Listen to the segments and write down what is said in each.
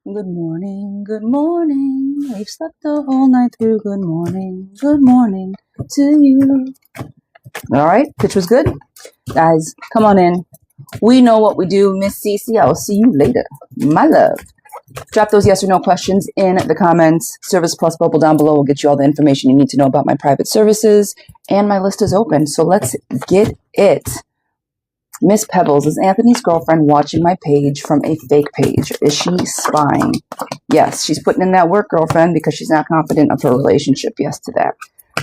Good morning, good morning. We've slept the whole night through. Good morning to you. All right, pitch was good. Guys, come on in. We know what we do. Miss Cece, I'll see you later. My love. Drop those yes or no questions in the comments. Service Plus bubble down below will get you all the information you need to know about my private services. And my list is open, so let's get it. Miss Pebbles, is Anthony's girlfriend watching my page from a fake page? Is she spying? Yes, she's putting in that work, girlfriend, because she's not confident of her relationship. Yes to that.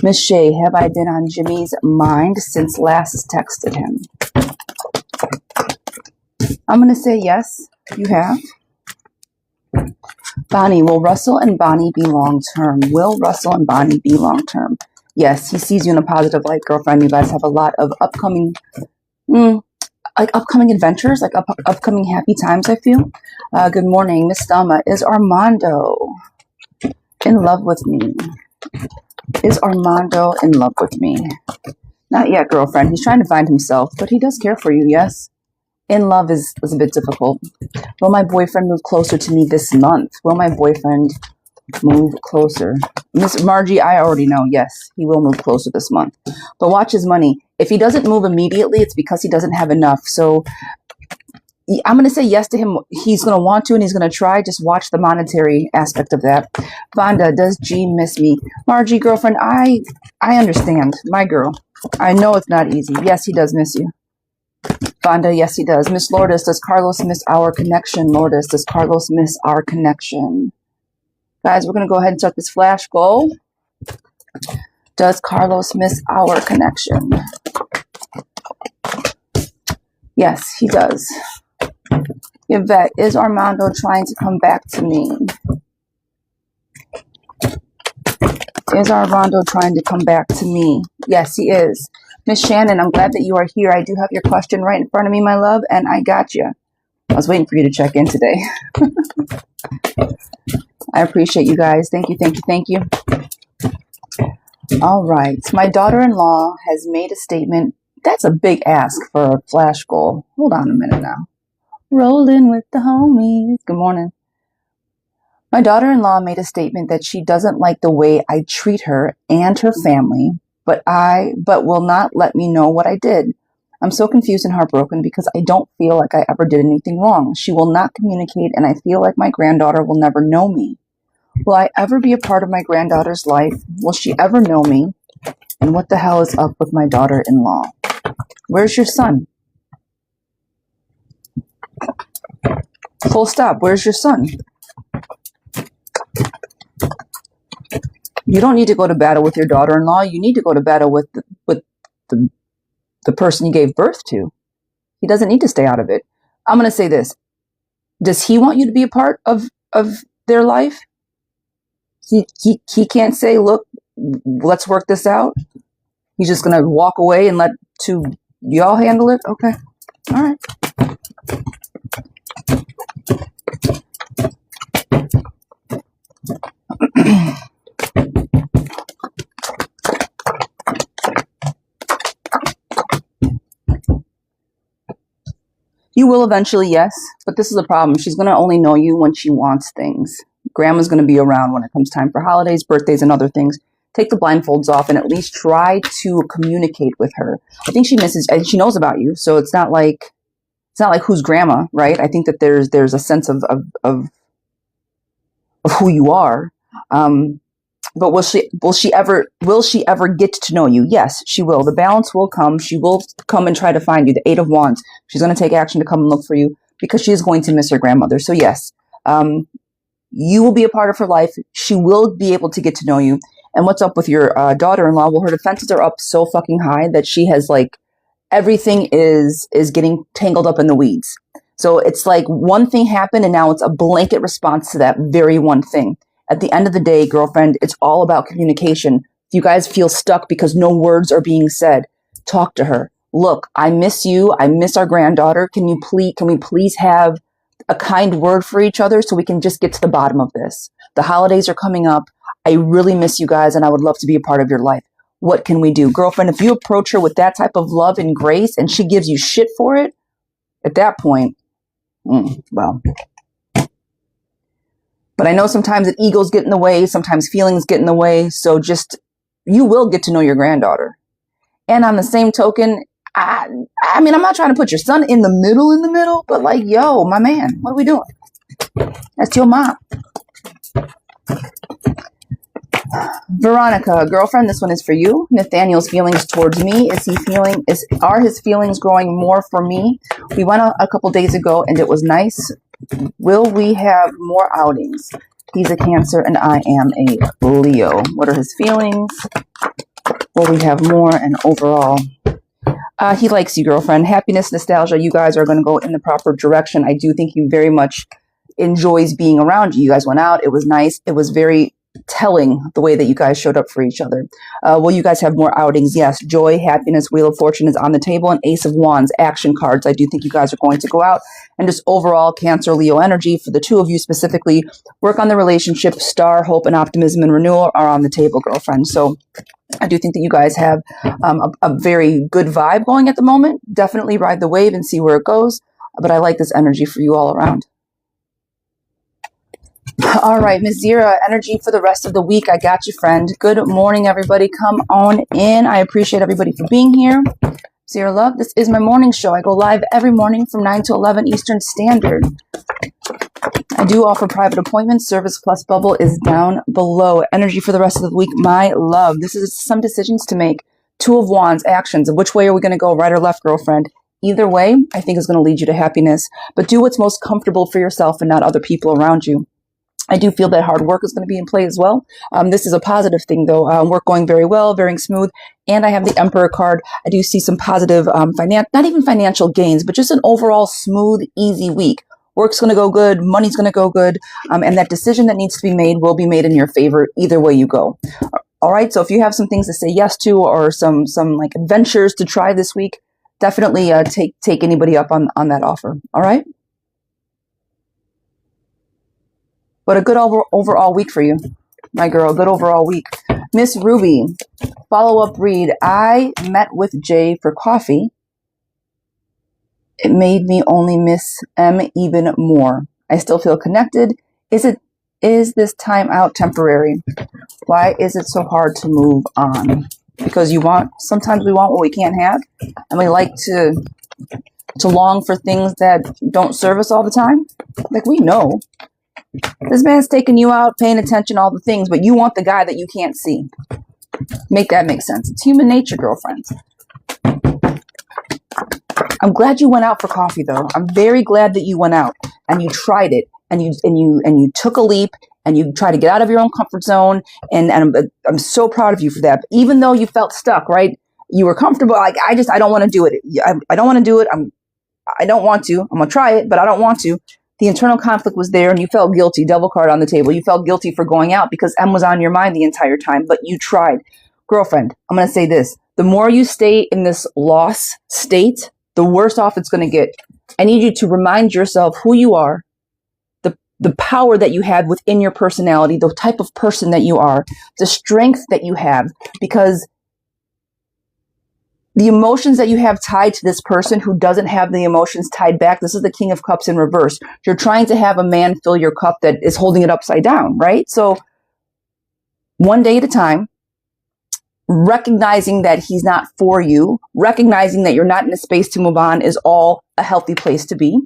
Miss Shay, have I been on Jimmy's mind since last texted him? I'm going to say yes, you have. Bonnie, will Russell and Bonnie be long-term? Will Russell and Bonnie be long-term? Yes, he sees you in a positive light, girlfriend. You guys have a lot of upcoming adventures, upcoming happy times, I feel. Good morning, Miss Thelma. Is Armando in love with me? Is Armando in love with me? Not yet, girlfriend. He's trying to find himself, but he does care for you, yes? In love is a bit difficult. Will my boyfriend move closer to me this month? Will my boyfriend move closer? Miss Margie, I already know, yes, he will move closer this month. But watch his money. If he doesn't move immediately, it's because he doesn't have enough. So I'm going to say yes to him. He's going to want to and he's going to try. Just watch the monetary aspect of that. Vonda, does G miss me? Margie, girlfriend, I understand. My girl. I know it's not easy. Yes, he does miss you. Vonda, yes, he does. Miss Lourdes, does Carlos miss our connection? Lourdes, does Carlos miss our connection? Guys, we're going to go ahead and start this flash goal. Does Carlos miss our connection? Yes, he does. Yvette, is Armando trying to come back to me? Is Armando trying to come back to me? Yes, he is. Miss Shannon, I'm glad that you are here. I do have your question right in front of me, my love, and I got you. I was waiting for you to check in today. I appreciate you guys. Thank you, thank you, thank you. All right. My daughter-in-law has made a statement. That's a big ask for a flash goal. Hold on a minute now. Rolling with the homies. Good morning. My daughter-in-law made a statement that she doesn't like the way I treat her and her family, but will not let me know what I did. I'm so confused and heartbroken because I don't feel like I ever did anything wrong. She will not communicate, and I feel like my granddaughter will never know me. Will I ever be a part of my granddaughter's life? Will she ever know me? And what the hell is up with my daughter-in-law? Where's your son? Full stop. Where's your son? You don't need to go to battle with your daughter-in-law. You need to go to battle with the person you gave birth to. He doesn't need to stay out of it. I'm going to say this. Does he want you to be a part of their life? He can't say, look, let's work this out. He's just going to walk away and let y'all handle it? Okay. All right. You will eventually, yes, but this is a problem. She's going to only know you when she wants things. Grandma's going to be around when it comes time for holidays, birthdays, and other things. Take the blindfolds off and at least try to communicate with her. I think she misses, and she knows about you, so it's not like who's grandma, right? I think that there's a sense of who you are. But will she ever get to know you? Yes, she will. The balance will come. She will come and try to find you. The Eight of Wands. She's going to take action to come and look for you because she is going to miss her grandmother. So yes, you will be a part of her life. She will be able to get to know you. And what's up with your daughter-in-law? Well, her defenses are up so fucking high that she has everything is getting tangled up in the weeds. So it's like one thing happened and now it's a blanket response to that very one thing. At the end of the day, girlfriend, it's all about communication. If you guys feel stuck because no words are being said, talk to her. Look, I miss you. I miss our granddaughter. Can we please have a kind word for each other so we can just get to the bottom of this? The holidays are coming up. I really miss you guys and I would love to be a part of your life. What can we do? Girlfriend, if you approach her with that type of love and grace and she gives you shit for it, at that point, well, But I know sometimes that egos get in the way, sometimes feelings get in the way. So just, you will get to know your granddaughter. And on the same token, I mean, I'm not trying to put your son in the middle, but like, yo, my man, what are we doing? That's your mom. Veronica, girlfriend, this one is for you. Nathaniel's feelings towards me. Are his feelings growing more for me? We went out a couple days ago and it was nice. Will we have more outings? He's a Cancer and I am a Leo. What are his feelings? Will we have more and overall? He likes you, girlfriend. Happiness, nostalgia, you guys are going to go in the proper direction. I do think he very much enjoys being around you. You guys went out. It was nice. It was very telling the way that you guys showed up for each other. Will you guys have more outings? Yes. Joy, happiness, Wheel of Fortune is on the table, and Ace of Wands, action cards. I do think you guys are going to go out, and just overall Cancer, Leo energy for the two of you specifically. Work on the relationship. Star, hope, and optimism and renewal are on the table, girlfriend. So I do think that you guys have a very good vibe going at the moment. Definitely ride the wave and see where it goes. But I like this energy for you all around. All right, Ms. Zira, energy for the rest of the week. I got you, friend. Good morning, everybody. Come on in. I appreciate everybody for being here. Zira Love, this is my morning show. I go live every morning from 9 to 11 Eastern Standard. I do offer private appointments. Service Plus Bubble is down below. Energy for the rest of the week, my love. This is some decisions to make. Two of Wands, actions. Which way are we going to go, right or left, girlfriend? Either way, I think is going to lead you to happiness. But do what's most comfortable for yourself and not other people around you. I do feel that hard work is going to be in play as well. This is a positive thing, though. Work going very well, very smooth. And I have the Emperor card. I do see some positive, not even financial gains, but just an overall smooth, easy week. Work's going to go good. Money's going to go good. And that decision that needs to be made will be made in your favor either way you go. All right. So if you have some things to say yes to or some like adventures to try this week, definitely take anybody up on that offer. All right. But a good overall week for you, my girl. Good overall week. Miss Ruby, follow-up read. I met with Jay for coffee. It made me only miss M even more. I still feel connected. Is this time out temporary? Why is it so hard to move on? Because sometimes we want what we can't have, and we like to long for things that don't serve us all the time. Like, we know. This man's taking you out, paying attention, all the things, but you want the guy that you can't see. Make that make sense. It's human nature, girlfriends. I'm glad you went out for coffee, though. I'm very glad that you went out and you tried it and you took a leap and you tried to get out of your own comfort zone. And I'm so proud of you for that. But even though you felt stuck, right? You were comfortable. Like, I don't want to do it. I don't want to do it. I don't want to. I'm gonna try it, but I don't want to. The internal conflict was there and you felt guilty. Devil card on the table. You felt guilty for going out because M was on your mind the entire time, but you tried. Girlfriend, I'm going to say this. The more you stay in this loss state, the worse off it's going to get. I need you to remind yourself who you are, the power that you have within your personality, the type of person that you are, the strength that you have, because the emotions that you have tied to this person who doesn't have the emotions tied back. This is the King of Cups in reverse. You're trying to have a man fill your cup that is holding it upside down, right? So one day at a time, recognizing that he's not for you, recognizing that you're not in a space to move on is all a healthy place to be.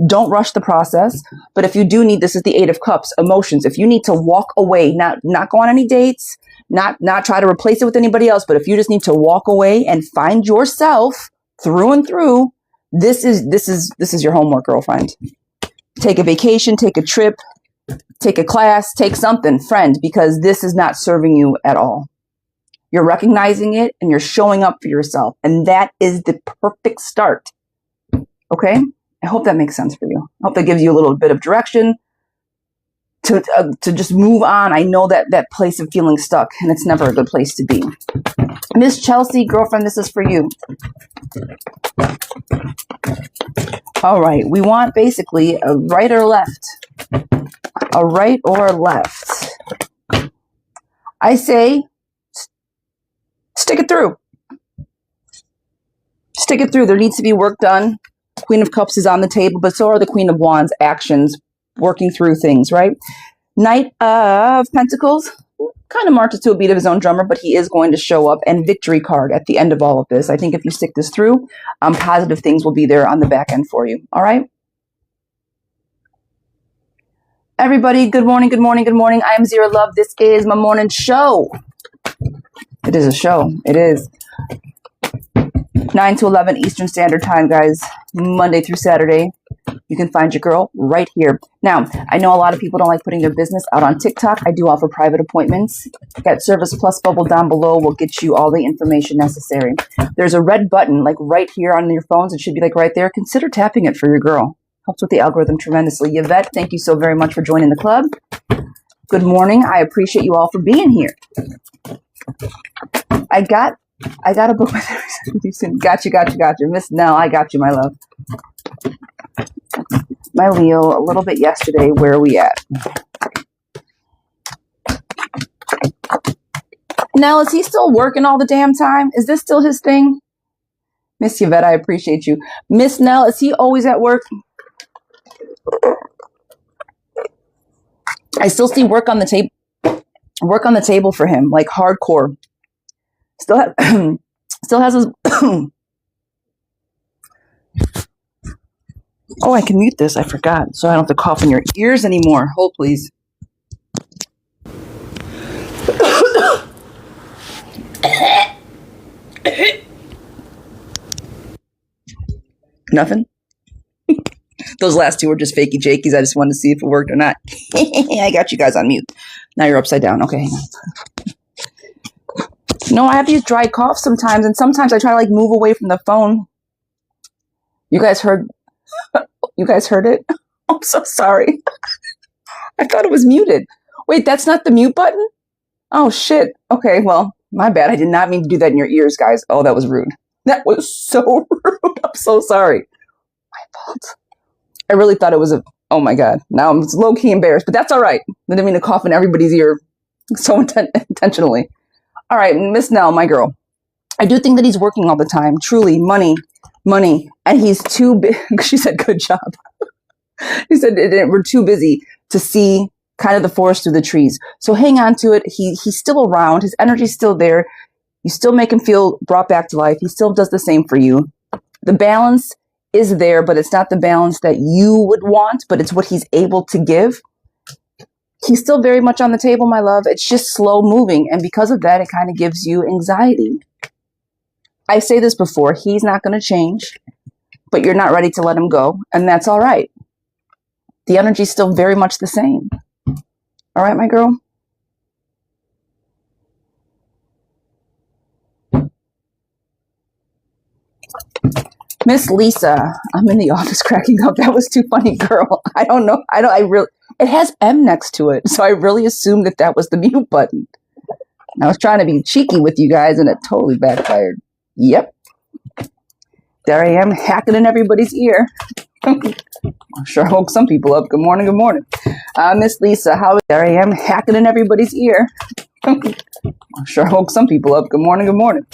Don't rush the process. But if you do need, this is the Eight of Cups, emotions. If you need to walk away, not go on any dates, not try to replace it with anybody else, but if you just need to walk away and find yourself through and through, this is your homework, girlfriend. Take a vacation, take a trip, take a class, take something, friend, because this is not serving you at all. You're recognizing it and you're showing up for yourself. And that is the perfect start. Okay? I hope that makes sense for you. I hope that gives you a little bit of direction to just move on. I know that place of feeling stuck, and it's never a good place to be. Miss Chelsea, girlfriend, this is for you. All right. We want basically a right or left. A right or left. I say stick it through. Stick it through. There needs to be work done. Queen of Cups is on the table, but so are the Queen of Wands, actions, working through things, right? Knight of Pentacles kind of marches to a beat of his own drummer, but he is going to show up. And victory card at the end of all of this. I think if you stick this through, positive things will be there on the back end for you. All right. Everybody, good morning, good morning, good morning. I am Zira Love. This is my morning show. It is a show. It is 9 to 11 Eastern Standard Time, guys. Monday through Saturday. You can find your girl right here. Now, I know a lot of people don't like putting their business out on TikTok. I do offer private appointments. That Service Plus bubble down below will get you all the information necessary. There's a red button like right here on your phones. It should be like right there. Consider tapping it for your girl. Helps with the algorithm tremendously. Yvette, thank you so very much for joining the club. Good morning. I appreciate you all for being here. I got a book with everything. Got you. Miss Nell, I got you, my love. My Leo, a little bit yesterday. Where are we at? Nell, is he still working all the damn time? Is this still his thing? Miss Yvette, I appreciate you. Miss Nell, is he always at work? I still see work on the table. Work on the table for him, like hardcore. Still has his. Oh, I can mute this. I forgot, so I don't have to cough in your ears anymore. Hold, please. Nothing. Those last two were just fakey jakies. I just wanted to see if it worked or not. I got you guys on mute. Now you're upside down. Okay. No, I have these dry coughs sometimes, and sometimes I try to like move away from the phone. You guys heard it? I'm so sorry. I thought it was muted. Wait, that's not the mute button? Oh, shit. Okay, well, my bad. I did not mean to do that in your ears, guys. Oh, that was rude. That was so rude. I'm so sorry. My fault. I really thought it was oh my God. Now I'm low-key embarrassed, but that's all right. I didn't mean to cough in everybody's ear so intentionally. All right, Miss Nell, my girl. I do think that he's working all the time. Truly, money. And he's too big. She said, good job. He said, we're too busy to see kind of the forest through the trees. So hang on to it. He's still around. His energy's still there. You still make him feel brought back to life. He still does the same for you. The balance is there, but it's not the balance that you would want, but it's what he's able to give. He's still very much on the table, my love. It's just slow moving. And because of that, it kind of gives you anxiety. I say this before, he's not going to change, but you're not ready to let him go. And that's all right. The energy's still very much the same. All right, my girl? Miss Lisa, I'm in the office cracking up. That was too funny, girl. I don't know. It has M next to it. So I really assumed that was the mute button. I was trying to be cheeky with you guys and it totally backfired. Yep. There I am hacking in everybody's ear. I'm sure I woke some people up. Good morning, good morning. Miss Lisa, there I am hacking in everybody's ear. I'm sure I woke some people up. Good morning, good morning.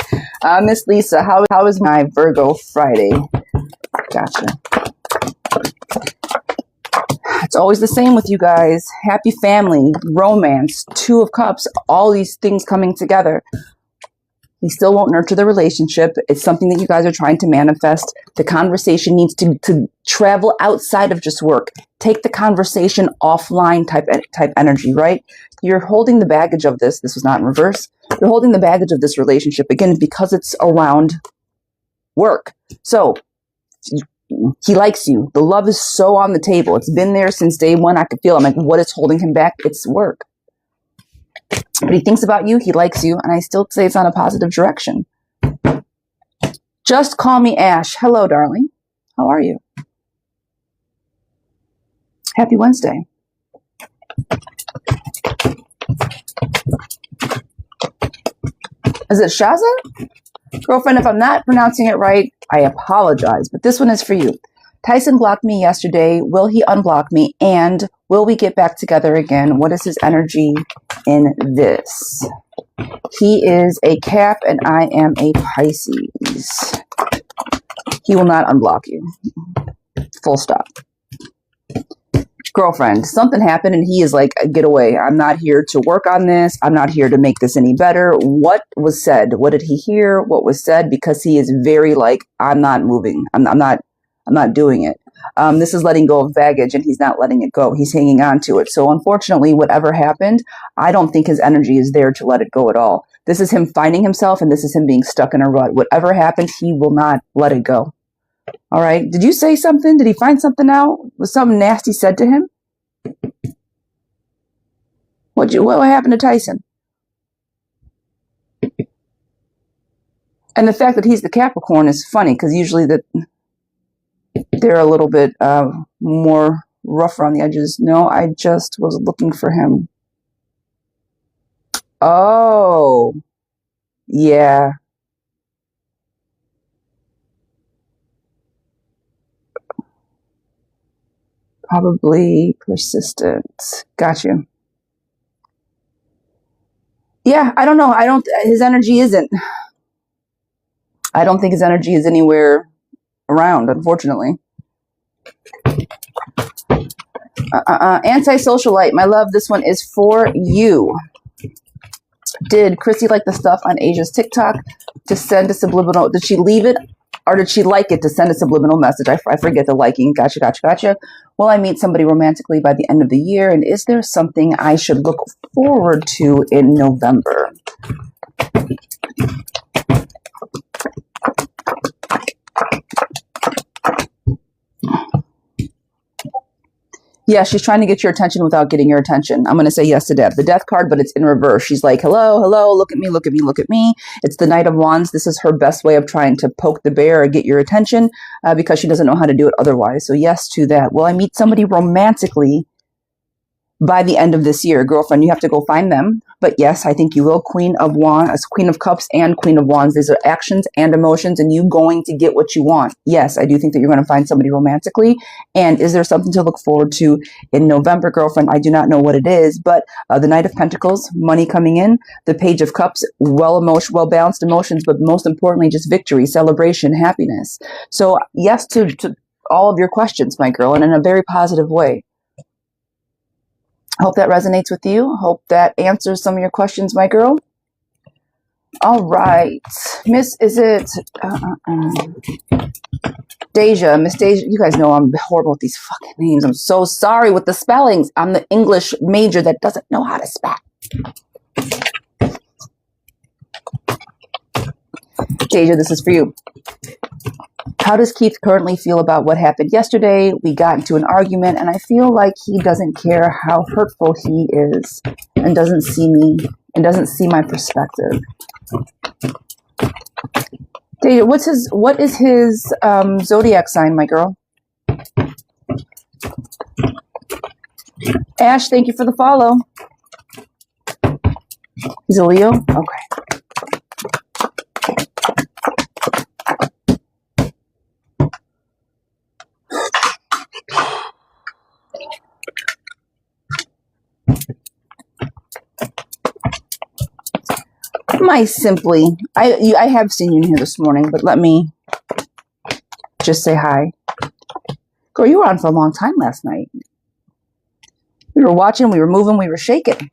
Miss Lisa, how is my Virgo Friday? Gotcha. It's always the same with you guys. Happy family, romance, Two of Cups, all these things coming together. He still won't nurture the relationship. It's something that you guys are trying to manifest. The conversation needs to travel outside of just work. Take the conversation offline type energy, right? You're holding the baggage of this. This was not in reverse. You're holding the baggage of this relationship, again, because it's around work. So he likes you. The love is so on the table. It's been there since day one. I could feel it. I'm like, what is holding him back? It's work. But he thinks about you, he likes you, and I still say it's on a positive direction. Just call me Ash. Hello, darling. How are you? Happy Wednesday. Is it Shaza? Girlfriend, if I'm not pronouncing it right, I apologize, but this one is for you. Tyson blocked me yesterday. Will he unblock me? And will we get back together again? What is his energy in this? He is a Cap and I am a Pisces. He will not unblock you. Full stop. girlfriend, something happened and he is like, get away. I'm not here to work on this. I'm not here to make this any better. What was said? What did he hear? What was said? Because he is very like, I'm not moving. I'm not doing it. This is letting go of baggage and he's not letting it go. He's hanging on to it. So unfortunately, whatever happened, I don't think his energy is there to let it go at all. This is him finding himself and this is him being stuck in a rut. Whatever happened, he will not let it go. All right. Did you say something? Did he find something out? Was something nasty said to him? What happened to Tyson? And the fact that he's the Capricorn is funny because usually they're a little bit more rough around the edges. No, I just was looking for him. Oh, yeah. Probably persistent. Got you. Yeah, I don't know. I don't think his energy is anywhere around, unfortunately. Anti-socialite, my love, this one is for you. Did Chrissy like the stuff on Asia's TikTok to send a subliminal? Did she leave it or did she like it to send a subliminal message? I forget the liking. Gotcha. Will I meet somebody romantically by the end of the year? And is there something I should look forward to in November? Yeah, she's trying to get your attention without getting your attention. I'm going to say yes to that. The death card, but it's in reverse. She's like, hello, look at me. It's the Knight of Wands. This is her best way of trying to poke the bear or get your attention because she doesn't know how to do it otherwise. So yes to that. Will I meet somebody romantically by the end of this year? Girlfriend, you have to go find them. But yes, I think you will. Queen of Wands, Queen of Cups and Queen of Wands. These are actions and emotions and you going to get what you want. Yes, I do think that you're going to find somebody romantically. And is there something to look forward to in November, girlfriend? I do not know what it is, but the Knight of Pentacles, money coming in, the Page of Cups, well-balanced emotions, but most importantly, just victory, celebration, happiness. So yes to all of your questions, my girl, and in a very positive way. Hope that resonates with you. Hope that answers some of your questions, my girl. All right. Miss, is it Deja? Miss Deja, you guys know I'm horrible with these fucking names. I'm so sorry with the spellings. I'm the English major that doesn't know how to spell. Deja, this is for you. How does Keith currently feel about what happened yesterday? We got into an argument and I feel like he doesn't care how hurtful he is and doesn't see me and doesn't see my perspective. Deja, what is his zodiac sign, my girl? Ash, thank you for the follow. He's a Leo? Okay. I have seen you in here this morning, but let me just say hi. Girl, you were on for a long time last night. We were watching, we were moving, we were shaking.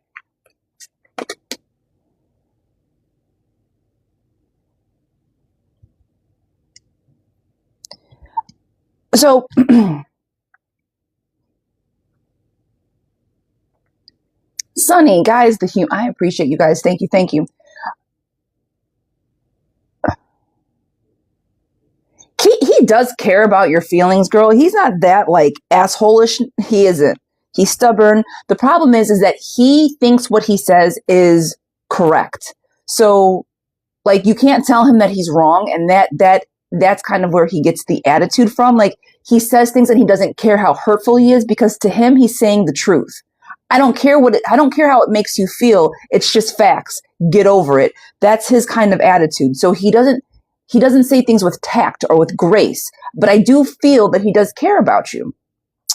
So, Sunny, guys, I appreciate you guys. Thank you. He does care about your feelings, girl. He's not that like asshole-ish. He isn't. He's stubborn. The problem is that he thinks what he says is correct. So like you can't tell him that he's wrong, and that's kind of where he gets the attitude from. Like he says things and he doesn't care how hurtful he is because to him he's saying the truth. I don't care how it makes you feel. It's just facts. Get over it. That's his kind of attitude. So he doesn't say things with tact or with grace, but I do feel that he does care about you.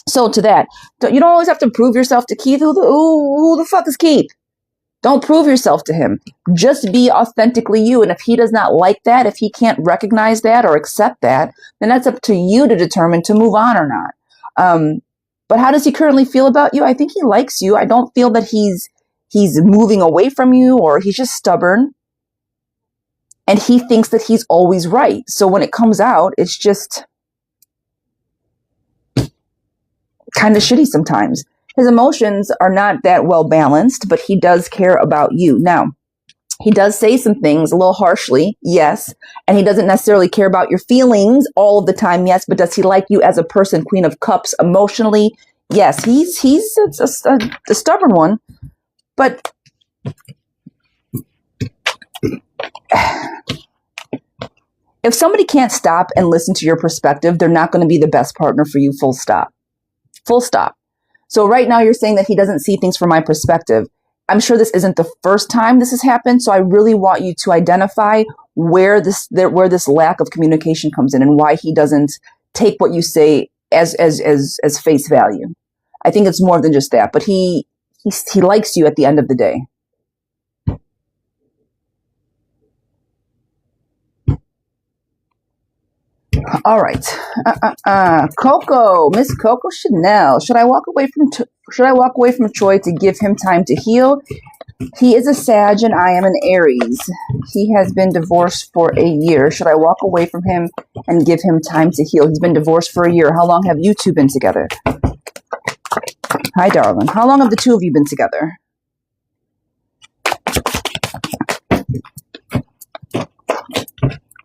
So to that, you don't always have to prove yourself to Keith. Who the fuck is Keith? Don't prove yourself to him. Just be authentically you. And if he does not like that, if he can't recognize that or accept that, then that's up to you to determine to move on or not. But how does he currently feel about you? I think he likes you. I don't feel that he's moving away from you, or he's just stubborn. And he thinks that he's always right. So when it comes out, it's just kind of shitty sometimes. His emotions are not that well balanced, but he does care about you. Now, he does say some things a little harshly, yes, and he doesn't necessarily care about your feelings all of the time, yes, but does he like you as a person? Queen of Cups, emotionally, yes. He's a stubborn one, but if somebody can't stop and listen to your perspective, they're not going to be the best partner for you, full stop. Full stop. So right now you're saying that he doesn't see things from my perspective. I'm sure this isn't the first time this has happened. So I really want you to identify where this lack of communication comes in and why he doesn't take what you say as face value. I think it's more than just that, but he likes you at the end of the day. All right, Coco, Miss Coco Chanel. Should I walk away from Troy to give him time to heal? He is a Sag and I am an Aries. He has been divorced for a year. Should I walk away from him and give him time to heal? He's been divorced for a year. How long have you two been together? Hi, darling. How long have the two of you been together?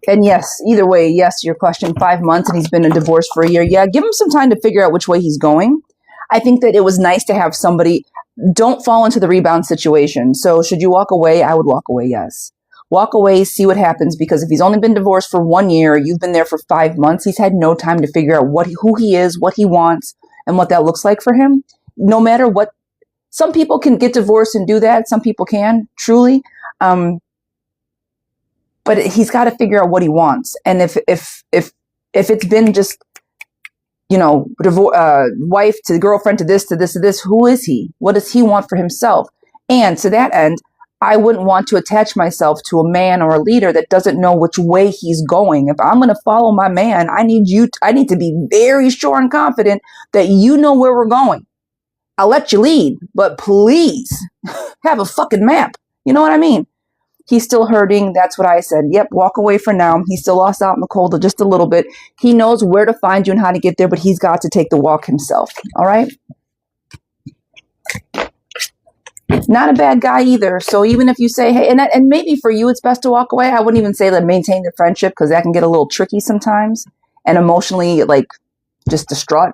And yes, either way, yes, your question, 5 months and he's been in divorce for a year. Yeah, give him some time to figure out which way he's going. I think that it was nice to have somebody. Don't fall into the rebound situation. So should you walk away? I would walk away, yes. Walk away, see what happens, because if he's only been divorced for 1 year, you've been there for 5 months, he's had no time to figure out who he is, what he wants, and what that looks like for him. No matter what, some people can get divorced and do that. Some people can, truly. But he's got to figure out what he wants. And if it's been just, wife to girlfriend to this, who is he? What does he want for himself? And to that end, I wouldn't want to attach myself to a man or a leader that doesn't know which way he's going. If I'm going to follow my man, I need to be very sure and confident that you know where we're going. I'll let you lead, but please have a fucking map. You know what I mean? He's still hurting. That's what I said. Yep, walk away for now. He's still lost out in the cold just a little bit. He knows where to find you and how to get there, but he's got to take the walk himself. All right? Not a bad guy either. So even if you say, hey, and maybe for you it's best to walk away, I wouldn't even say that maintain the friendship, because that can get a little tricky sometimes and emotionally just distraught,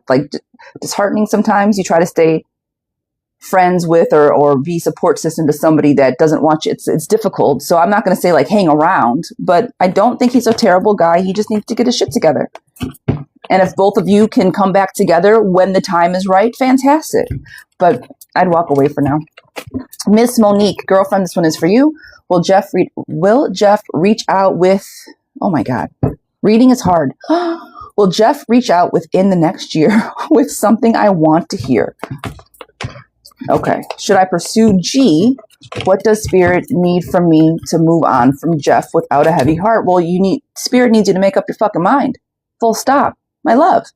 disheartening sometimes. You try to stay friends with or be support system to somebody that doesn't want you. It's difficult. So I'm not going to say hang around, but I don't think he's a terrible guy. He just needs to get his shit together. And if both of you can come back together when the time is right, fantastic. But I'd walk away for now. Miss Monique, girlfriend, this one is for you. Will Jeff reach out with, oh my God, reading is hard. Will Jeff reach out within the next year with something I want to hear? Okay. Should I pursue G? What does Spirit need from me to move on from Jeff without a heavy heart? Well, Spirit needs you to make up your fucking mind. Full stop. My love.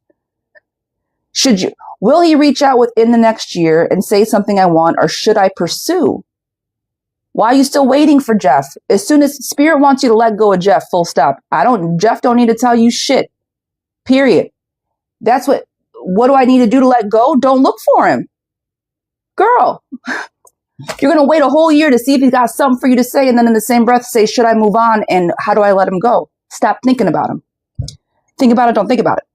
Will he reach out within the next year and say something I want, or should I pursue? Why are you still waiting for Jeff? As soon as Spirit wants you to let go of Jeff, full stop. Jeff don't need to tell you shit. Period. That's what do I need to do to let go? Don't look for him. Girl, you're going to wait a whole year to see if he's got something for you to say, and then in the same breath say, should I move on, and how do I let him go? Stop thinking about him. Think about it, don't think about it.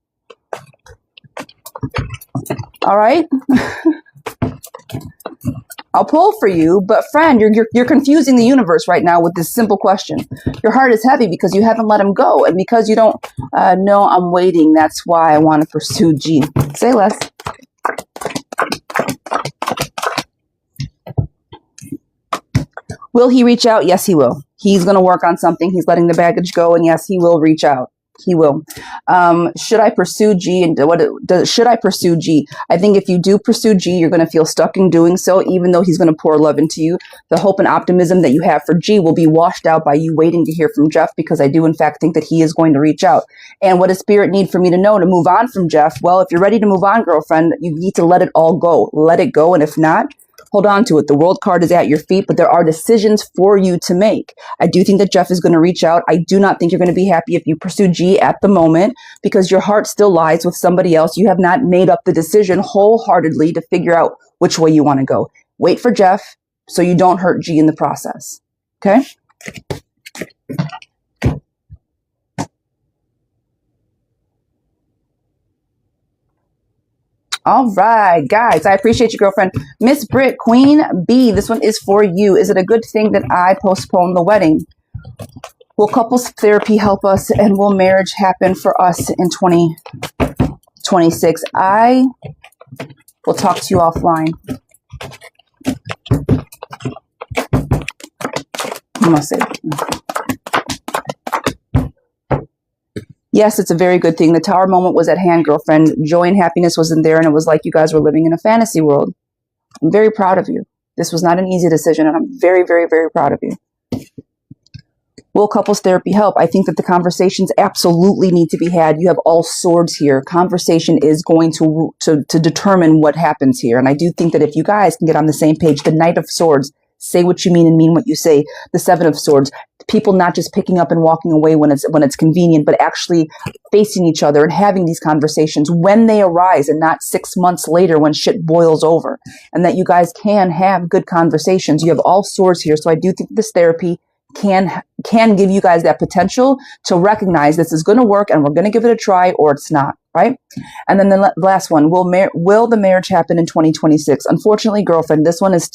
All right? I'll pull for you, but friend, you're confusing the universe right now with this simple question. Your heart is heavy because you haven't let him go, and because you don't know I'm waiting, that's why I want to pursue G. Say less. Will he reach out? Yes, he will. He's going to work on something. He's letting the baggage go, and yes, he will reach out. He will. Should I pursue G? And should I pursue G? I think if you do pursue G, you're going to feel stuck in doing so, even though he's going to pour love into you. The hope and optimism that you have for G will be washed out by you waiting to hear from Jeff, because I do, in fact, think that he is going to reach out. And what does Spirit need for me to know to move on from Jeff? Well, if you're ready to move on, girlfriend, you need to let it all go. Let it go. And if not, hold on to it. The World card is at your feet, but there are decisions for you to make. I do think that Jeff is going to reach out. I do not think you're going to be happy if you pursue G at the moment, because your heart still lies with somebody else. You have not made up the decision wholeheartedly to figure out which way you want to go. Wait for Jeff so you don't hurt G in the process. Okay? All right, guys, I appreciate you, girlfriend. Miss Britt, Queen B, this one is for you. Is it a good thing that I postponed the wedding? Will couples therapy help us, and will marriage happen for us in 2026? I will talk to you offline. I'm going to say yes, it's a very good thing. The Tower moment was at hand, girlfriend. Joy and happiness wasn't there, and it was like you guys were living in a fantasy world. I'm very proud of you. This was not an easy decision, and I'm very, very, very proud of you. Will couples therapy help? I think that the conversations absolutely need to be had. You have all swords here. Conversation is going to determine what happens here, and I do think that if you guys can get on the same page, the Knight of Swords, say what you mean and mean what you say. The Seven of Swords, people not just picking up and walking away when it's convenient, but actually facing each other and having these conversations when they arise, and not 6 months later when shit boils over. And that you guys can have good conversations. You have all swords here, so I do think this therapy can give you guys that potential to recognize this is going to work, and we're going to give it a try, or it's not. Right? And then the last one, will the marriage happen in 2026? Unfortunately, girlfriend, this one is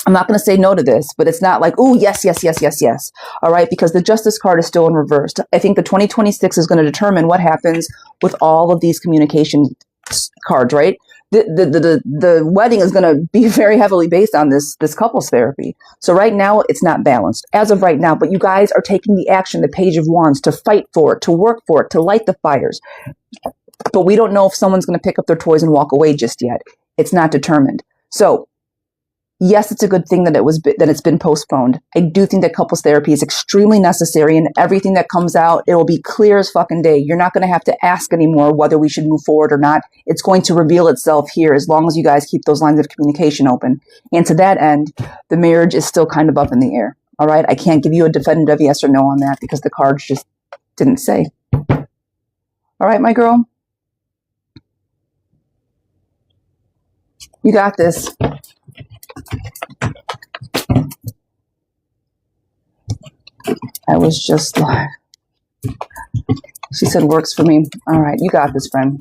I'm not going to say no to this, but it's not like, oh, yes, yes, yes, yes, yes. All right. Because the Justice card is still in reverse. I think the 2026 is going to determine what happens with all of these communication cards, right? The wedding is going to be very heavily based on this couples therapy. So right now it's not balanced as of right now, but you guys are taking the action, the Page of Wands, to fight for it, to work for it, to light the fires. But we don't know if someone's going to pick up their toys and walk away just yet. It's not determined. So yes, it's a good thing that it's been postponed. I do think that couples therapy is extremely necessary, and everything that comes out, it will be clear as fucking day. You're not going to have to ask anymore whether we should move forward or not. It's going to reveal itself here as long as you guys keep those lines of communication open. And to that end, the marriage is still kind of up in the air. All right. I can't give you a definitive yes or no on that because the cards just didn't say. All right, my girl. You got this. I was just like, she said, works for me. All right, you got this, friend.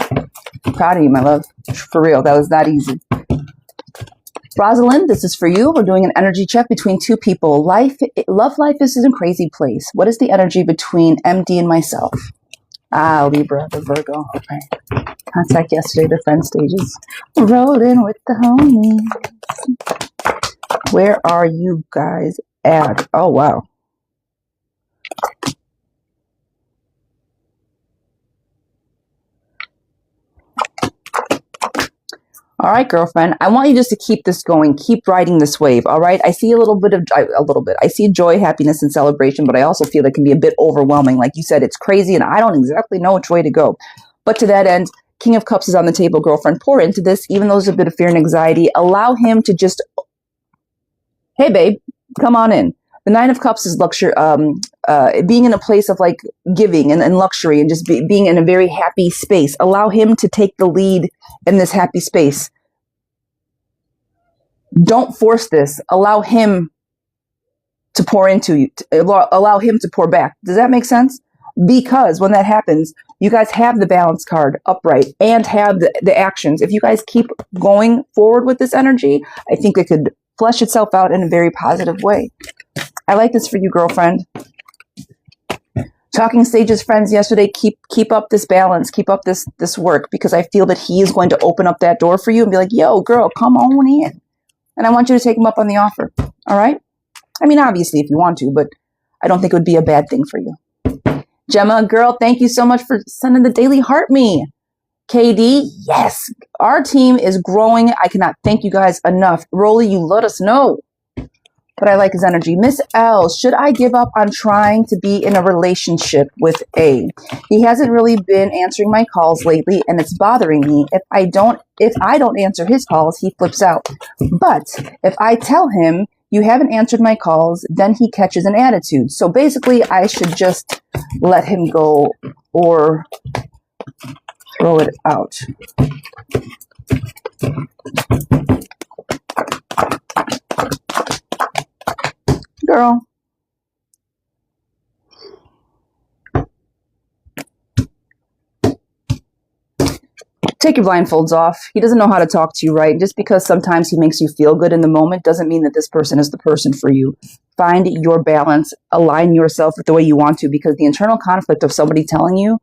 Proud of you, my love. For real, that was not easy. Rosalind, this is for you. We're doing an energy check between two people. Love life is in a crazy place. What is the energy between MD and myself? Libra, the Virgo. Okay. Contact yesterday, the friend stages. Rolling with the homies. Where are you guys at? Oh, wow. All right, girlfriend, I want you just to keep this going. Keep riding this wave, all right? I see a little bit. I see joy, happiness, and celebration, but I also feel it can be a bit overwhelming. Like you said, it's crazy, and I don't exactly know which way to go. But to that end, King of Cups is on the table, girlfriend. Pour into this, even though there's a bit of fear and anxiety. Allow him to just, hey, babe, come on in. The Nine of Cups is luxury, being in a place of like giving and luxury and just being in a very happy space. Allow him to take the lead in this happy space. Don't force this. Allow him to pour into you. Allow him to pour back. Does that make sense? Because when that happens, you guys have the balance card upright and have the actions. If you guys keep going forward with this energy, I think it could flesh itself out in a very positive way. I like this for you, girlfriend. Talking stages friends yesterday, keep up this balance, keep up this work, because I feel that he is going to open up that door for you and be like, yo, girl, come on in. And I want you to take him up on the offer. All right? I mean, obviously, if you want to, but I don't think it would be a bad thing for you. Gemma, girl, thank you so much for sending the daily heart me. KD, yes, our team is growing. I cannot thank you guys enough. Rolly, you let us know. But I like his energy. Miss L, should I give up on trying to be in a relationship with A? He hasn't really been answering my calls lately, and it's bothering me. If I don't answer his calls, he flips out. But if I tell him you haven't answered my calls, then he catches an attitude. So basically, I should just let him go or throw it out. Girl. Take your blindfolds off. He doesn't know how to talk to you right. Just because sometimes he makes you feel good in the moment doesn't mean that this person is the person for you. Find your balance. Align yourself with the way you want to, because the internal conflict of somebody telling you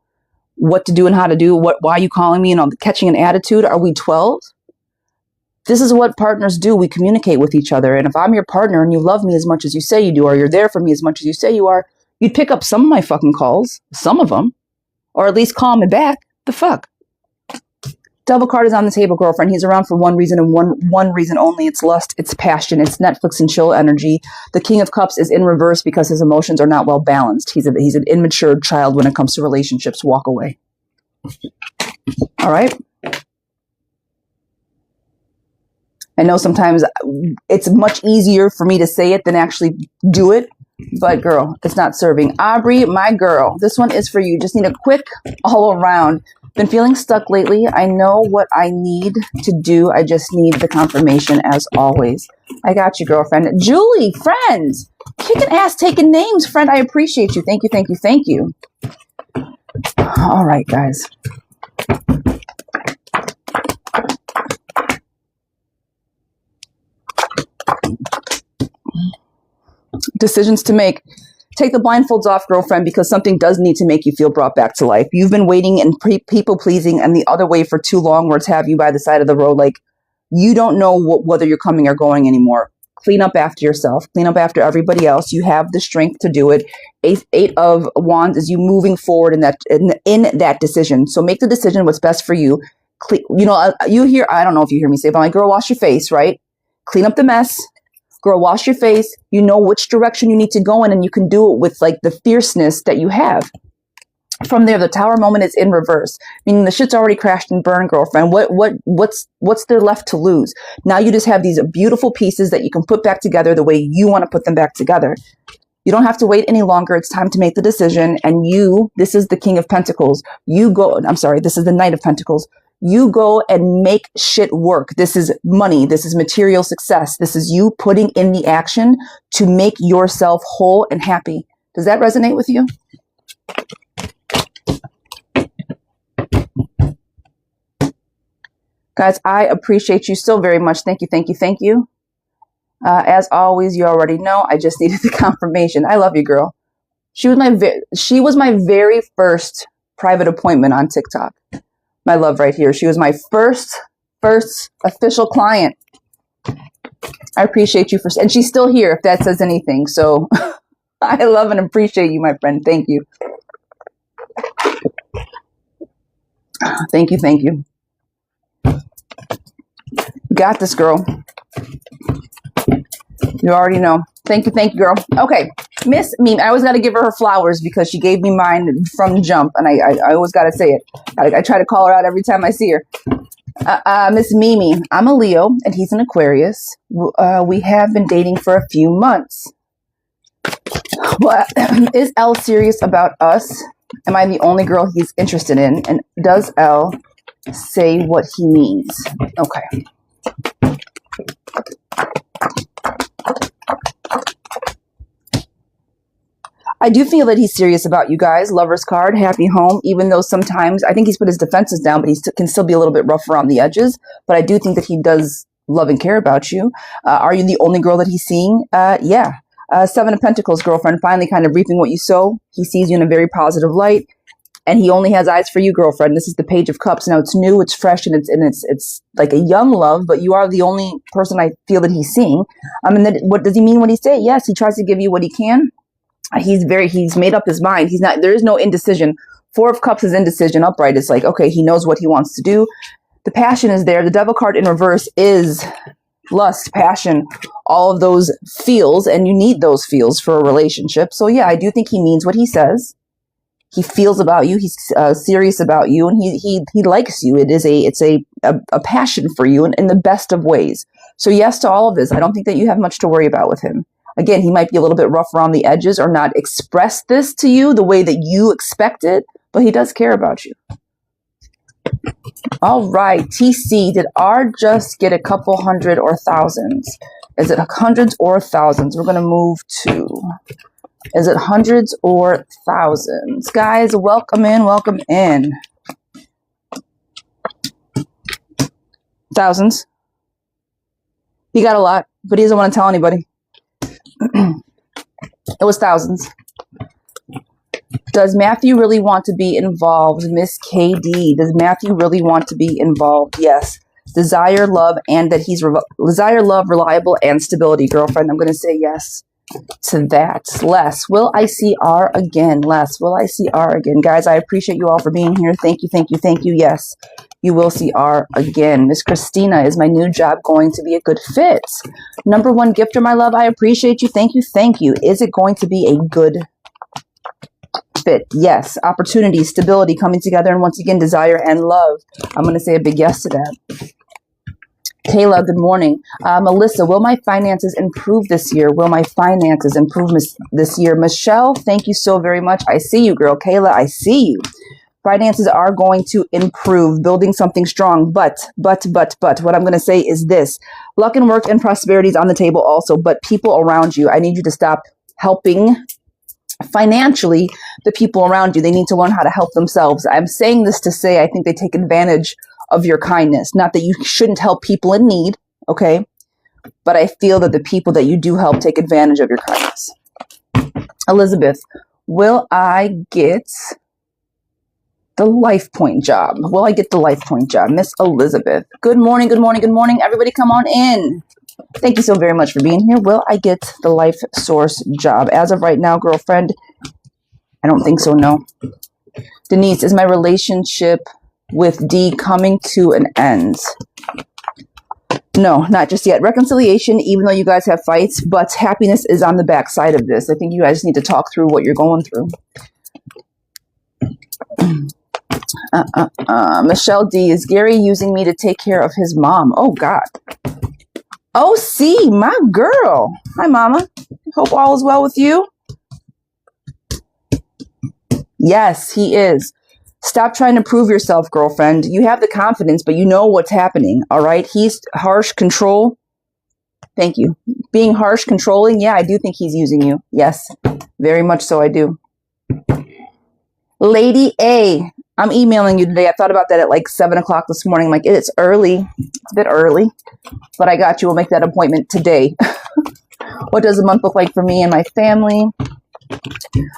what to do and how to do, why are you calling me, and all catching an attitude. Are we 12? This is what partners do. We communicate with each other. And if I'm your partner and you love me as much as you say you do, or you're there for me as much as you say you are, you'd pick up some of my fucking calls, some of them, or at least call me back. The fuck? Devil card is on the table, girlfriend. He's around for one reason and one reason only. It's lust, it's passion, it's Netflix and chill energy. The King of Cups is in reverse because his emotions are not well balanced. He's an immature child when it comes to relationships. Walk away. All right? I know sometimes it's much easier for me to say it than actually do it. But girl, it's not serving. Aubrey, my girl, this one is for you. Just need a quick all around. Been feeling stuck lately. I know what I need to do. I just need the confirmation as always. I got you, girlfriend. Julie, friends, kicking ass, taking names, friend. I appreciate you. Thank you, thank you, thank you. All right, guys. Decisions to make. Take the blindfolds off, girlfriend, because something does need to make you feel brought back to life. You've been waiting and people pleasing and the other way for too long, where it's have you by the side of the road. Like, you don't know whether you're coming or going anymore. Clean up after yourself. Clean up after everybody else. You have the strength to do it. Eight of Wands is you moving forward in that decision. So make the decision what's best for you. You hear, I don't know if you hear me say, but my girl, wash your face, right? Clean up the mess. Girl, wash your face. You know which direction you need to go in, and you can do it with like the fierceness that you have. From there, the Tower moment is in reverse, meaning the shit's already crashed and burned, girlfriend. What's there left to lose? Now you just have these beautiful pieces that you can put back together the way you want to put them back together. You don't have to wait any longer. It's time to make the decision. And this is the King of Pentacles. This is the Knight of Pentacles. You go and make shit work. This is money. This is material success. This is you putting in the action to make yourself whole and happy. Does that resonate with you? Guys, I appreciate you so very much. Thank you, thank you, thank you. As always, you already know, I just needed the confirmation. I love you, girl. She was my very first private appointment on TikTok. My love right here. She was my first official client. I appreciate you and she's still here if that says anything. So I love and appreciate you, my friend. Thank you. Thank you, thank you. Got this, girl. You already know. Thank you, girl. Okay, Miss Mimi. I always got to give her flowers because she gave me mine from jump, and I always got to say it. I try to call her out every time I see her. Miss Mimi, I'm a Leo, and he's an Aquarius. We have been dating for a few months. Well, is L serious about us? Am I the only girl he's interested in? And does L say what he means? Okay. I do feel that he's serious about you guys. Lover's card, happy home, even though sometimes I think he's put his defenses down, but he can still be a little bit rough around the edges. But I do think that he does love and care about you. Are you the only girl that he's seeing? Yeah. Seven of Pentacles, girlfriend, finally kind of reaping what you sow. He sees you in a very positive light, and he only has eyes for you, girlfriend. This is the Page of Cups. Now it's new, it's fresh, and it's like a young love, but you are the only person I feel that he's seeing. And then what does he mean when he say? Yes, he tries to give you what he can. He's made up his mind. There is no indecision. Four of Cups is indecision. Upright is like, okay, he knows what he wants to do. The passion is there. The Devil card in reverse is lust, passion, all of those feels, and you need those feels for a relationship. So yeah, I do think he means what he says. He feels about you. He's serious about you, and he likes you. It's a passion for you in the best of ways. So yes to all of this. I don't think that you have much to worry about with him. Again, he might be a little bit rough around the edges or not express this to you the way that you expect it, but he does care about you. All right, TC, did R just get a couple hundred or thousands? Is it hundreds or thousands? We're going to move to, is it hundreds or thousands? Guys, welcome in, welcome in. Thousands. He got a lot, but he doesn't want to tell anybody. It was thousands. Does Matthew really want to be involved? Miss KD, does Matthew really want to be involved? Yes. Desire, love, and that he's desire, love, reliable, and stability, girlfriend. I'm going to say yes to that. Les, will I see R again? Les, will I see R again? Guys, I appreciate you all for being here. Thank you, thank you, thank you. Yes, you will see R again. Miss Christina, is my new job going to be a good fit? Number one gifter, my love, I appreciate you. Thank you, thank you. Is it going to be a good fit? Yes. Opportunity, stability coming together, and once again, desire and love. I'm going to say a big yes to that. Kayla, good morning. Melissa, will my finances improve this year? Will my finances improve this year? Michelle, thank you so very much. I see you, girl. Kayla, I see you. Finances are going to improve, building something strong. But, what I'm going to say is this. Luck and work and prosperity is on the table also, but people around you, I need you to stop helping financially the people around you. They need to learn how to help themselves. I'm saying this to say I think they take advantage of your kindness. Not that you shouldn't help people in need, okay? But I feel that the people that you do help take advantage of your kindness. Elizabeth, will I get the life point job? Will I get the life point job? Miss Elizabeth. Good morning, good morning, good morning. Everybody come on in. Thank you so very much for being here. Will I get the life source job? As of right now, girlfriend, I don't think so, no. Denise, is my relationship with D coming to an end? No, not just yet. Reconciliation, even though you guys have fights, but happiness is on the back side of this. I think you guys need to talk through what you're going through. Michelle D, is Gary using me to take care of his mom? Oh, God. Oh, see, my girl. Hi, mama. Hope all is well with you. Yes, he is. Stop trying to prove yourself, girlfriend. You have the confidence, but you know what's happening, all right? He's harsh, control. Thank you. Being harsh, controlling, yeah, I do think he's using you. Yes, very much so I do. Lady A, I'm emailing you today. I thought about that at like 7 o'clock this morning. Like, it's early. It's a bit early, but I got you. We'll make that appointment today. What does the month look like for me and my family?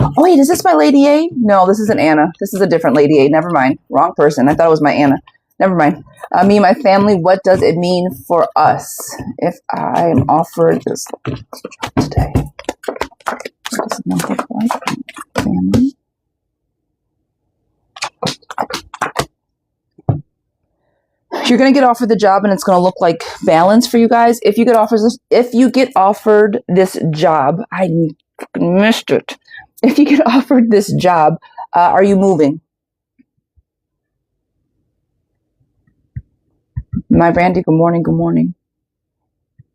Oh, wait, is this my Lady A? No, this isn't Anna. This is a different Lady A. Never mind. Wrong person. I thought it was my Anna. Never mind. Me and my family, what does it mean for us if I am offered this today? What does the month look like? Family. You're going to get offered the job, and it's going to look like balance for you guys. If you get offered this job, I missed it. If you get offered this job, are you moving? My Brandy, good morning, good morning.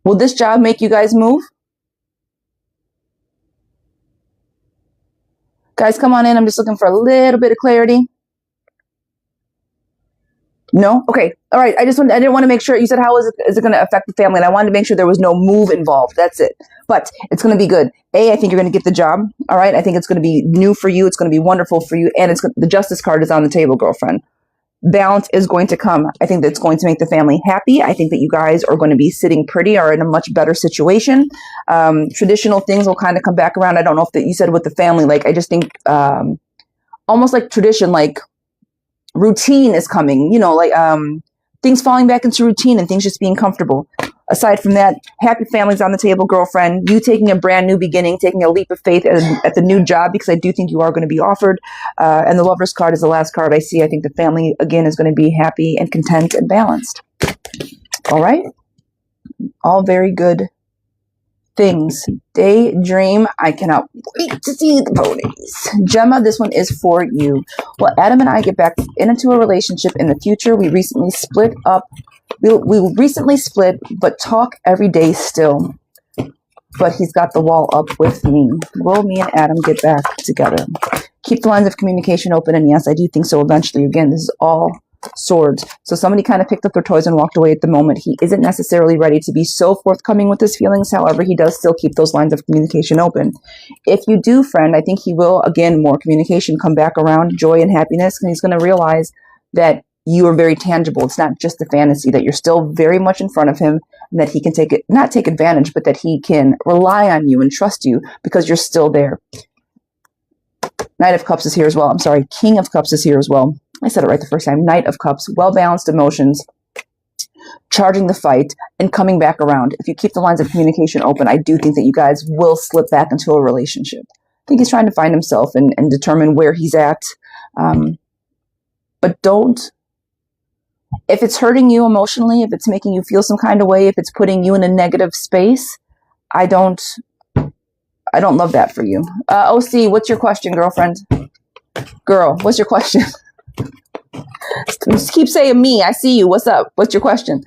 Will this job make you guys move? Guys, come on in. I'm just looking for a little bit of clarity. No? Okay. All right. I didn't want to make sure. You said, how is it going to affect the family? And I wanted to make sure there was no move involved. That's it. But it's going to be good. A, I think you're going to get the job. All right. I think it's going to be new for you. It's going to be wonderful for you. And the justice card is on the table, girlfriend. Balance is going to come. I think that's going to make the family happy. I think that you guys are going to be sitting pretty or in a much better situation. Traditional things will kind of come back around. I don't know if that you said with the family, like, I just think almost like tradition, like, routine is coming, like things falling back into routine and things just being comfortable. Aside from that, happy families on the table, girlfriend. You taking a brand new beginning, taking a leap of faith at the new job, because I do think you are going to be offered. And the Lover's card is the last card I see. I think the family, again, is going to be happy and content and balanced. All right? All very good things. Daydream. I cannot wait to see the ponies. Gemma, this one is for you. Well, Adam and I get back into a relationship in the future. We recently split up. We recently split, but talk every day still. But he's got the wall up with me. Will me and Adam get back together? Keep the lines of communication open, and yes, I do think so eventually. Again, this is all swords. So somebody kind of picked up their toys and walked away at the moment. He isn't necessarily ready to be so forthcoming with his feelings. However, he does still keep those lines of communication open. If you do, friend, I think he will, again, more communication, come back around, joy and happiness, and he's going to realize that you are very tangible. It's not just a fantasy, that you're still very much in front of him, and that he can not take advantage, but that he can rely on you and trust you because you're still there. Knight of Cups is here as well. I'm sorry, King of Cups is here as well. I said it right the first time. Knight of Cups, well-balanced emotions, charging the fight, and coming back around. If you keep the lines of communication open, I do think that you guys will slip back into a relationship. I think he's trying to find himself and determine where he's at. But don't, if it's hurting you emotionally, if it's making you feel some kind of way, if it's putting you in a negative space, I don't love that for you. OC, what's your question, girlfriend? Girl, what's your question? Just keep saying me. I see you. What's up? What's your question?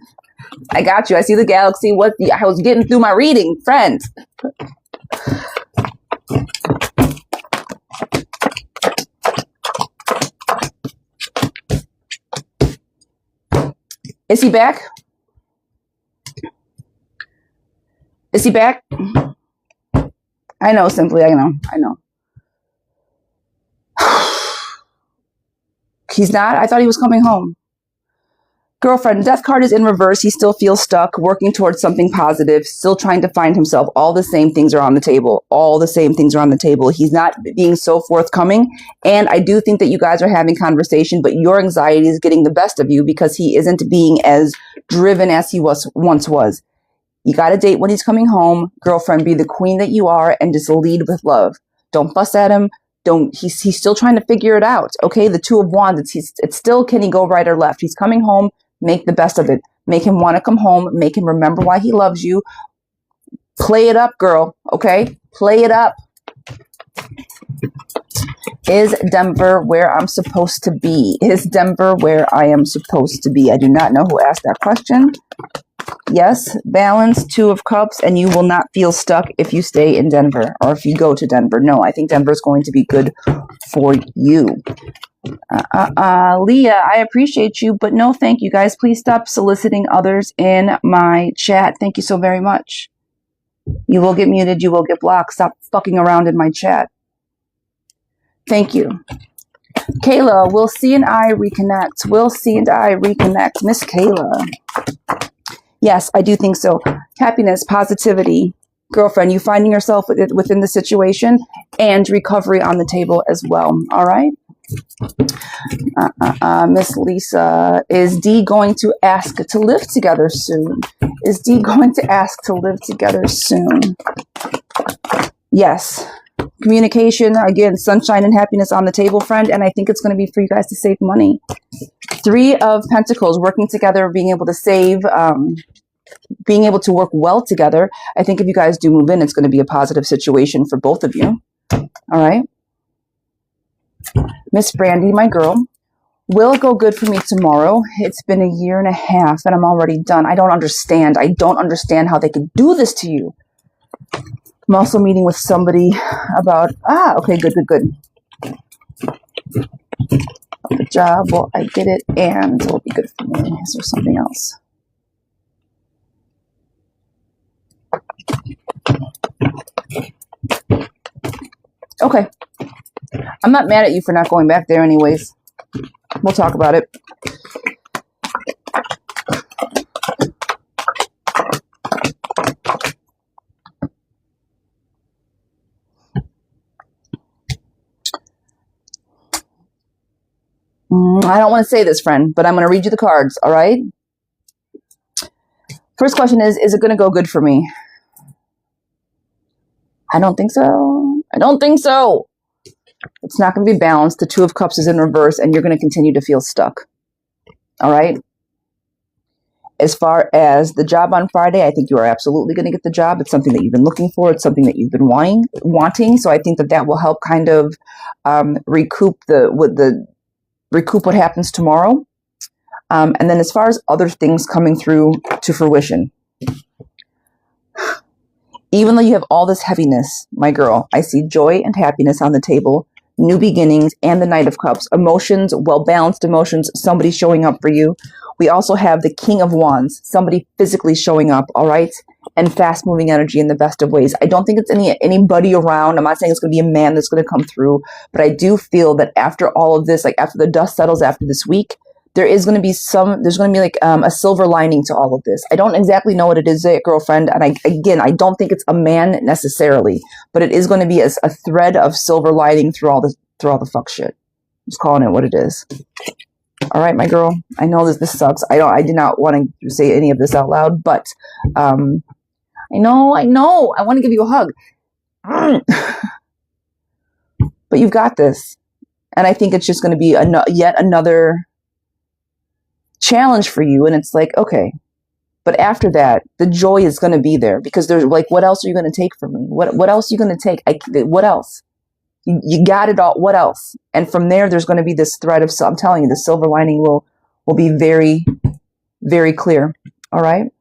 I got you. I see the galaxy. What? I was getting through my reading, friends. Is he back? Is he back? I know, simply. I know. He's not? I thought he was coming home. Girlfriend, death card is in reverse. He still feels stuck, working towards something positive, still trying to find himself. All the same things are on the table. All the same things are on the table. He's not being so forthcoming. And I do think that you guys are having conversation, but your anxiety is getting the best of you because he isn't being as driven as he once was. You got to date when he's coming home. Girlfriend, be the queen that you are and just lead with love. Don't fuss at him. He's still trying to figure it out. Okay, the Two of Wands, it's still, can he go right or left? He's coming home. Make the best of it. Make him want to come home. Make him remember why he loves you. Play it up, girl. Okay, play it up. Is Denver where I'm supposed to be? Is Denver where I am supposed to be? I do not know who asked that question. Yes, balance, Two of Cups, and you will not feel stuck if you stay in Denver or if you go to Denver. No, I think Denver is going to be good for you. Leah, I appreciate you, but no thank you, guys. Please stop soliciting others in my chat. Thank you so very much. You will get muted. You will get blocked. Stop fucking around in my chat. Thank you. Kayla, will C and I reconnect? Will C and I reconnect? Miss Kayla. Yes, I do think so. Happiness, positivity, girlfriend, you finding yourself within the situation, and recovery on the table as well. All right. Miss Lisa, is D going to ask to live together soon? Is D going to ask to live together soon? Yes. Communication, again, sunshine and happiness on the table, friend, and I think it's going to be for you guys to save money. Three of Pentacles, working together, being able to save, being able to work well together. I think if you guys do move in, it's going to be a positive situation for both of you. All right. Miss Brandy, my girl, will it go good for me tomorrow? It's been 1.5 years and I'm already done. I don't understand. I don't understand how they could do this to you. I'm also meeting with somebody about, okay, good. The job, well, I get it, and it will be good for me. Is there something else? Okay. I'm not mad at you for not going back there anyways. We'll talk about it. I don't want to say this, friend, but I'm going to read you the cards, all right? First question is it going to go good for me? I don't think so. I don't think so. It's not going to be balanced. The Two of Cups is in reverse, and you're going to continue to feel stuck. All right? As far as the job on Friday, I think you are absolutely going to get the job. It's something that you've been looking for. It's something that you've been wanting. So I think that will help kind of recoup what happens tomorrow. And then as far as other things coming through to fruition, even though you have all this heaviness, my girl, I see joy and happiness on the table, new beginnings, and the Knight of Cups. Emotions, well-balanced emotions, somebody showing up for you. We also have the King of Wands, somebody physically showing up, all right? And fast-moving energy in the best of ways. I don't think it's anybody around. I'm not saying it's going to be a man that's going to come through, but I do feel that after all of this, like after the dust settles after this week, there's going to be like a silver lining to all of this. I don't exactly know what it is, girlfriend. And I don't think it's a man necessarily, but it is going to be a thread of silver lining through all the fuck shit. Just calling it what it is. All right, my girl. I know this sucks. I did not want to say any of this out loud, but I know. I want to give you a hug. But you've got this. And I think it's just going to be yet another challenge for you. And it's like, okay, but after that, the joy is going to be there, because there's like, what else are you going to take from me? What else are you going to take? What else? You got it all. What else? And from there, there's going to be this thread of, I'm telling you, the silver lining will be very, very clear. All right.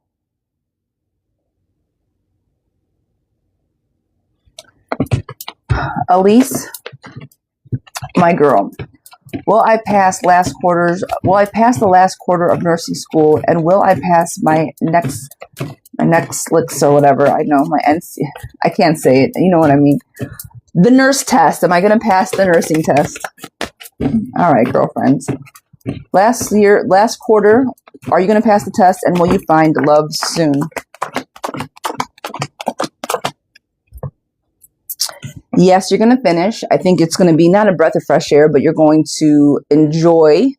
Elise, my girl, will I pass the last quarter of nursing school, and will I pass my next licks or whatever? I know I can't say it. You know what I mean? The nurse test. Am I going to pass the nursing test? All right, girlfriends. Last quarter, are you going to pass the test, and will you find love soon? Yes, you're going to finish. I think it's going to be not a breath of fresh air, but you're going to enjoy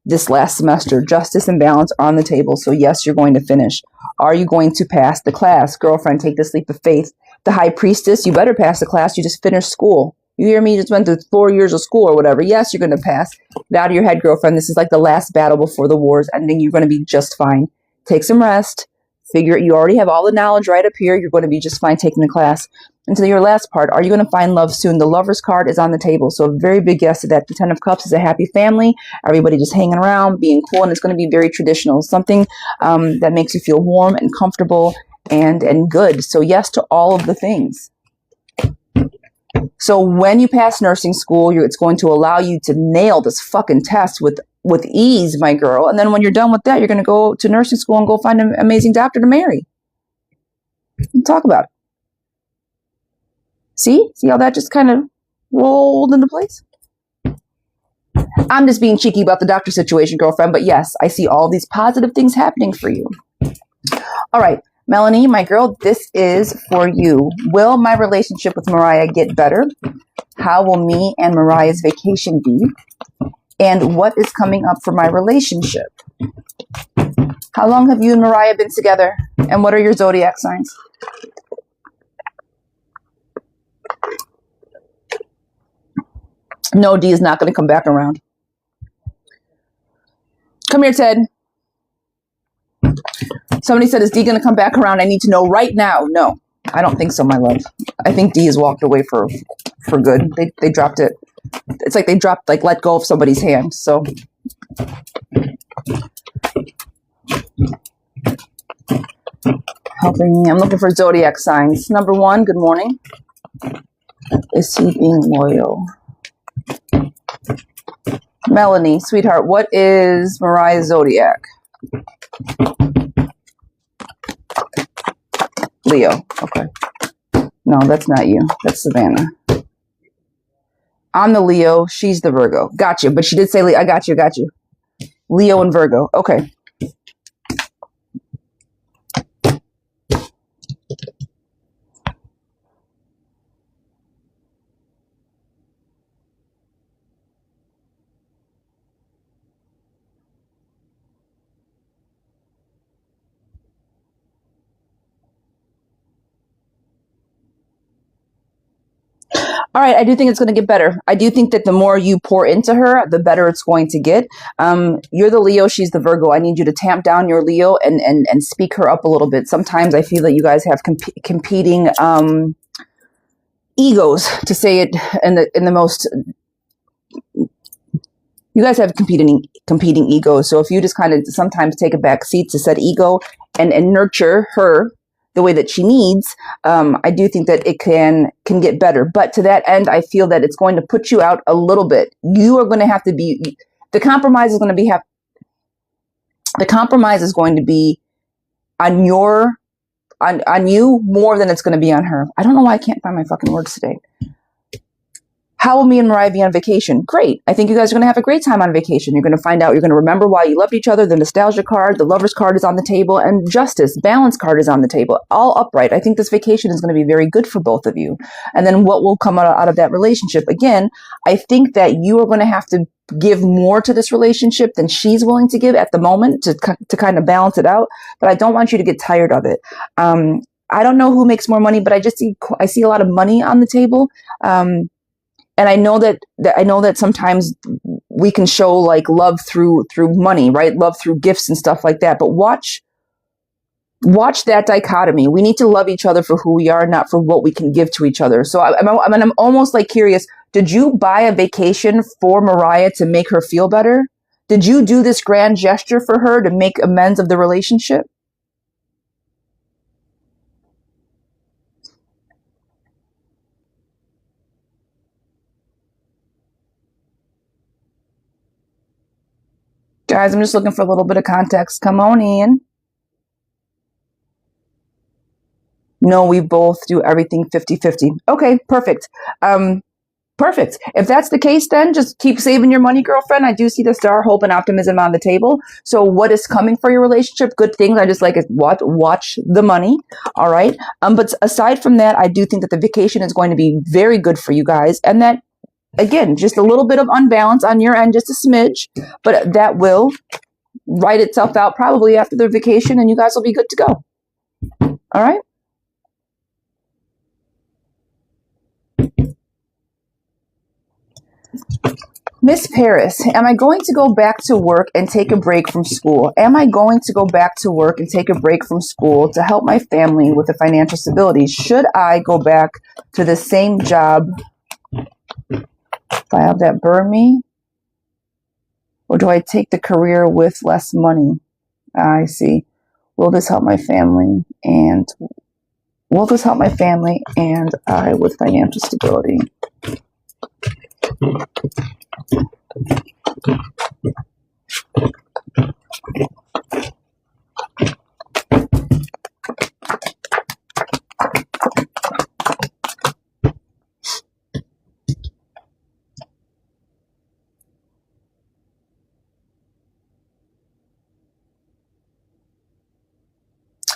this last semester. Justice and balance on the table. So yes, you're going to finish. Are you going to pass the class? Girlfriend, take this leap of faith. The High Priestess, you better pass the class. You just finished school. You hear me? You just went through 4 years of school or whatever. Yes, you're going to pass. Get out of your head, girlfriend. This is like the last battle before the war's ending. You're going to be just fine. Take some rest. You already have all the knowledge right up here. You're going to be just fine taking the class. And to your last part, are you going to find love soon? The Lover's card is on the table. So a very big yes to that. The Ten of Cups is a happy family. Everybody just hanging around, being cool. And it's going to be very traditional. Something that makes you feel warm and comfortable and good. So yes to all of the things. So when you pass nursing school, it's going to allow you to nail this fucking test with ease, my girl. And then when you're done with that, you're going to go to nursing school and go find an amazing doctor to marry. We'll talk about it. See how that just kind of rolled into place? I'm just being cheeky about the doctor situation, girlfriend. But yes, I see all these positive things happening for you. All right, Melanie, my girl, this is for you. Will my relationship with Mariah get better? How will me and Mariah's vacation be? And what is coming up for my relationship? How long have you and Mariah been together? And what are your zodiac signs? No, D is not going to come back around. Come here, Ted. Somebody said, is D going to come back around? I need to know right now. No, I don't think so, my love. I think D has walked away for good. They dropped it. It's like they let go of somebody's hand. So helping me. I'm looking for zodiac signs. Number 1, good morning. Is he being loyal? Melanie, sweetheart, what is Mariah's zodiac? Leo. Okay. No, that's not you. That's Savannah. I'm the Leo. She's the Virgo. Gotcha. But she did say Leo. I got you. Leo and Virgo. Okay. All right, I do think it's going to get better. I do think that the more you pour into her, the better it's going to get. You're the Leo, she's the Virgo. I need you to tamp down your Leo and speak her up a little bit. Sometimes I feel that you guys have competing egos, to say it in the most. You guys have competing egos. So if you just kind of sometimes take a back seat to said ego and nurture her the way that she needs, I do think that it can get better. But to that end, I feel that it's going to put you out a little bit. You are going to have to be, the compromise is going to be, the compromise is going to be on your, on you more than it's going to be on her. I don't know why I can't find my fucking words today. How will me and Mariah be on vacation? Great. I think you guys are going to have a great time on vacation. You're going to find out, you're going to remember why you loved each other. The nostalgia card, the lover's card is on the table, and justice, balance card is on the table. All upright. I think this vacation is going to be very good for both of you. And then what will come out of that relationship? Again, I think that you are going to have to give more to this relationship than she's willing to give at the moment to kind of balance it out. But I don't want you to get tired of it. I don't know who makes more money, but I see a lot of money on the table. And I know that sometimes we can show like love through money, right? Love through gifts and stuff like that. But watch that dichotomy. We need to love each other for who we are, not for what we can give to each other. So I'm almost like curious. Did you buy a vacation for Mariah to make her feel better? Did you do this grand gesture for her to make amends of the relationship? Guys, I'm just looking for a little bit of context. Come on in. No, we both do everything 50-50. Okay, perfect. Perfect. If that's the case, then just keep saving your money, girlfriend. I do see the star, hope, and optimism on the table. So what is coming for your relationship? Good things. I just like it. Watch the money. All right. But aside from that, I do think that the vacation is going to be very good for you guys. And that, again, just a little bit of unbalance on your end, just a smidge, but that will write itself out probably after the vacation, and you guys will be good to go. All right. Miss Paris, am I going to go back to work and take a break from school? Am I going to go back to work and take a break from school to help my family with the financial stability? Should I go back to the same job if I have that burn me? Or do I take the career with less money? I see. Will this help my family and I with financial stability?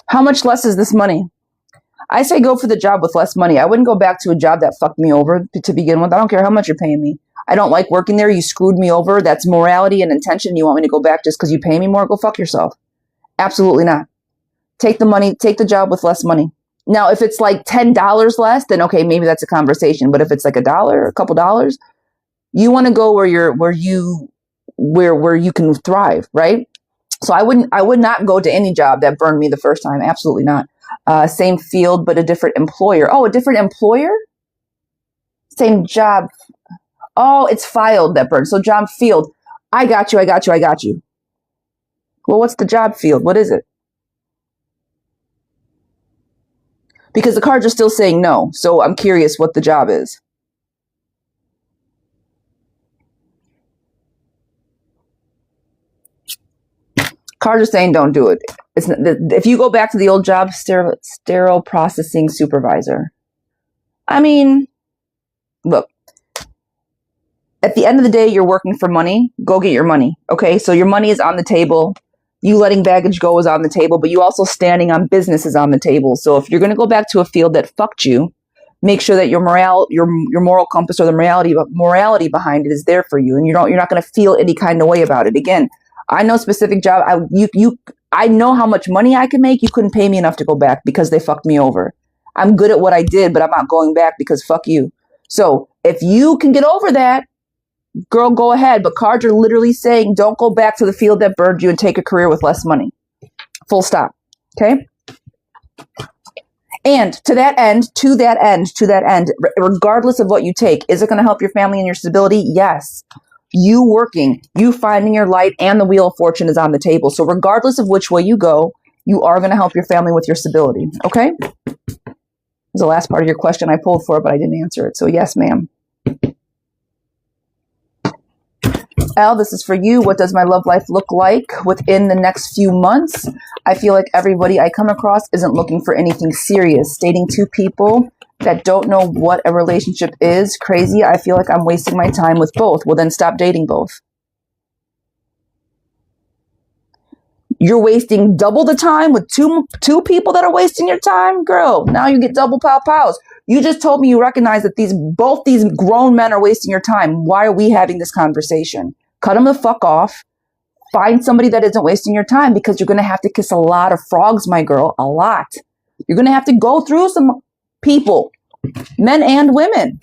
How much less is this money? I say go for the job with less money. I wouldn't go back to a job that fucked me over to begin with. I don't care how much you're paying me. I don't like working there. You screwed me over. That's morality and intention. You want me to go back just because you pay me more? Go fuck yourself. Absolutely not. Take the money. Take the job with less money. Now, if it's like $10 less, then okay, maybe that's a conversation. But if it's like $1, a couple dollars, you want to go where you can thrive, right? So I would not go to any job that burned me the first time. Absolutely not. Same field, but a different employer. Oh, a different employer? Same job. Oh, it's filed that burned. So job field. I got you. Well, what's the job field? What is it? Because the cards are still saying no. So I'm curious what the job is. Cards are saying don't do it. If you go back to the old job, sterile processing supervisor. I mean, look, at the end of the day, you're working for money. Go get your money. Okay, so your money is on the table. You letting baggage go is on the table, but you also standing on business is on the table. So if you're going to go back to a field that fucked you, make sure that your moral compass or the morality behind it is there for you, and you're not going to feel any kind of way about it. Again, I know specific job. I know how much money I can make. You couldn't pay me enough to go back because they fucked me over. I'm good at what I did, but I'm not going back because fuck you. So if you can get over that, girl, go ahead. But cards are literally saying, don't go back to the field that birthed you and take a career with less money. Full stop. Okay? And to that end, regardless of what you take, is it going to help your family and your stability? Yes. You working, you finding your light, and the wheel of fortune is on the table. So regardless of which way you go, you are going to help your family with your stability. Okay? That's the last part of your question I pulled for, but I didn't answer it. So yes, ma'am. Al, this is for you. What does my love life look like within the next few months? I feel like everybody I come across isn't looking for anything serious. Dating two people that don't know what a relationship is. Crazy. I feel like I'm wasting my time with both. Well, then stop dating both. You're wasting double the time with two people that are wasting your time? Girl, now you get double pows. You just told me you recognize that both these grown men are wasting your time. Why are we having this conversation? Cut them the fuck off. Find somebody that isn't wasting your time, because you're going to have to kiss a lot of frogs, my girl. A lot. You're going to have to go through some people, men and women.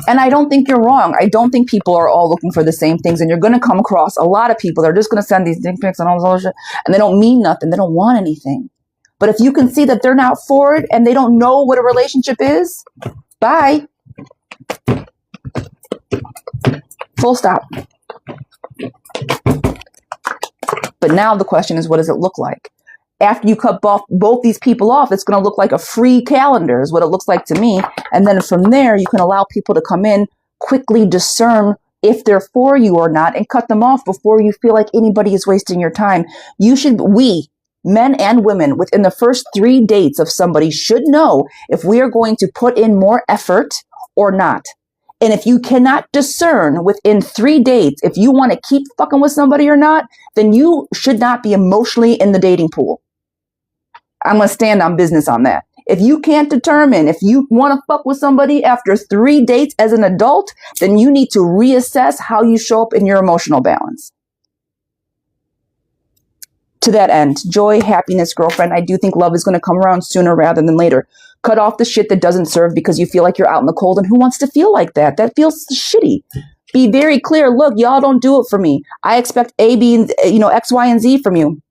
And I don't think you're wrong. I don't think people are all looking for the same things. And you're going to come across a lot of people that are just going to send these dick pics and all this other shit. And they don't mean nothing. They don't want anything. But if you can see that they're not for it and they don't know what a relationship is, bye. Full stop. But now the question is, what does it look like? After you cut both these people off, it's going to look like a free calendar is what it looks like to me. And then from there, you can allow people to come in, quickly discern if they're for you or not, and cut them off before you feel like anybody is wasting your time. We, men and women, within the first 3 dates of somebody should know if we are going to put in more effort or not. And if you cannot discern within 3 dates if you want to keep fucking with somebody or not, then you should not be emotionally in the dating pool. I'm going to stand on business on that. If you can't determine if you want to fuck with somebody after 3 dates as an adult, then you need to reassess how you show up in your emotional balance. To that end, joy, happiness, girlfriend, I do think love is going to come around sooner rather than later. Cut off the shit that doesn't serve because you feel like you're out in the cold, and who wants to feel like that? That feels shitty. Be very clear. Look, y'all don't do it for me. I expect A, B, and X, Y, and Z from you.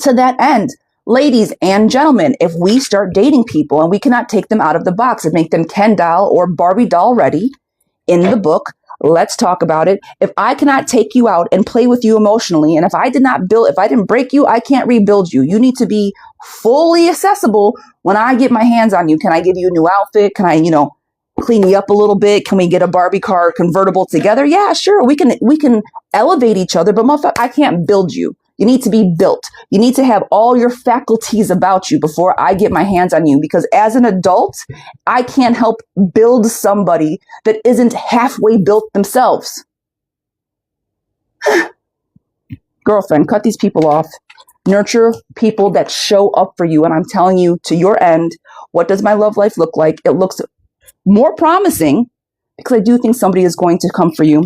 To that end, ladies and gentlemen, if we start dating people and we cannot take them out of the box and make them Ken doll or Barbie doll ready in the book, let's talk about it. If I cannot take you out and play with you emotionally, and if I didn't break you, I can't rebuild you. You need to be fully accessible when I get my hands on you. Can I give you a new outfit? Can I, clean you up a little bit? Can we get a Barbie car convertible together? Yeah, sure. We can elevate each other, but motherfucker, I can't build you. You need to be built. You need to have all your faculties about you before I get my hands on you, because as an adult, I can't help build somebody that isn't halfway built themselves. Girlfriend, cut these people off. Nurture people that show up for you. And I'm telling you, to your end, what does my love life look like? It looks more promising because I do think somebody is going to come for you,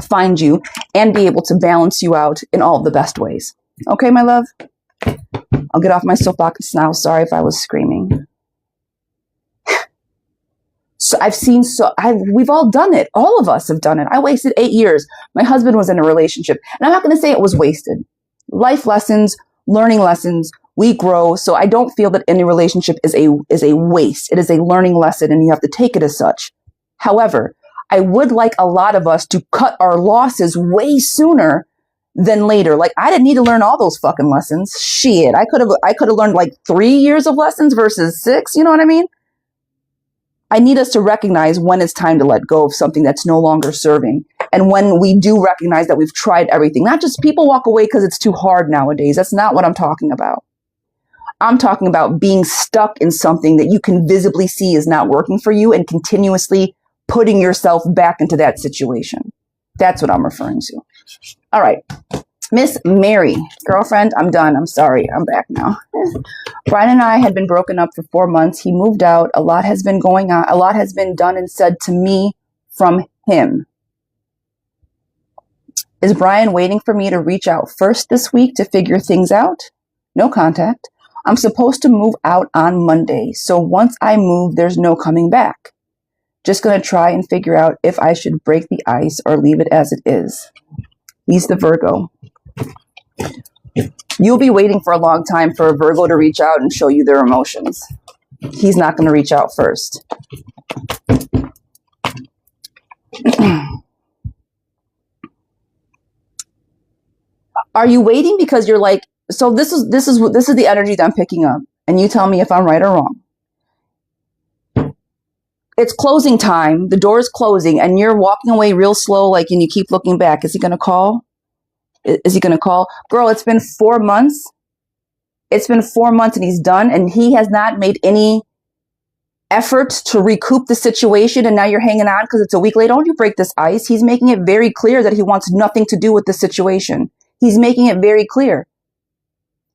find you, and be able to balance you out in all the best ways. Okay, my love? I'll get off my soapbox now. Sorry if I was screaming. We've all done it. All of us have done it. I wasted 8 years. My husband was in a relationship, and I'm not going to say it was wasted. Life lessons, learning lessons, we grow. So I don't feel that any relationship is a waste. It is a learning lesson, and you have to take it as such. However, I would like a lot of us to cut our losses way sooner than later. Like, I didn't need to learn all those fucking lessons. Shit. I could have learned like 3 years of lessons versus 6. You know what I mean? I need us to recognize when it's time to let go of something that's no longer serving. And when we do recognize that we've tried everything, not just people walk away because it's too hard nowadays. That's not what I'm talking about. I'm talking about being stuck in something that you can visibly see is not working for you and continuously putting yourself back into that situation. That's what I'm referring to. All right. Miss Mary, girlfriend, I'm done. I'm sorry. I'm back now. Brian and I had been broken up for 4 months. He moved out. A lot has been going on. A lot has been done and said to me from him. Is Brian waiting for me to reach out first this week to figure things out? No contact. I'm supposed to move out on Monday. So once I move, there's no coming back. Just going to try and figure out if I should break the ice or leave it as it is. He's the Virgo. You'll be waiting for a long time for a Virgo to reach out and show you their emotions. He's not going to reach out first. Are you waiting because you're like, so this is the energy that I'm picking up, and you tell me if I'm right or wrong. It's closing time. The door is closing, and you're walking away real slow, like, and you keep looking back. Is he going to call? Is he going to call? Girl, it's been 4 months. It's been 4 months, and he's done, and he has not made any effort to recoup the situation, and now you're hanging on because it's a week late. Don't you break this ice. He's making it very clear that he wants nothing to do with the situation. He's making it very clear.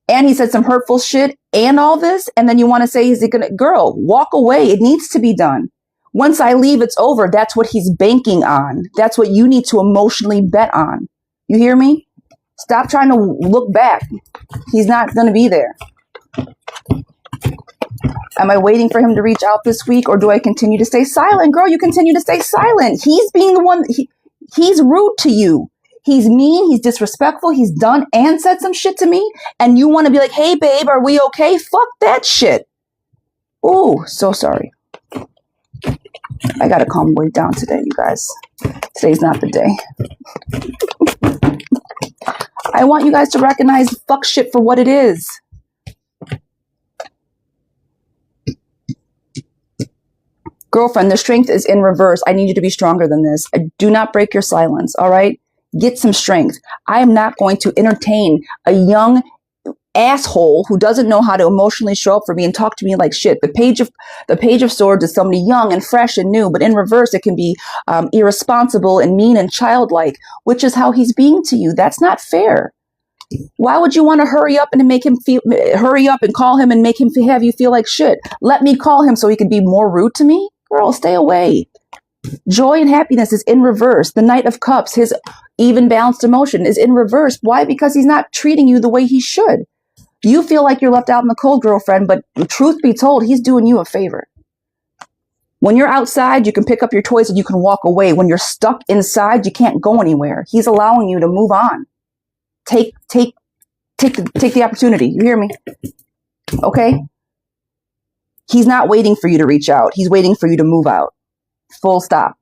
And he said some hurtful shit and all this, and then you want to say, is he going to, girl, walk away. It needs to be done. Once I leave, it's over. That's what he's banking on. That's what you need to emotionally bet on. You hear me? Stop trying to look back. He's not going to be there. Am I waiting for him to reach out this week, or do I continue to stay silent? Girl, you continue to stay silent. He's being the one, he's rude to you. He's mean, he's disrespectful, he's done and said some shit to me, and you want to be like, hey, babe, are we okay? Fuck that shit. Ooh, so sorry. I got to calm way down today, you guys. Today's not the day. I want you guys to recognize fuck shit for what it is. Girlfriend, the strength is in reverse. I need you to be stronger than this. Do not break your silence, all right? Get some strength. I am not going to entertain a young asshole who doesn't know how to emotionally show up for me and talk to me like shit. The Page of Swords is somebody young and fresh and new, but in reverse, it can be irresponsible and mean and childlike, which is how he's being to you. That's not fair. Why would you want to hurry up and call him and make him have you feel like shit? Let me call him so he could be more rude to me? Girl, stay away. Joy and happiness is in reverse. The Knight of Cups, his even balanced emotion, is in reverse. Why? Because he's not treating you the way he should. You feel like you're left out in the cold, girlfriend, but truth be told, he's doing you a favor. When you're outside, you can pick up your toys and you can walk away. When you're stuck inside, you can't go anywhere. He's allowing you to move on. Take the opportunity. You hear me? Okay? He's not waiting for you to reach out. He's waiting for you to move out. Full stop.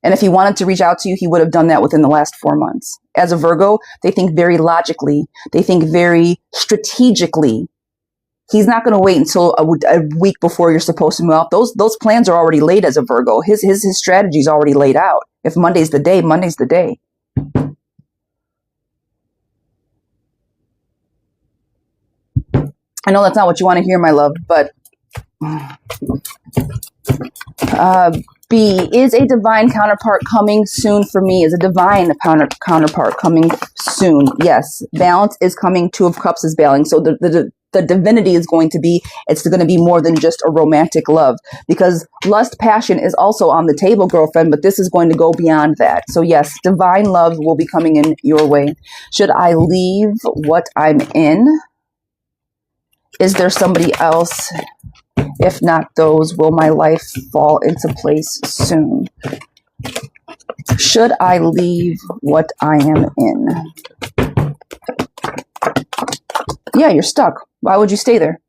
And if he wanted to reach out to you, he would have done that within the last 4 months. As a Virgo, they think very logically. They think very strategically. He's not going to wait until a week before you're supposed to move out. Those plans are already laid as a Virgo. His strategy is already laid out. If Monday's the day, Monday's the day. I know that's not what you want to hear, my love, but B, is a divine counterpart coming soon for me? Is a divine counterpart coming soon? Yes. Balance is coming. Two of Cups is bailing. So the divinity is going to be, it's going to be more than just a romantic love, because lust, passion is also on the table, girlfriend, but this is going to go beyond that. So yes, divine love will be coming in your way. Should I leave what I'm in? Is there somebody else? If not those, will my life fall into place soon? Should I leave what I am in? Yeah, you're stuck. Why would you stay there?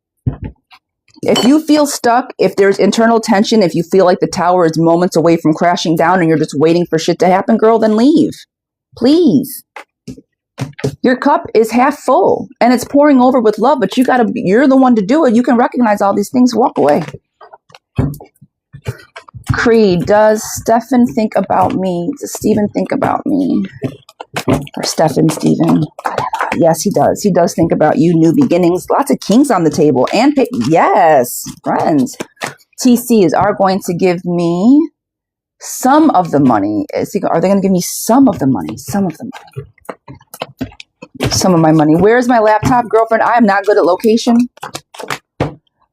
If you feel stuck, if there's internal tension, if you feel like the tower is moments away from crashing down and you're just waiting for shit to happen, girl, then leave. Please. Your cup is half full and it's pouring over with love, but you're the one to do it. You can recognize all these things. Walk away. Creed, does Stefan think about me? Does Stephen think about me? Or Stefan, Stephen? Yes, he does. He does think about you. New beginnings. Lots of kings on the table. And yes, friends. TCs are going to give me some of the money. Are they going to give me some of the money? Some of the money. Some of my money. Where's my laptop, girlfriend? I am not good at location.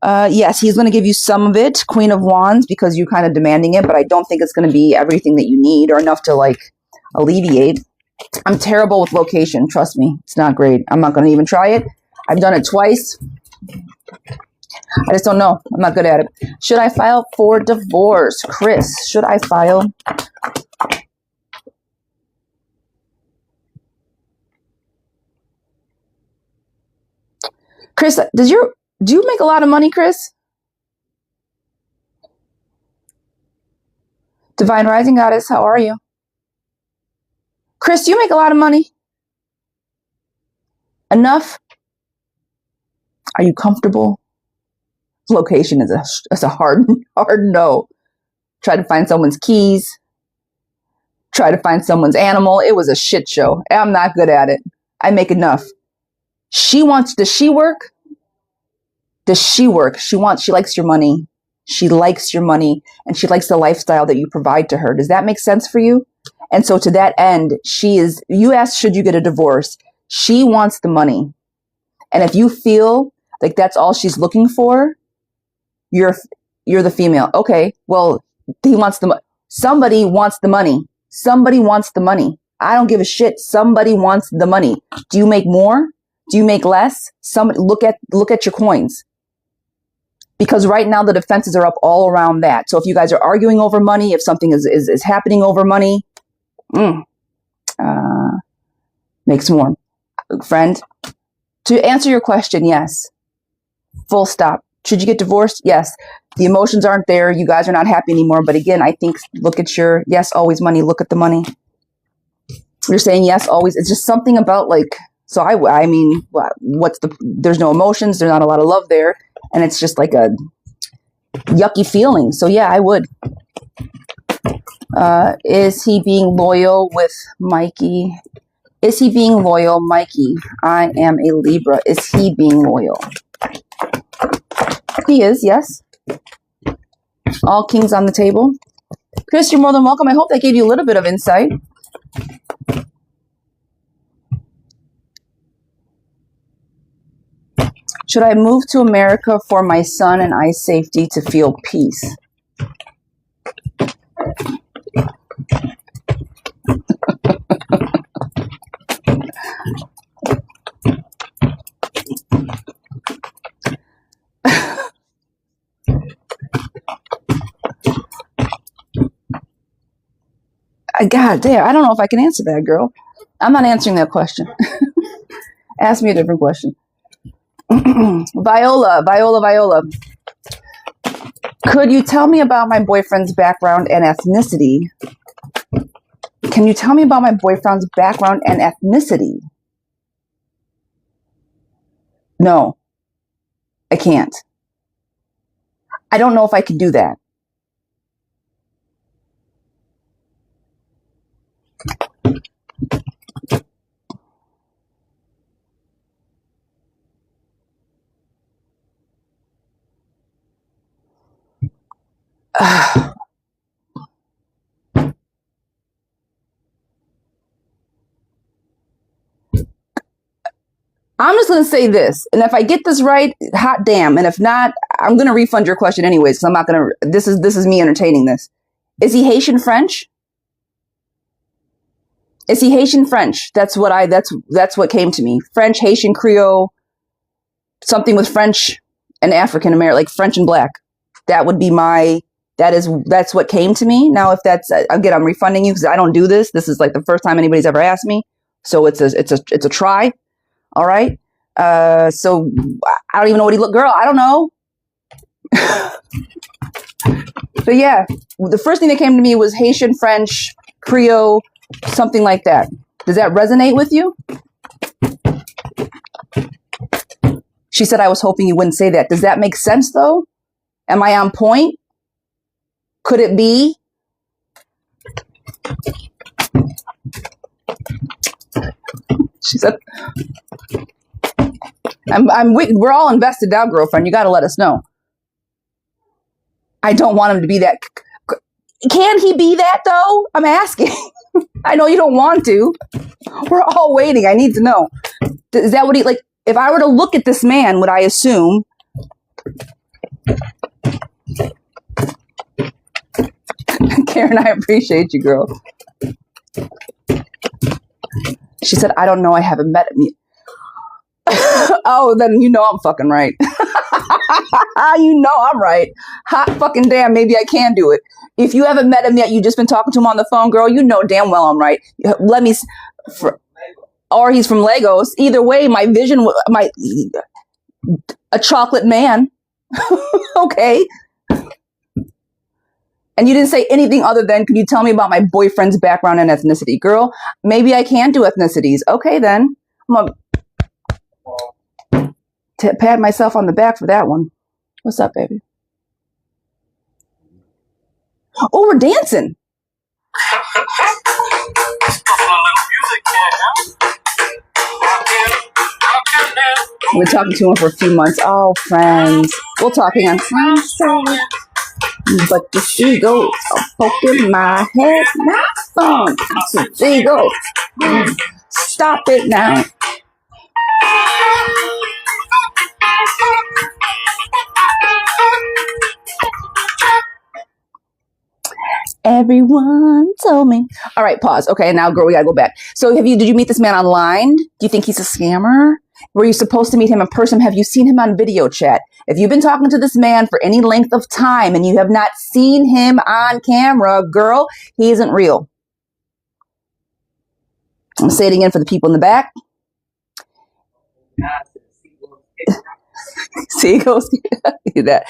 Yes, he's going to give you some of it, Queen of Wands, because you're kind of demanding it, but I don't think it's going to be everything that you need or enough to like alleviate. I'm terrible with location. Trust me. It's not great. I'm not going to even try it. I've done it twice. I just don't know. I'm not good at it. Should I file for divorce? Chris, should I file? Chris, do you make a lot of money, Chris? Divine Rising Goddess, how are you? Chris, do you make a lot of money? Enough? Are you comfortable? Location is a hard no. Try to find someone's keys. Try to find someone's animal. It was a shit show. I'm not good at it. I make enough. Does she work? Does she work? She likes your money. She likes your money and she likes the lifestyle that you provide to her. Does that make sense for you? And so to that end, you asked, should you get a divorce? She wants the money. And if you feel like that's all she's looking for, you're the female. Okay, well, somebody wants the money. Somebody wants the money. I don't give a shit. Somebody wants the money. Do you make more? Do you make less? Somebody look at your coins. Because right now the defenses are up all around that. So if you guys are arguing over money, if something is happening over money, makes more. Friend, to answer your question, yes. Full stop. Should you get divorced? Yes. The emotions aren't there. You guys are not happy anymore. But again, I think look at your yes, always money. Look at the money. You're saying yes, always. It's just something about like, so I mean, there's no emotions. There's not a lot of love there. And it's just like a yucky feeling. So yeah, I would. Is he being loyal with Mikey? Is he being loyal, Mikey? I am a Libra. Is he being loyal? He is, yes. All kings on the table. Chris, you're more than welcome. I hope that gave you a little bit of insight. Should I move to America for my son and I's safety to feel peace? God damn, I don't know if I can answer that, girl. I'm not answering that question. Ask me a different question. Viola. Could you tell me about my boyfriend's background and ethnicity? Can you tell me about my boyfriend's background and ethnicity? No, I can't. I don't know if I could do that. I'm just going to say this, and if I get this right, hot damn, and if not, I'm going to refund your question anyways, because I'm not going to, this is me entertaining this. Is he Haitian French? Is he Haitian French? That's what came to me. French, Haitian, Creole, something with French and African American, like French and black. That would be that's what came to me. Now, if that's, again, I'm refunding you because I don't do this. This is like the first time anybody's ever asked me. So it's a try. All right. So I don't even know what he looked, girl. I don't know. But yeah, the first thing that came to me was Haitian, French, Creole, something like that. Does that resonate with you? She said, I was hoping you wouldn't say that. Does that make sense though? Am I on point? Could it be? She said, we're all invested now, girlfriend. You got to let us know. I don't want him to be that. Can he be that though? I'm asking. I know you don't want to. We're all waiting. I need to know. Is that what he, like, if I were to look at this man, would I assume? Karen, I appreciate you, girl. She said, I don't know. I haven't met him yet. Oh, then you know I'm fucking right. You know I'm right. Hot fucking damn, maybe I can do it. If you haven't met him yet, you just been talking to him on the phone, girl, you know damn well I'm right. Let me... Or he's from Lagos. Either way, my vision... A chocolate man. Okay. And you didn't say anything other than, could you tell me about my boyfriend's background and ethnicity? Girl, maybe I can do ethnicities. Okay, then. I'm going to pat myself on the back for that one. What's up, baby? Oh, we're dancing. We're talking to him for a few months. Oh, friends. We're talking on Sunset. But the seagulls are poking my head. Not fun. Some seagulls. Stop it now. Everyone told me. All right, pause. Okay, now, girl, we gotta go back. So, did you meet this man online? Do you think he's a scammer? Were you supposed to meet him in person? Have you seen him on video chat? If you've been talking to this man for any length of time and you have not seen him on camera, girl, he isn't real. I'm saying it again for the people in the back. Seagulls, that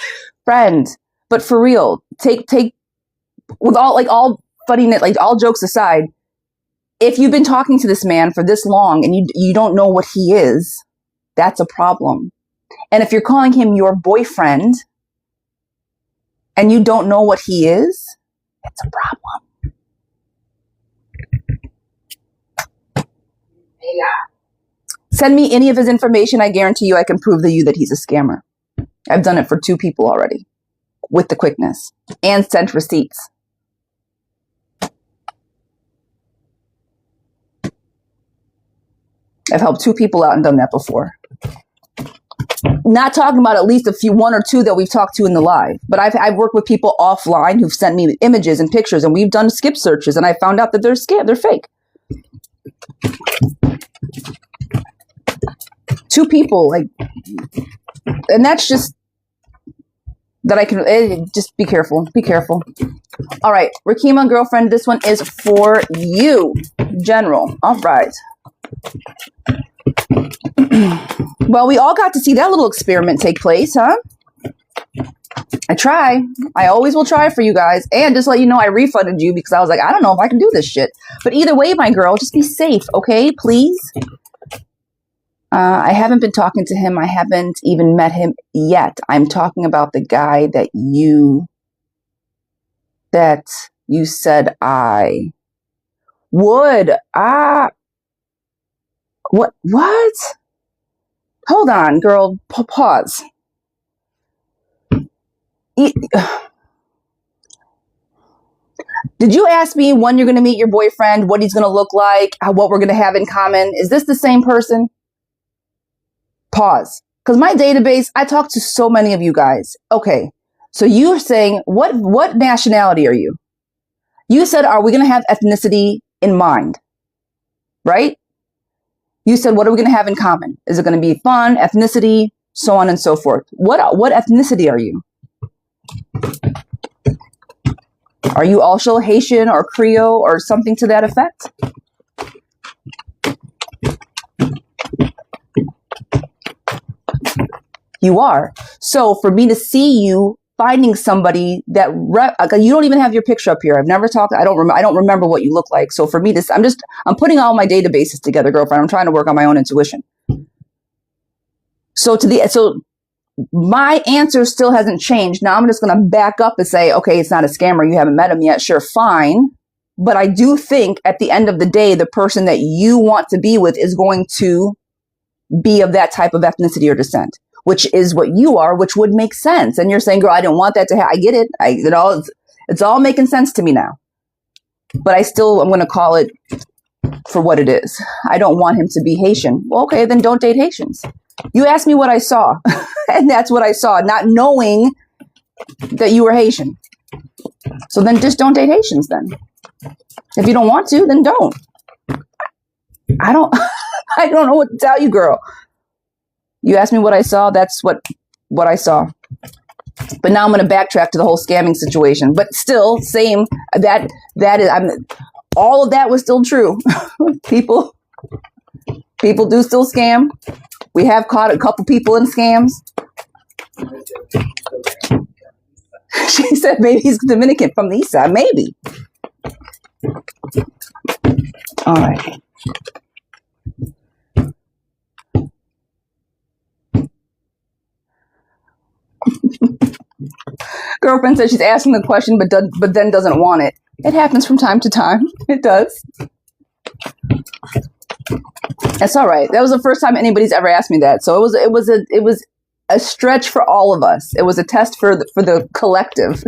friend. But for real, take with all funniness, like all jokes aside, if you've been talking to this man for this long and you don't know what he is, that's a problem. And if you're calling him your boyfriend and you don't know what he is, it's a problem. Send me any of his information. I guarantee you I can prove to you that he's a scammer. I've done it for 2 people already with the quickness and sent receipts. I've helped 2 people out and done that before. Not talking about at least 1 or 2 that we've talked to in the live, but I've worked with people offline who've sent me images and pictures, and we've done skip searches, and I found out that they're scam, they're fake. 2 people, and that's just that I can just be careful. Be careful. All right, Rakima, girlfriend, this one is for you, General. All right. Well, we all got to see that little experiment take place, huh? I try. I always will try for you guys. And just let you know, I refunded you because I was like, I don't know if I can do this shit. But either way, my girl, just be safe, okay? Please. I haven't been talking to him. I haven't even met him yet. I'm talking about the guy that you said I would. What? Hold on, girl. Pause. Did you ask me when you're going to meet your boyfriend, what he's going to look like, what we're going to have in common? Is this the same person? Pause. Because my database, I talk to so many of you guys. Okay. So you're saying, what nationality are you? You said, are we going to have ethnicity in mind? Right? You said, what are we going to have in common? Is it going to be fun, ethnicity, so on and so forth? What ethnicity are you? Are you also Haitian or Creole or something to that effect? You are. So for me to see you finding somebody that you don't even have your picture up here. I've never talked. I don't remember what you look like. So for me, I'm putting all my databases together, girlfriend. I'm trying to work on my own intuition. So my answer still hasn't changed. Now I'm just going to back up and say, okay, it's not a scammer. You haven't met him yet. Sure, fine. But I do think at the end of the day, the person that you want to be with is going to be of that type of ethnicity or descent, which is what you are, which would make sense. And you're saying, girl, I didn't want that to happen. I get it. It's all making sense to me now. But I'm going to call it for what it is. I don't want him to be Haitian. Well, okay, then don't date Haitians. You asked me what I saw, and that's what I saw, not knowing that you were Haitian. So then just don't date Haitians then. If you don't want to, then don't. I don't know what to tell you, girl. You asked me what I saw. That's what what I saw. But now I'm going to backtrack to the whole scamming situation. But still, same. That is, all of that was still true. People do still scam. We have caught a couple people in scams. She said maybe he's Dominican from the east side. Maybe. All right. Girlfriend says she's asking the question, but then doesn't want it. It happens from time to time. It does. That's all right. That was the first time anybody's ever asked me that. So it was a stretch for all of us. It was a test for the collective.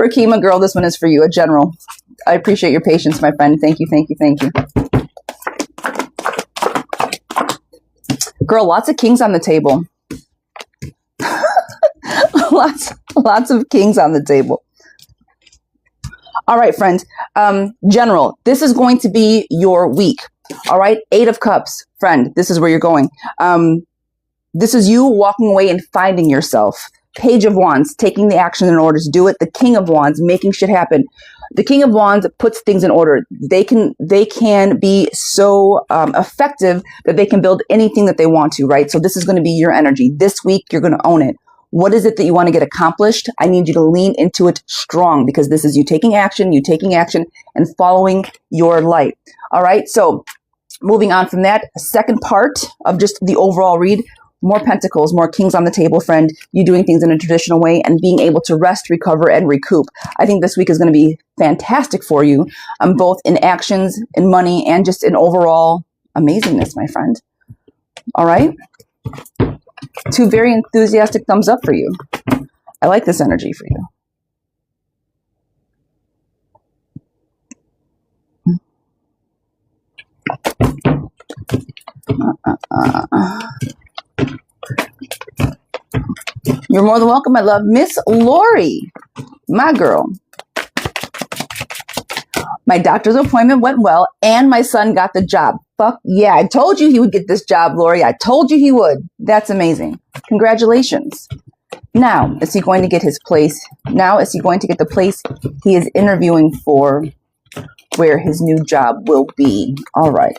Rakima, girl, this one is for you. A general. I appreciate your patience, my friend. Thank you, thank you, thank you. Girl, lots of kings on the table. lots of kings on the table. All right, friends. General, this is going to be your week. All right. 8 of Cups, friend. This is where you're going. This is you walking away and finding yourself. Page of Wands, taking the action in order to do it. The King of Wands, making shit happen. The King of Wands puts things in order. They can be so effective that they can build anything that they want to, right? So this is going to be your energy. This week, you're going to own it. What is it that you want to get accomplished? I need you to lean into it strong, because this is you taking action, and following your light. All right. So moving on from that, second part of just the overall read, more pentacles, more kings on the table, friend. You doing things in a traditional way and being able to rest, recover, and recoup. I think this week is going to be fantastic for you, both in actions, in money, and just in overall amazingness, my friend. All right. 2 very enthusiastic thumbs up for you. I like this energy for you. You're more than welcome, my love. Miss Lori, my girl. My doctor's appointment went well, and my son got the job. Fuck yeah, I told you he would get this job, Lori. I told you he would. That's amazing. Congratulations. Now, is he going to get his place? Now, is he going to get the place he is interviewing for, where his new job will be? All right.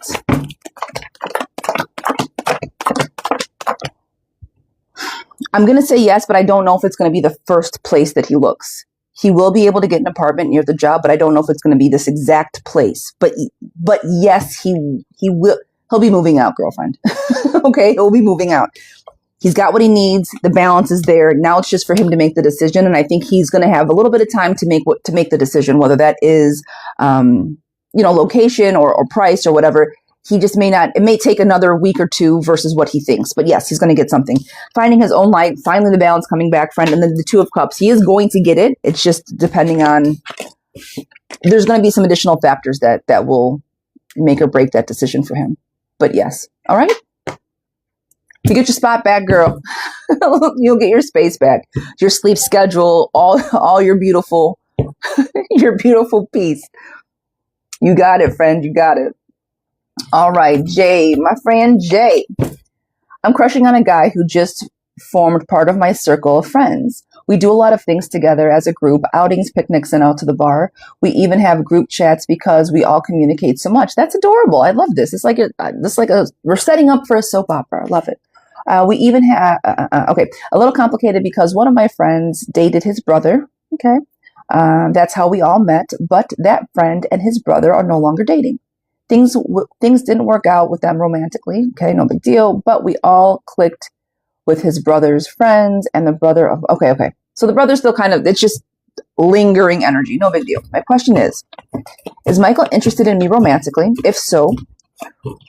I'm going to say yes, but I don't know if it's going to be the first place that he looks. He will be able to get an apartment near the job, but I don't know if it's going to be this exact place. But yes, he will. He'll be moving out, girlfriend. Okay, he'll be moving out. He's got what he needs. The balance is there. Now it's just for him to make the decision, and I think he's going to have a little bit of time to make the decision, whether that is, location or price or whatever. He just may not. It may take another week or two versus what he thinks. But yes, he's going to get something. Finding his own light, finally the balance coming back, friend. And then the 2 of Cups. He is going to get it. It's just depending on. There's going to be some additional factors that will make or break that decision for him. But yes, all right. You get your spot back, girl. You'll get your space back, your sleep schedule, all your beautiful, your beautiful peace. You got it, friend. You got it. All right, Jay, my friend Jay. I'm crushing on a guy who just formed part of my circle of friends. We do a lot of things together as a group, outings, picnics, and out to the bar. We even have group chats because we all communicate so much. That's adorable. I love this. It's like we're setting up for a soap opera. I love it. We even have, a little complicated because one of my friends dated his brother. Okay. That's how we all met. But that friend and his brother are no longer dating. Things didn't work out with them romantically. Okay, no big deal. But we all clicked with his brother's friends and the brother of. Okay. So the brother's still kind of. It's just lingering energy. No big deal. My question is Michael interested in me romantically? If so,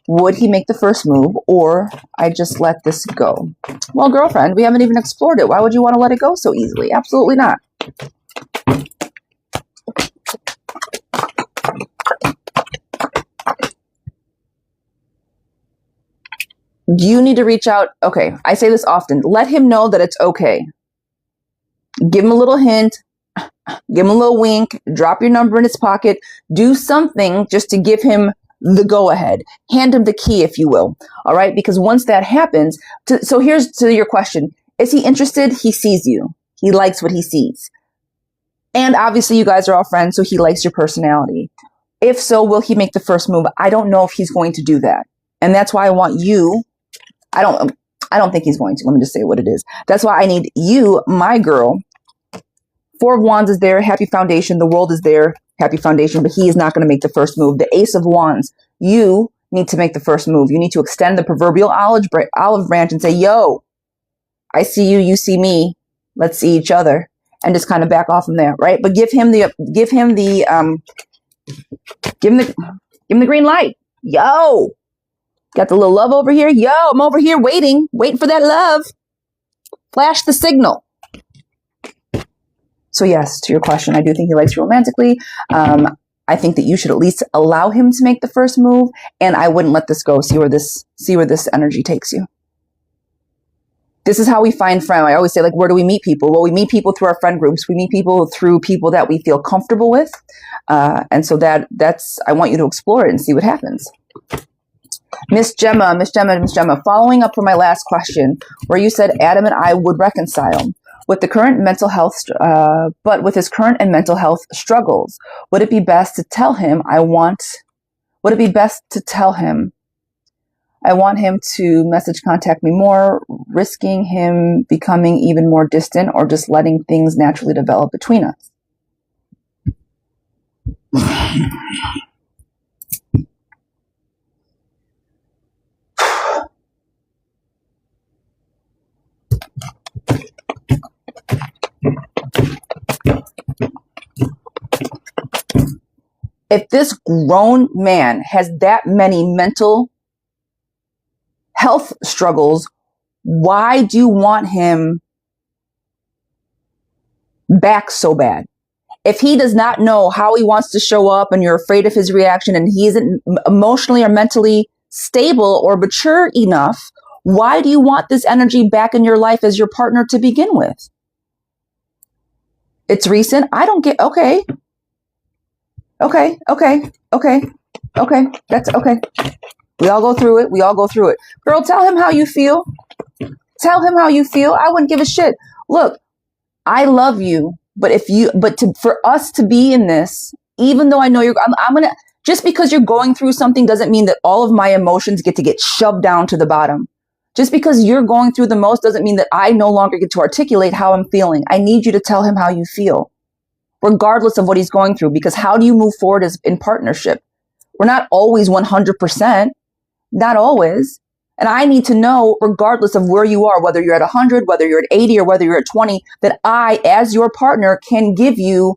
would he make the first move, or I just let this go? Well, girlfriend, we haven't even explored it. Why would you want to let it go so easily? Absolutely not. You need to reach out. Okay, I say this often. Let him know that it's okay. Give him a little hint. Give him a little wink. Drop your number in his pocket. Do something just to give him the go-ahead. Hand him the key, if you will. All right? Because once that happens, so here's to your question. Is he interested? He sees you. He likes what he sees. And obviously you guys are all friends, so he likes your personality. If so, will he make the first move? I don't know if he's going to do that. And that's why I want you. I don't think he's going to. Let me just say what it is. That's why I need you, my girl. Four of Wands is there, happy foundation. The world is there, happy foundation, but he is not going to make the first move. The Ace of Wands, you need to make the first move. You need to extend the proverbial olive branch and say, yo, I see you, you see me. Let's see each other. And just kind of back off from there, right? But give him the green light. Yo, got the little love over here. Yo, I'm over here waiting for that love. Flash the signal. So yes, to your question, I do think he likes you romantically. I think that you should at least allow him to make the first move, and I wouldn't let this go. See where this energy takes you. This is how we find friends. I always say, like, where do we meet people? Well, we meet people through our friend groups. We meet people through people that we feel comfortable with. And so that's, I want you to explore it and see what happens. Miss Gemma, following up from my last question, where you said Adam and I would reconcile. With the current mental health, but with his current and mental health struggles, would it be best to tell him I want him to message contact me more, risking him becoming even more distant, or just letting things naturally develop between us? If this grown man has that many mental health struggles, why do you want him back so bad? If he does not know how he wants to show up and you're afraid of his reaction and he isn't emotionally or mentally stable or mature enough, why do you want this energy back in your life as your partner to begin with? It's recent. I don't get, okay. Okay. That's okay. We all go through it. Girl, tell him how you feel. I wouldn't give a shit. Look, I love you, but for us to be in this, even though I know just because you're going through something doesn't mean that all of my emotions get to get shoved down to the bottom. Just because you're going through the most doesn't mean that I no longer get to articulate how I'm feeling. I need you to tell him how you feel, regardless of what he's going through, because how do you move forward as in partnership? We're not always 100%, not always. And I need to know, regardless of where you are, whether you're at 100, whether you're at 80, or whether you're at 20, that I, as your partner, can give you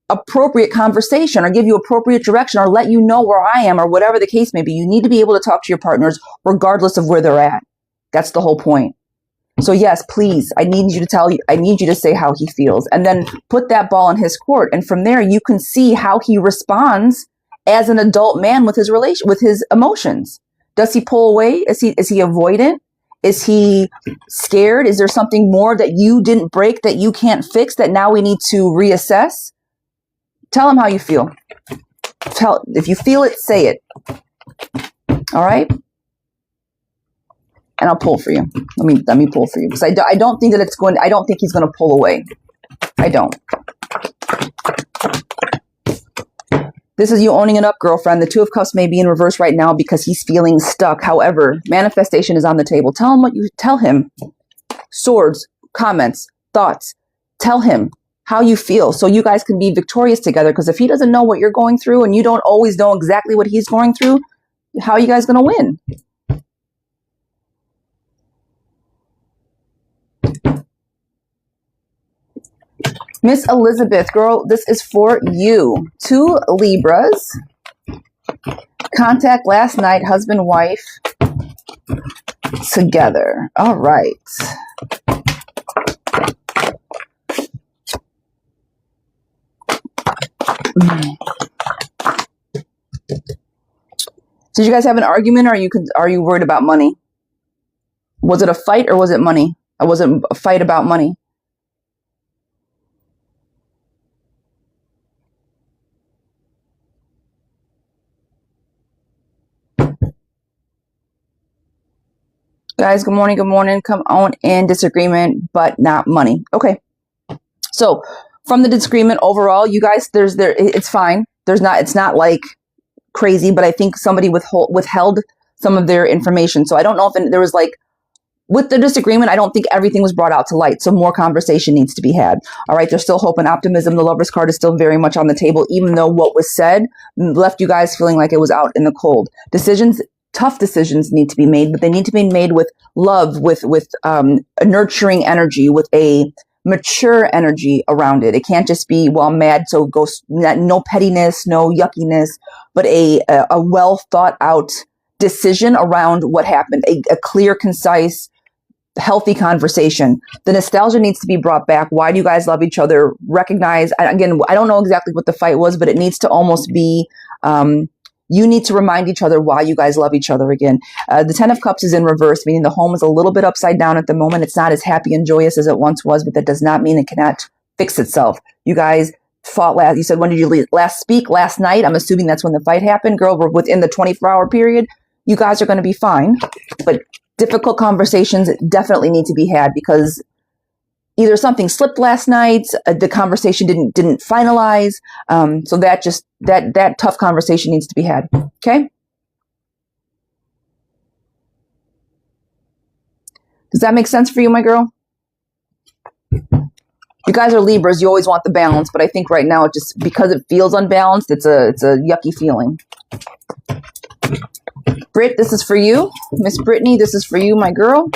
appropriate conversation or give you appropriate direction or let you know where I am or whatever the case may be. You need to be able to talk to your partners regardless of where they're at. That's the whole point. So yes, please, I need you to say how he feels and then put that ball in his court. And from there, you can see how he responds as an adult man with his emotions. Does he pull away? Is he avoidant? Is he scared? Is there something more that you didn't break that you can't fix that now we need to reassess? Tell him how you feel. If you feel it, say it. All right? And I'll pull for you. Let me pull for you because I don't think he's going to pull away. I don't. This is you owning it up, girlfriend. The Two of Cups may be in reverse right now because he's feeling stuck. However, manifestation is on the table. Tell him. Swords, comments, thoughts. Tell him how you feel so you guys can be victorious together. Because if he doesn't know what you're going through and you don't always know exactly what he's going through, how are you guys going to win? Miss Elizabeth, girl, this is for you. 2 Libras. Contact last night, husband, wife, together. All right. Did you guys have an argument, or are you worried about money? Was it a fight or was it money? Or was it a fight about money? Guys, good morning, good morning. Come on in, disagreement, but not money. Okay. So from the disagreement overall, you guys, it's fine. It's not like crazy, but I think somebody withheld some of their information. So I don't know if there was like, with the disagreement, I don't think everything was brought out to light. So more conversation needs to be had. All right. There's still hope and optimism. The Lover's card is still very much on the table, even though what was said left you guys feeling like it was out in the cold. Tough decisions need to be made, but they need to be made with love, with a nurturing energy, with a mature energy around it. It can't just be, well, I'm mad, so go, no pettiness, no yuckiness, but a well thought out decision around what happened, a clear, concise, healthy conversation. The nostalgia needs to be brought back. Why do you guys love each other? Recognize, again, I don't know exactly what the fight was, but it needs to almost be, you need to remind each other why you guys love each other again. The 10 of Cups is in reverse, meaning the home is a little bit upside down at the moment. It's not as happy and joyous as it once was, but that does not mean it cannot fix itself. You guys fought last. You said, when did you last speak? Last night. I'm assuming that's when the fight happened. Girl, we're within the 24-hour period. You guys are going to be fine. But difficult conversations definitely need to be had, because either something slipped last night, the conversation didn't finalize. So that tough conversation needs to be had. Okay. Does that make sense for you, my girl? You guys are Libras. You always want the balance, but I think right now, because it feels unbalanced, it's a yucky feeling. Britt, this is for you. Miss Brittany, this is for you, my girl.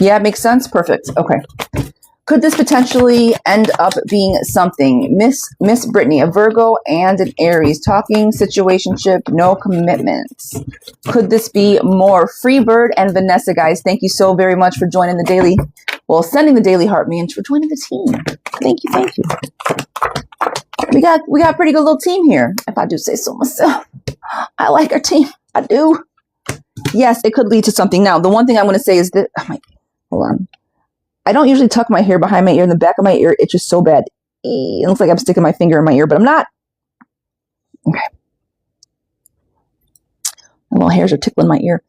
Yeah, it makes sense. Perfect. Okay. Could this potentially end up being something? Miss Brittany, a Virgo and an Aries, talking, situationship, no commitments. Could this be more? Freebird and Vanessa, guys, thank you so very much for joining the daily, sending the daily heart me, and for joining the team. Thank you. Thank you. We got a pretty good little team here, if I do say so myself. I like our team. I do. Yes, it could lead to something. Now, the one thing I'm going to say is that, hold on. I don't usually tuck my hair behind my ear. In the back of my ear, itches so bad. It looks like I'm sticking my finger in my ear, but I'm not. Okay. My little hairs are tickling my ear.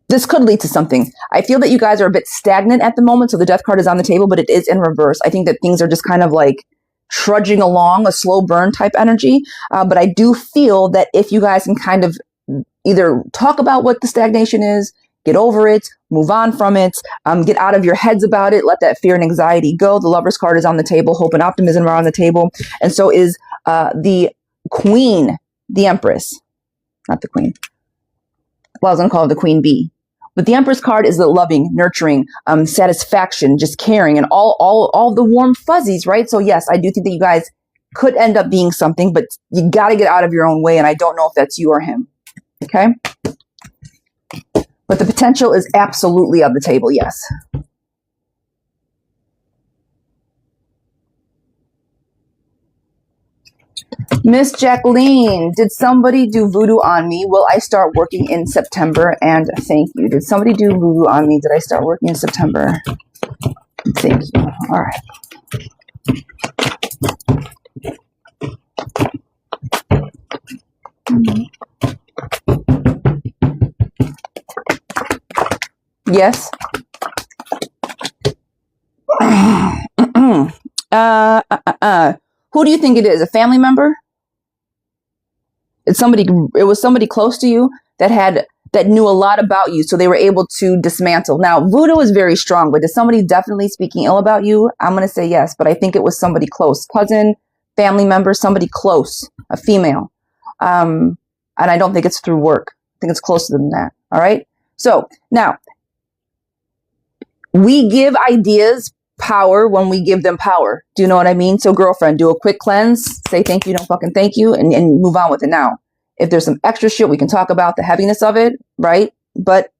This could lead to something. I feel that you guys are a bit stagnant at the moment, so the Death card is on the table, but it is in reverse. I think that things are just kind of like trudging along, a slow burn type energy. But I do feel that if you guys can kind of either talk about what the stagnation is, get over it, move on from it, get out of your heads about it, let that fear and anxiety go. The Lover's card is on the table. Hope and optimism are on the table. And so is the Queen, the Empress. Not the Queen. Well, I was going to call her the Queen Bee. But the Empress card is the loving, nurturing, satisfaction, just caring, and all the warm fuzzies, right? So yes, I do think that you guys could end up being something, but you got to get out of your own way. And I don't know if that's you or him. Okay. But the potential is absolutely on the table. Yes. Miss Jacqueline, did somebody do voodoo on me? Will I start working in September? And thank you. Did somebody do voodoo on me? Did I start working in September? Thank you. All right. Yes. Who do you think it is? A family member? It was somebody close to you that knew a lot about you, so they were able to dismantle. Now, voodoo is very strong, but is somebody definitely speaking ill about you? I'm going to say yes, but I think it was somebody close. Cousin, family member, somebody close, a female. And I don't think it's through work. I think it's closer than that. All right? So, now, we give ideas power when we give them power. Do you know what I mean? So girlfriend, do a quick cleanse, say thank you, don't fucking thank you, and move on with it. Now, if there's some extra shit, we can talk about the heaviness of it, right? But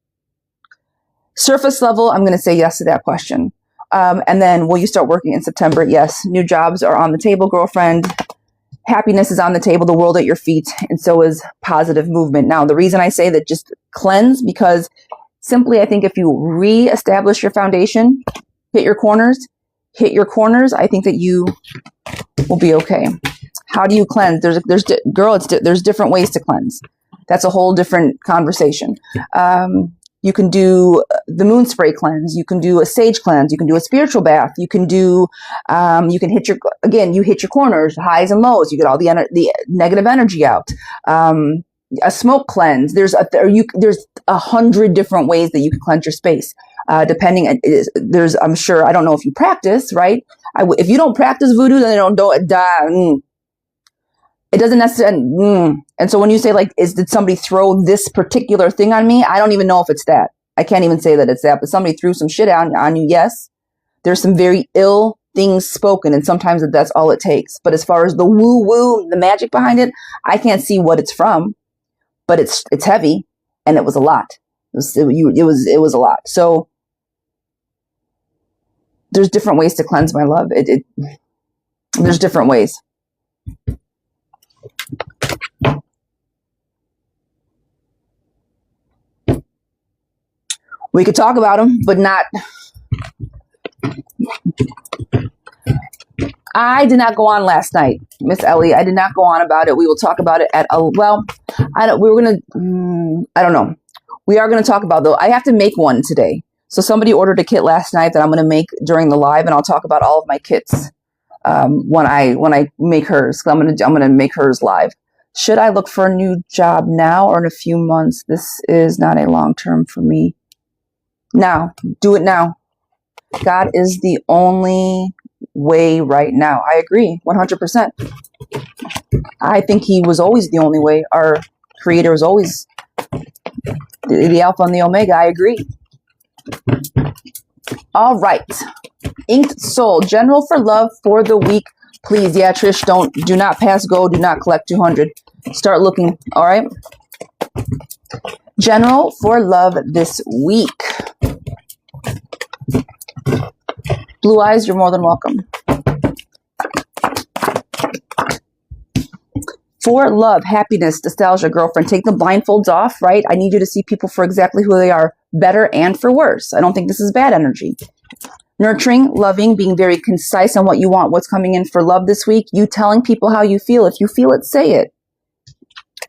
surface level, I'm going to say yes to that question. And then will you start working in September? Yes. New jobs are on the table, girlfriend. Happiness is on the table, the world at your feet, and so is positive movement. Now, the reason I say that just cleanse, because simply I think if you re-establish your foundation, hit your corners, I think that you will be okay. How do you cleanse? There's different ways to cleanse. That's a whole different conversation. You can do the moon spray cleanse. You can do a sage cleanse. You can do a spiritual bath. You can do, you can hit you hit your corners, highs and lows. You get all the negative energy out. A smoke cleanse. There's 100 different ways that you can cleanse your space. Depending, I'm sure, I don't know if you practice, right? If you don't practice voodoo, then it doesn't necessarily, And so when you say like, did somebody throw this particular thing on me? I don't even know if it's that. I can't even say that it's that, but somebody threw some shit on you. Yes. There's some very ill things spoken, and sometimes that's all it takes. But as far as the woo, the magic behind it, I can't see what it's from, but it's heavy, and it was a lot. It was a lot. So there's different ways to cleanse, my love. There's different ways. We could talk about them, but not. I did not go on last night, Miss Ellie. I did not go on about it. We will talk about it I don't know. We are going to talk about, though. I have to make one today. So somebody ordered a kit last night that I'm going to make during the live, and I'll talk about all of my kits when I make hers. I'm going to make hers live. Should I look for a new job now or in a few months? This is not a long term for me. Now, do it now. God is the only way right now. I agree 100%. I think he was always the only way. Our creator was always the Alpha and the Omega. I agree. All right. Inked Soul, general for love for the week. Please, yeah, Trish, do not pass go. Do not collect 200. Start looking. All right. General for love this week. Blue Eyes, you're more than welcome. For love, happiness, nostalgia, girlfriend, take the blindfolds off, right? I need you to see people for exactly who they are, better and for worse. I don't think this is bad energy. Nurturing, loving, being very concise on what you want, what's coming in for love this week. You telling people how you feel. If you feel it, say it.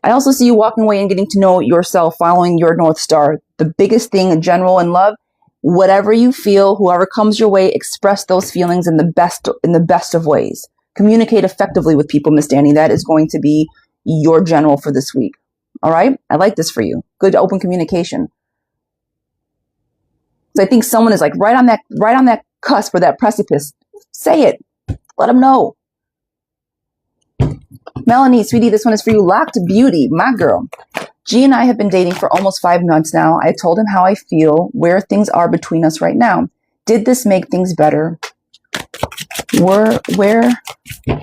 I also see you walking away and getting to know yourself, following your North Star. The biggest thing in general in love, whatever you feel, whoever comes your way, express those feelings in the best of ways. Communicate effectively with people, Miss Danny. That is going to be your general for this week. All right? I like this for you. Good open communication. So I think someone is like right on that cusp or that precipice. Say it. Let them know. Melanie, sweetie, this one is for you. Locked Beauty, my girl. G and I have been dating for almost 5 months now. I told him how I feel, where things are between us right now. Did this make things better? Where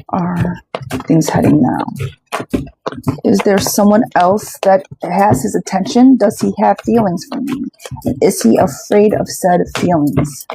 are things heading now? Is there someone else that has his attention? Does he have feelings for me? Is he afraid of said feelings?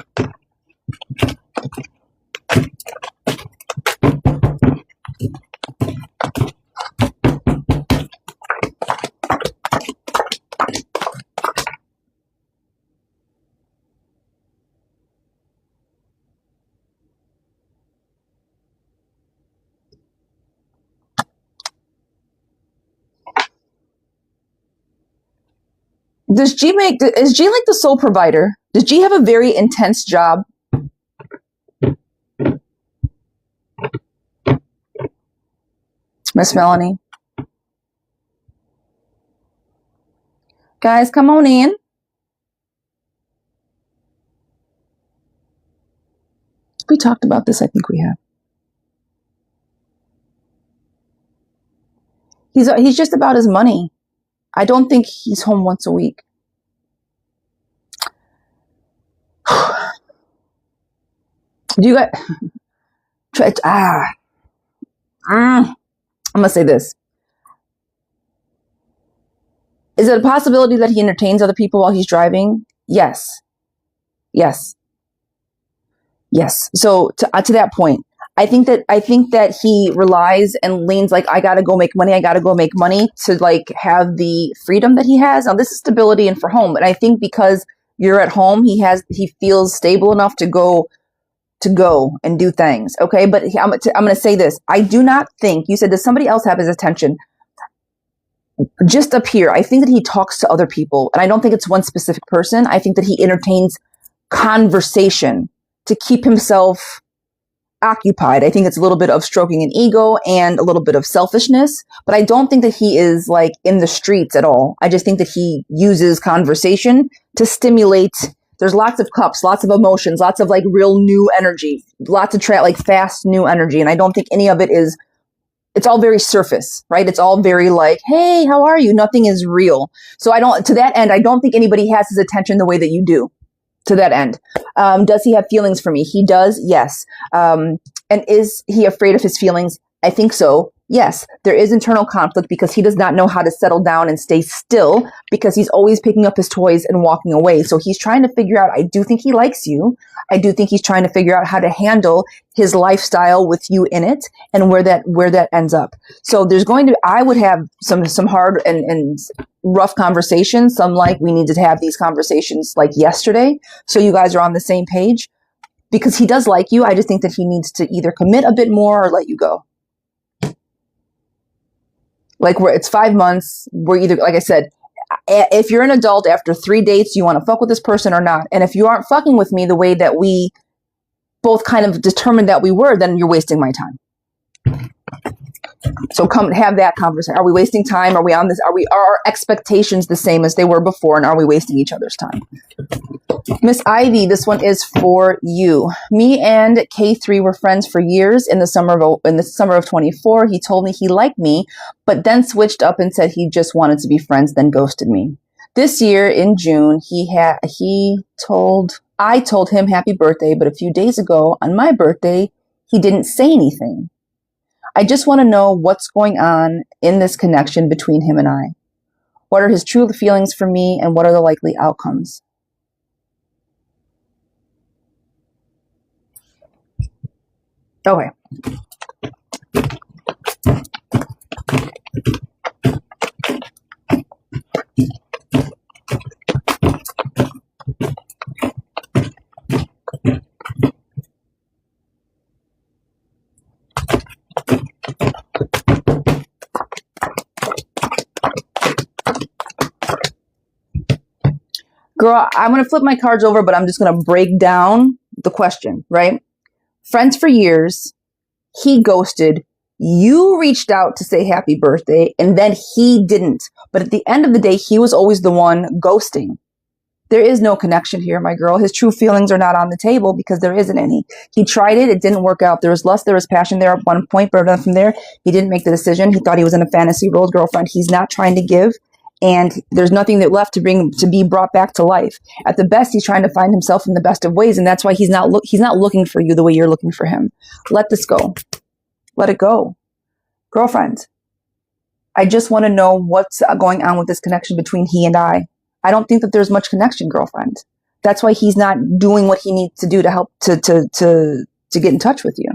Is G like the sole provider? Does G have a very intense job? Miss Melanie. Guys, come on in. We talked about this. I think we have. He's just about his money. I don't think he's home once a week. Do you guys... I'm going to say this. Is it a possibility that he entertains other people while he's driving? Yes. Yes. Yes. So to that point, I think that he relies and leans like, I got to go make money. I got to go make money to like have the freedom that he has. Now this is stability and for home. And I think because you're at home, he feels stable enough to go and do things. Okay. But I'm going to say this. I do not think, you said, does somebody else have his attention? just up here, I think that he talks to other people, and I don't think it's one specific person. I think that he entertains conversation to keep himself occupied. I think it's a little bit of stroking an ego and a little bit of selfishness, but I don't think that he is like in the streets at all. I just think that he uses conversation to stimulate. There's lots of cups, lots of emotions, lots of like real new energy, lots of like fast new energy. And I don't think any of it is, it's all very surface, right? It's all very like, hey, how are you? Nothing is real. So to that end, I don't think anybody has his attention the way that you do. To that end. Does he have feelings for me? He does, yes. And is he afraid of his feelings? I think so. Yes, there is internal conflict because he does not know how to settle down and stay still because he's always picking up his toys and walking away. So he's trying to figure out, I do think he likes you. I do think he's trying to figure out how to handle his lifestyle with you in it and where that ends up. So I would have some hard and rough conversations. Some like we need to have these conversations like yesterday. So you guys are on the same page because he does like you. I just think that he needs to either commit a bit more or let you go. Like it's 5 months. We're either, like I said, if you're an adult after 3 dates, you want to fuck with this person or not. And if you aren't fucking with me the way that we both kind of determined that we were, then you're wasting my time. So come have that conversation. Are we wasting time? Are we on this? Are our expectations the same as they were before? And are we wasting each other's time? Miss Ivy, this one is for you. Me and K3 were friends for years in the summer of 24. He told me he liked me, but then switched up and said he just wanted to be friends, then ghosted me. This year in June, I told him happy birthday, but a few days ago on my birthday, he didn't say anything. I just want to know what's going on in this connection between him and I. What are his true feelings for me and what are the likely outcomes? Okay. Girl, I'm going to flip my cards over, but I'm just going to break down the question, right? Friends for years, he ghosted, you reached out to say happy birthday, and then he didn't. But at the end of the day, he was always the one ghosting. There is no connection here, my girl. His true feelings are not on the table because there isn't any. He tried it. It didn't work out. There was lust. There was passion there at one point, but from there, he didn't make the decision. He thought he was in a fantasy world, girlfriend. He's not trying to give. And there's nothing that left to be brought back to life. At the best, he's trying to find himself in the best of ways. And that's why he's not looking for you the way you're looking for him. Let this go. Let it go. Girlfriend, I just want to know what's going on with this connection between he and I. I don't think that there's much connection, girlfriend. That's why he's not doing what he needs to do to help to get in touch with you.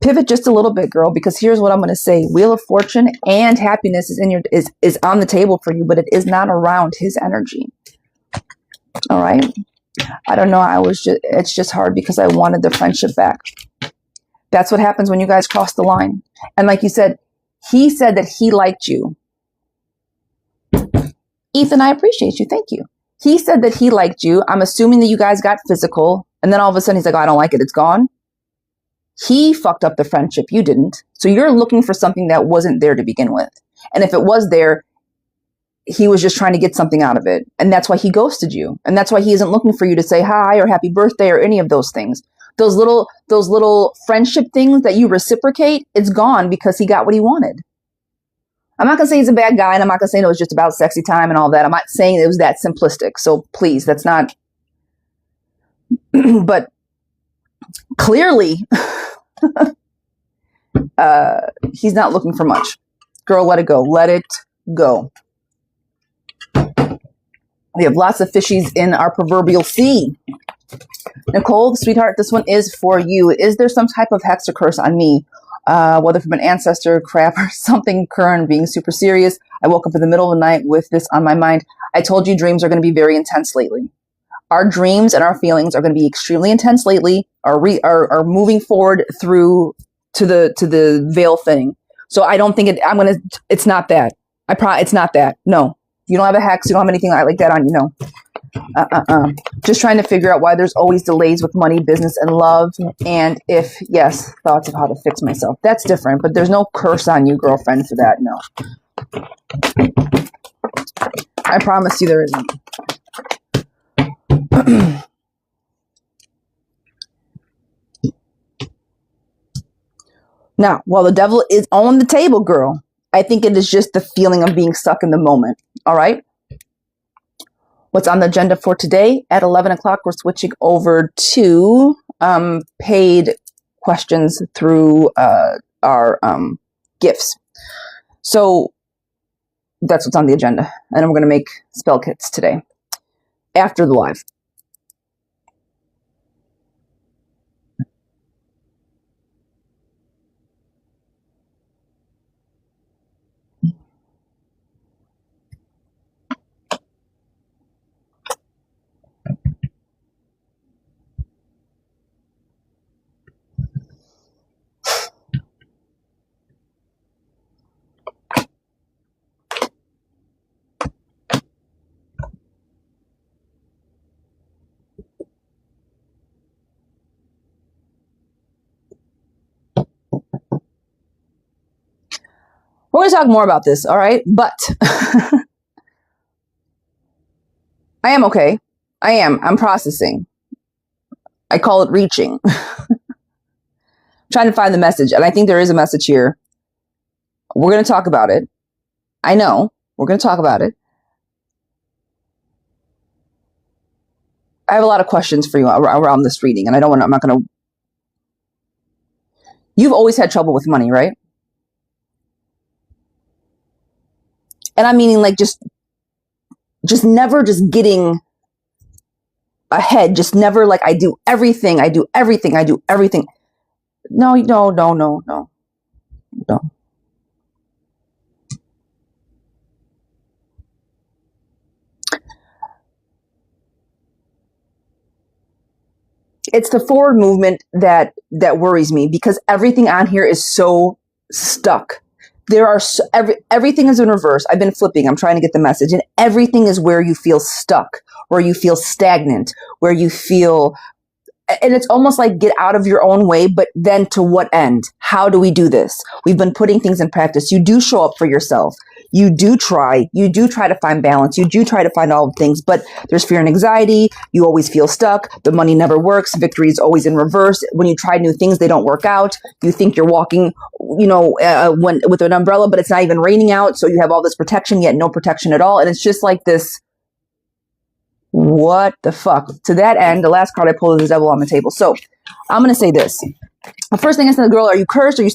Pivot just a little bit, girl, because here's what I'm going to say. Wheel of Fortune and happiness is on the table for you, but it is not around his energy. All right. I don't know. It's just hard because I wanted the friendship back. That's what happens when you guys cross the line. And like you said, he said that he liked you. Ethan, I appreciate you. Thank you. He said that he liked you. I'm assuming that you guys got physical. And then all of a sudden he's like, oh, I don't like it. It's gone. He fucked up the friendship. You didn't. So you're looking for something that wasn't there to begin with. And if it was there, he was just trying to get something out of it. And that's why he ghosted you. And that's why he isn't looking for you to say hi or happy birthday or any of those things. Those little friendship things that you reciprocate, it's gone because he got what he wanted. I'm not going to say he's a bad guy, and I'm not going to say no, it's just about sexy time and all that. I'm not saying it was that simplistic. So please, that's not. But clearly, he's not looking for much. Girl, let it go. Let it go. We have lots of fishies in our proverbial sea. Nicole, sweetheart, this one is for you. Is there some type of hex or curse on me? Whether from an ancestor, crap, or something current, being super serious. I woke up in the middle of the night with this on my mind. I told you dreams are going to be very intense lately. Our dreams and our feelings are going to be extremely intense lately, are moving forward through to the veil thing. So I don't think it's not that. It's not that. No. You don't have a hex. You don't have anything like that on you. No. Just trying to figure out why there's always delays with money, business, and love. And if, yes, thoughts of how to fix myself. That's different, but there's no curse on you, girlfriend, for that. No. I promise you there isn't. Now, while the devil is on the table, girl, I think it is just the feeling of being stuck in the moment. All right? What's on the agenda for today? At 11 o'clock, we're switching over to paid questions through our gifts. So that's what's on the agenda. And we're going to make spell kits today after the live. We're going to talk more about this, all right? But I am okay. I am. I'm processing. I call it reaching. Trying to find the message. And I think there is a message here. We're going to talk about it. I know. We're going to talk about it. I have a lot of questions for you around this reading. And I'm not going to. You've always had trouble with money, right? And I'm meaning like just never just getting ahead. Just never like I do everything. No. It's the forward movement that worries me, because everything on here is so stuck. There are everything is in reverse. I've been flipping. I'm trying to get the message. And everything is where you feel stuck, where you feel stagnant, where you feel, and it's almost like get out of your own way, but then to what end? How do we do this? We've been putting things in practice. You do show up for yourself. You do try to find balance. You do try to find all the things, but there's fear and anxiety. You always feel stuck. The money never works. Victory is always in reverse. When you try new things, they don't work out. You think you're walking, with an umbrella, but it's not even raining out. So you have all this protection, yet no protection at all. And it's just like this, what the fuck? To that end, the last card I pulled is the devil on the table. So I'm going to say this. The first thing I said to the girl, are you cursed? Are you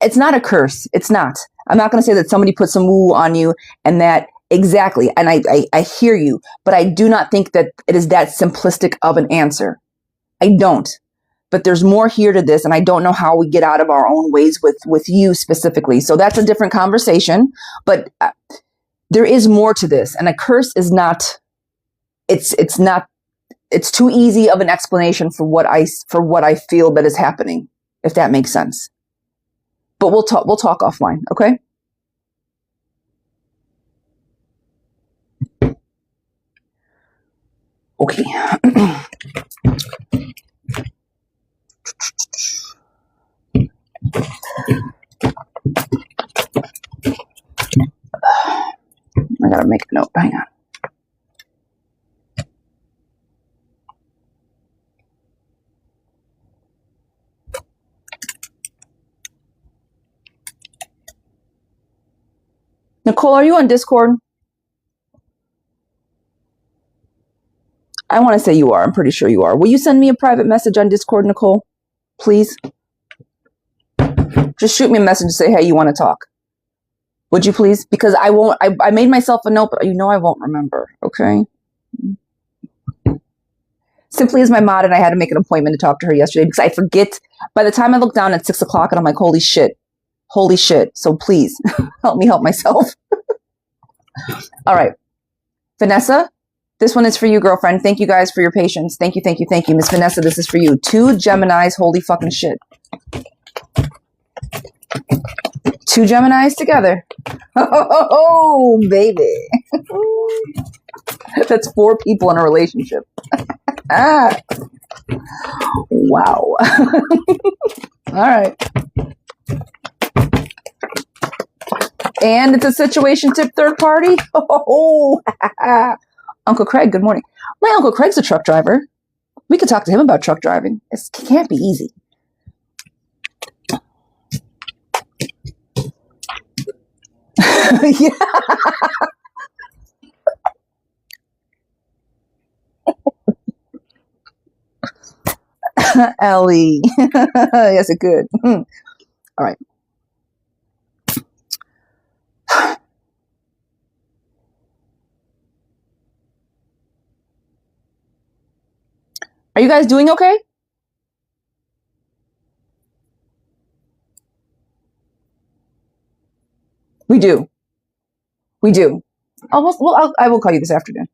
it's not a curse. It's not. I'm not going to say that somebody put some woo on you and that exactly. And I hear you, but I do not think that it is that simplistic of an answer. I don't. But there's more here to this, and I don't know how we get out of our own ways with you specifically. So that's a different conversation. But there is more to this, and a curse is not. It's not. It's too easy of an explanation for what I feel that is happening, if that makes sense. But we'll talk offline, okay? Okay. I gotta make a note. Hang on. Nicole, are you on Discord? I want to say you are. I'm pretty sure you are. Will you send me a private message on Discord, Nicole? Please? Just shoot me a message and say, hey, you want to talk. Would you please? Because I won't. I made myself a note, but I won't remember. Okay? Simply as my mod, and I had to make an appointment to talk to her yesterday because I forget. By the time I look down at 6 o'clock and I'm like, holy shit. Holy shit. So please help me help myself. All right. Vanessa, this one is for you, girlfriend. Thank you guys for your patience. Thank you. Miss Vanessa, this is for you. 2 Geminis, holy fucking shit. 2 Geminis together. Oh, baby. That's 4 people in a relationship. Ah. Wow. All right. And it's a situation tip, third party. Oh, Uncle Craig, good morning. My Uncle Craig's a truck driver. We could talk to him about truck driving. It can't be easy. Yeah. Ellie. Yes, it could. All right. Are you guys doing okay? We do. We do. Well, I will call you this afternoon.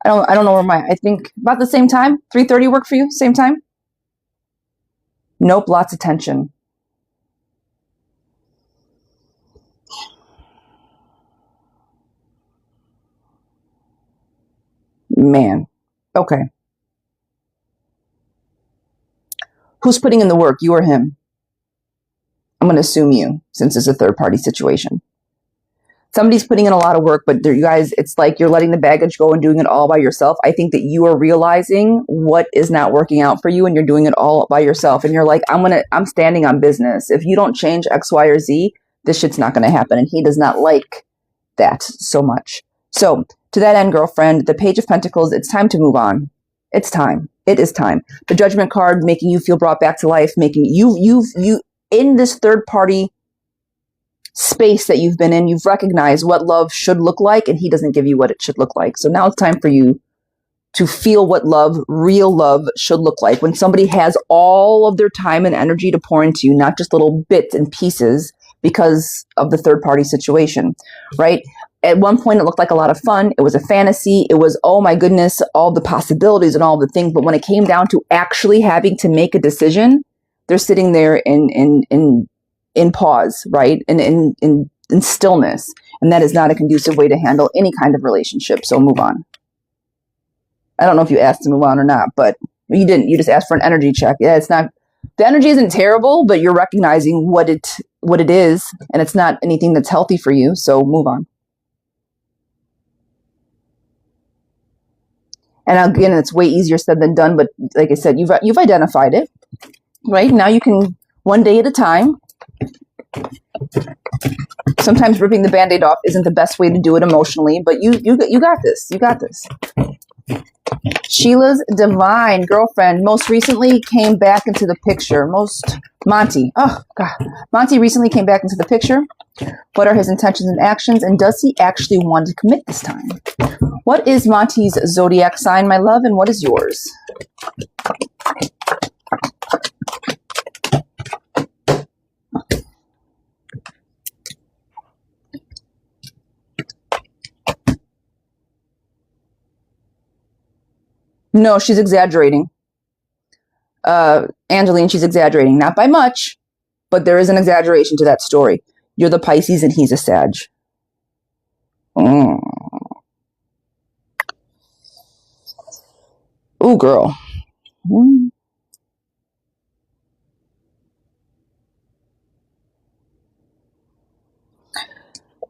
I don't know where I think about the same time. 3:30 work for you? Same time? Nope, lots of tension. Man. Okay. Who's putting in the work, you or him? I'm going to assume you, since it's a third-party situation. Somebody's putting in a lot of work, but you guys, it's like you're letting the baggage go and doing it all by yourself. I think that you are realizing what is not working out for you, and you're doing it all by yourself. And you're like, I'm standing on business. If you don't change X, Y, or Z, this shit's not going to happen. And he does not like that so much. So to that end, girlfriend, the Page of Pentacles, it's time to move on. It's time. It is time. The Judgment card making you feel brought back to life, making you in this third party space that you've been in, you've recognized what love should look like, and he doesn't give you what it should look like. So now it's time for you to feel what love, real love, should look like. When somebody has all of their time and energy to pour into you, not just little bits and pieces because of the third party situation, right? At one point, it looked like a lot of fun. It was a fantasy. It was, oh my goodness, all the possibilities and all the things. But when it came down to actually having to make a decision, they're sitting there in pause, right? In stillness. And that is not a conducive way to handle any kind of relationship. So move on. I don't know if you asked to move on or not, but you didn't. You just asked for an energy check. Yeah, it's not, the energy isn't terrible, but you're recognizing what it is, and it's not anything that's healthy for you. So move on. And again, it's way easier said than done, but like I said, you've identified it, right? Now you can, one day at a time. Sometimes ripping the Band-Aid off isn't the best way to do it emotionally, but you got this. You got this. Sheila's Divine Girlfriend most recently came back into the picture. Monty. Oh, God. Monty recently came back into the picture. What are his intentions and actions? And does he actually want to commit this time? What is Monty's zodiac sign, my love, and what is yours? No, she's exaggerating. Angeline, she's exaggerating. Not by much, but there is an exaggeration to that story. You're the Pisces and he's a Sag. Ooh, girl.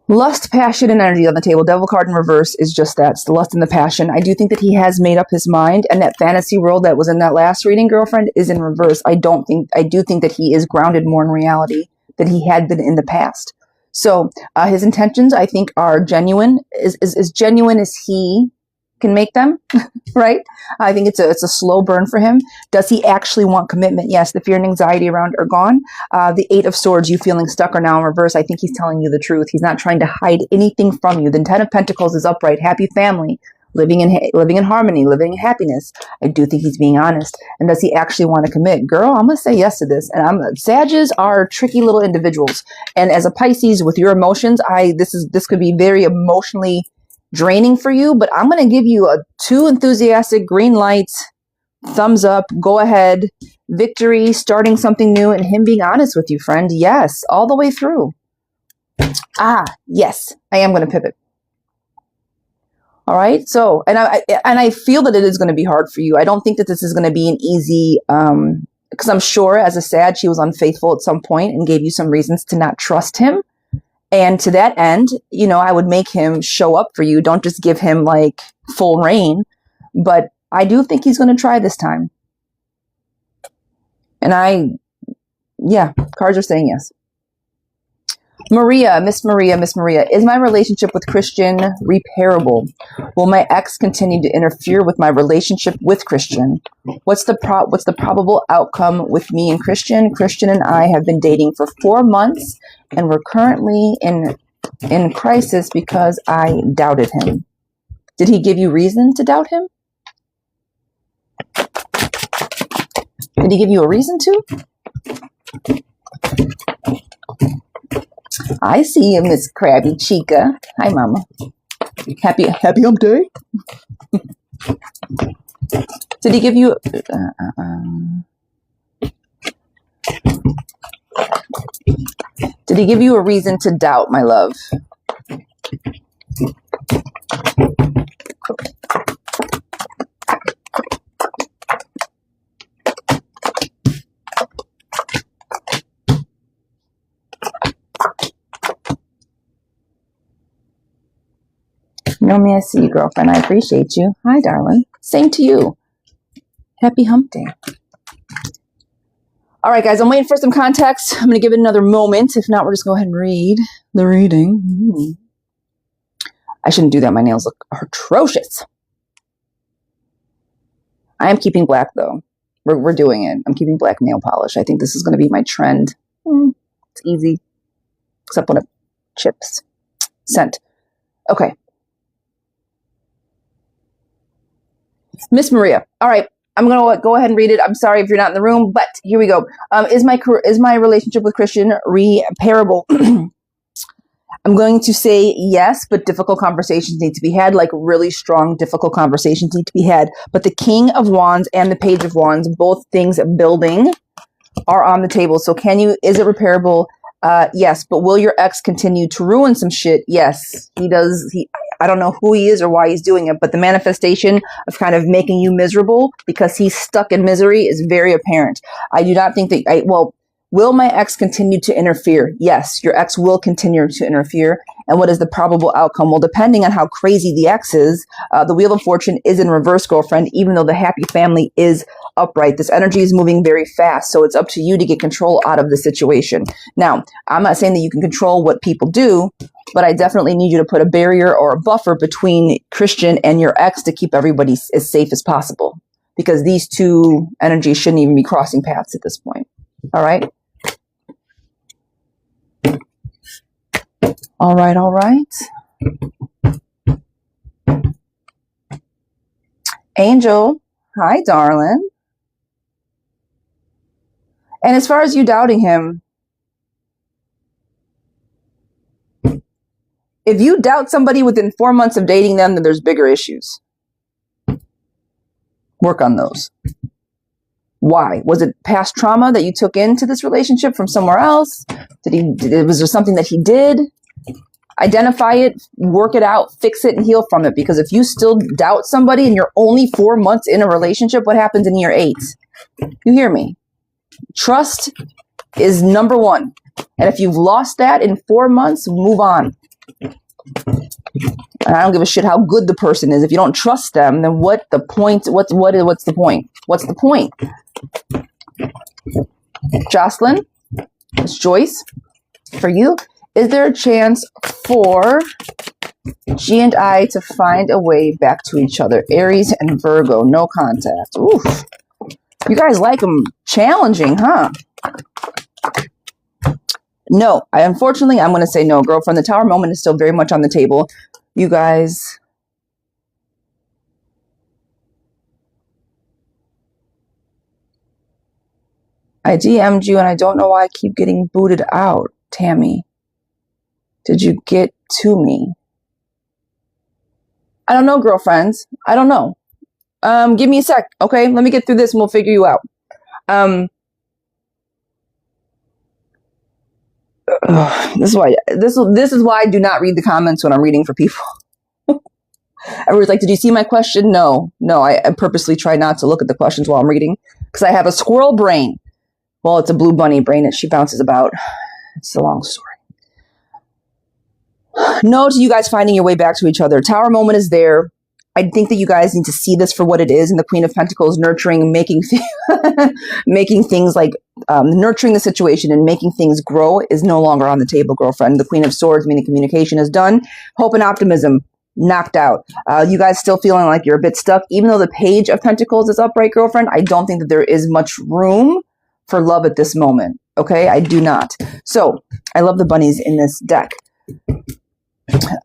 Lust, passion, and energy on the table. Devil card in reverse is just that. It's the lust and the passion. I do think that he has made up his mind, and that fantasy world that was in that last reading, girlfriend, is in reverse. I do think that he is grounded more in reality than he had been in the past. So his intentions, I think, are genuine, as genuine as he can make them, right? I think it's a slow burn for him. Does he actually want commitment? Yes, the fear and anxiety around are gone. The 8 of Swords, you feeling stuck, are now in reverse. I think he's telling you the truth. He's not trying to hide anything from you. The 10 of Pentacles is upright, happy family, living in harmony, living in happiness. I do think he's being honest. And does he actually want to commit? Girl, I'm going to say yes to this. And Sages are tricky little individuals. And as a Pisces, with your emotions, this could be very emotionally draining for you, but I'm going to give you a 2 enthusiastic green lights, thumbs up, go ahead, victory, starting something new, and him being honest with you, friend. Yes, all the way through. Yes, I am going to pivot. All right. So, and I feel that it is going to be hard for you. I don't think that this is going to be an easy, because I'm sure as a sad, she was unfaithful at some point and gave you some reasons to not trust him. And to that end, you know, I would make him show up for you. Don't just give him like full reign. But I do think he's going to try this time. And yeah, cards are saying yes. Maria, Miss Maria, is my relationship with Christian repairable? Will my ex continue to interfere with my relationship with Christian? What's the probable outcome with me and Christian? Christian and I have been dating for 4 months, and we're currently in crisis because I doubted him. Did he give you reason to doubt him? Did he give you a reason to? I see you, Miss Krabby Chica. Hi, Mama. Happy hump day. Did he give you? Did he give you a reason to doubt, my love? Know me, I see you, girlfriend. I appreciate you. Hi, darling. Same to you. Happy hump day. All right, guys, I'm waiting for some context. I'm going to give it another moment. If not, we're just going to go ahead and read the reading. I shouldn't do that. My nails look atrocious. I am keeping black, though. We're doing it. I'm keeping black nail polish. I think this is going to be my trend. It's easy. Except when it chips. Scent. Okay. Miss Maria. All right. I'm going to go ahead and read it. I'm sorry if you're not in the room, but here we go. Is my relationship with Christian repairable? I'm going to say yes, but difficult conversations need to be had, like really strong, difficult conversations need to be had. But the King of Wands and the Page of Wands, both things building, are on the table. So is it repairable? Yes. But will your ex continue to ruin some shit? Yes, he does. I don't know who he is or why he's doing it, but the manifestation of kind of making you miserable because he's stuck in misery is very apparent. I do not think will my ex continue to interfere? Yes, your ex will continue to interfere. And what is the probable outcome? Well, depending on how crazy the ex is, the Wheel of Fortune is in reverse, girlfriend, even though the happy family is upright. This energy is moving very fast, so it's up to you to get control out of the situation. Now, I'm not saying that you can control what people do, but I definitely need you to put a barrier or a buffer between Christian and your ex to keep everybody as safe as possible, because these two energies shouldn't even be crossing paths at this point. All right? All right, all right. Angel, hi, darling. And as far as you doubting him, if you doubt somebody within 4 months of dating them, then there's bigger issues. Work on those. Why? Was it past trauma that you took into this relationship from somewhere else? Was there something that he did? Identify it, work it out, fix it, and heal from it. Because if you still doubt somebody and you're only 4 months in a relationship, what happens in year 8? You hear me? Trust is number one. And if you've lost that in 4 months, move on. And I don't give a shit how good the person is. If you don't trust them, then what's the point? What's the point? What's the point? Jocelyn, it's Joyce, for you. Is there a chance for G and I to find a way back to each other? Aries and Virgo, no contact. Oof. You guys like them challenging, huh? No, unfortunately, I'm going to say no, girlfriend. The Tower moment is still very much on the table. You guys. I DM'd you and I don't know why I keep getting booted out. Tammy, did you get to me? I don't know, girlfriends. I don't know. Give me a sec, okay? Let me get through this and we'll figure you out. This is why I do not read the comments when I'm reading for people. Everyone's like, did you see my question? No, I purposely try not to look at the questions while I'm reading because I have a squirrel brain. Well, it's a blue bunny brain that she bounces about. It's a long story. No to you guys finding your way back to each other. Tower moment is there. I think that you guys need to see this for what it is. And the Queen of Pentacles nurturing, making things like nurturing the situation and making things grow is no longer on the table, girlfriend. The Queen of Swords, meaning communication, is done. Hope and optimism, knocked out. You guys still feeling like you're a bit stuck. Even though the Page of Pentacles is upright, girlfriend, I don't think that there is much room for love at this moment. Okay, I do not. So I love the bunnies in this deck.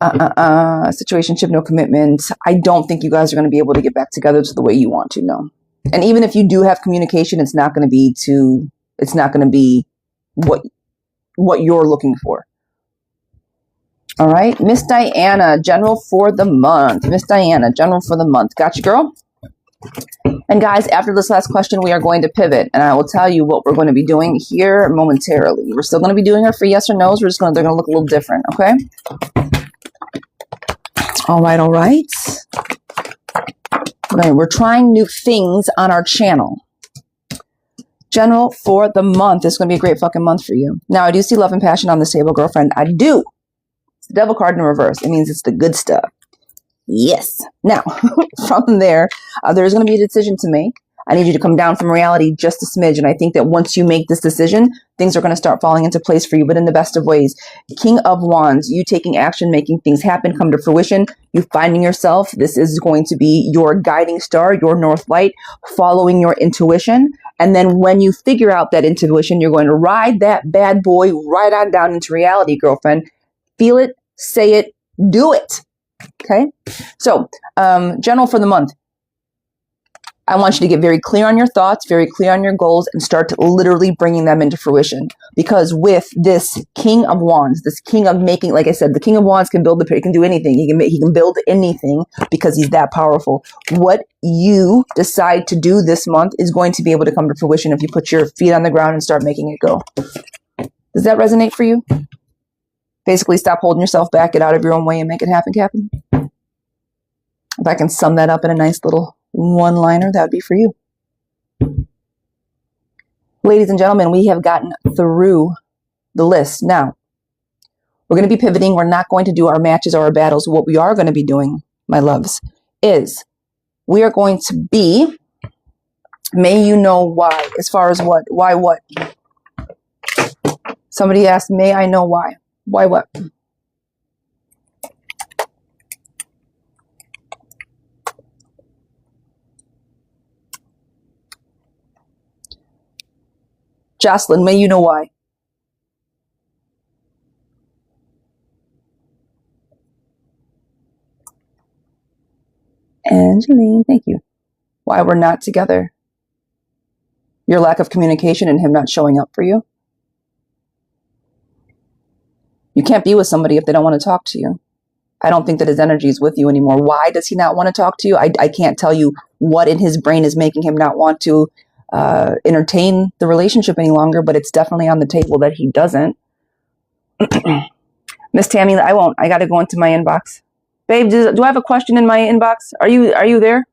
Situationship, no commitment. I don't think you guys are going to be able to get back together to the way you want to, no. And even if you do have communication, it's not going to be what you're looking for. All right, Miss Diana, general for the month. Miss Diana, general for the month. Gotcha, girl. And guys, after this last question, we are going to pivot, and I will tell you what we're going to be doing here momentarily. We're still going to be doing our free yes or no's. They're going to look a little different, okay? All right. Okay, we're trying new things on our channel. General for the month. This is going to be a great fucking month for you. Now, I do see love and passion on this table, girlfriend. I do. It's the devil card in reverse. It means it's the good stuff. Yes. Now, from there, there's going to be a decision to make. I need you to come down from reality just a smidge. And I think that once you make this decision, things are going to start falling into place for you, but in the best of ways. King of Wands, you taking action, making things happen, come to fruition. You finding yourself. This is going to be your guiding star, your north light, following your intuition. And then when you figure out that intuition, you're going to ride that bad boy right on down into reality, girlfriend. Feel it, say it, do it. Okay, so general for the month. I want you to get very clear on your thoughts, very clear on your goals, and start literally bringing them into fruition. Because with this King of Wands, this King of making, like I said, the King of Wands can build he can do anything. He can build anything because he's that powerful. What you decide to do this month is going to be able to come to fruition if you put your feet on the ground and start making it go. Does that resonate for you? Basically, stop holding yourself back, get out of your own way, and make it happen, Captain. If I can sum that up in a nice little one-liner, that would be for you. Ladies and gentlemen, we have gotten through the list. Now, we're going to be pivoting. We're not going to do our matches or our battles. What we are going to be doing, my loves, is we are going to be, may you know why, as far as what? Why what? Somebody asked, may I know why? Why what? Jocelyn, may you know why? Angeline, thank you. Why we're not together? Your lack of communication and him not showing up for you? You can't be with somebody if they don't want to talk to you. I don't think that his energy is with you anymore. Why does he not want to talk to you? I can't tell you what in his brain is making him not want to entertain the relationship any longer, but it's definitely on the table that he doesn't. Miss Tammy, I won't. I got to go into my inbox. Babe, do I have a question in my inbox? Are you there?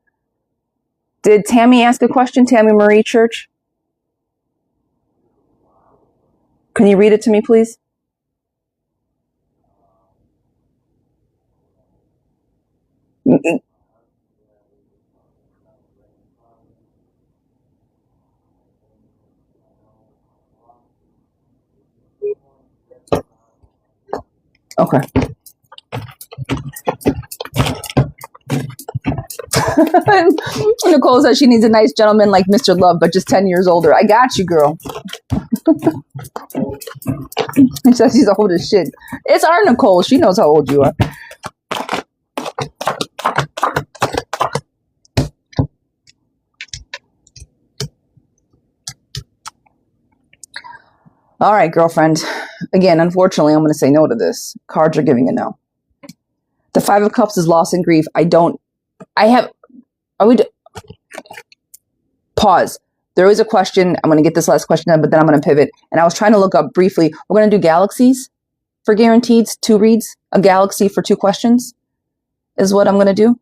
Did Tammy ask a question? Tammy Marie Church? Can you read it to me, please? Okay. Nicole says she needs a nice gentleman like Mr. Love, but just 10 years older. I got you, girl. She says she's old as shit. It's our Nicole. She knows how old you are. All right, girlfriend. Again, unfortunately, I'm going to say no to this. Cards are giving a no. The Five of Cups is loss and grief. Pause. There is a question. I'm going to get this last question done, but then I'm going to pivot. And I was trying to look up briefly. We're going to do galaxies for guaranteed 2 reads. A galaxy for 2 questions is what I'm going to do.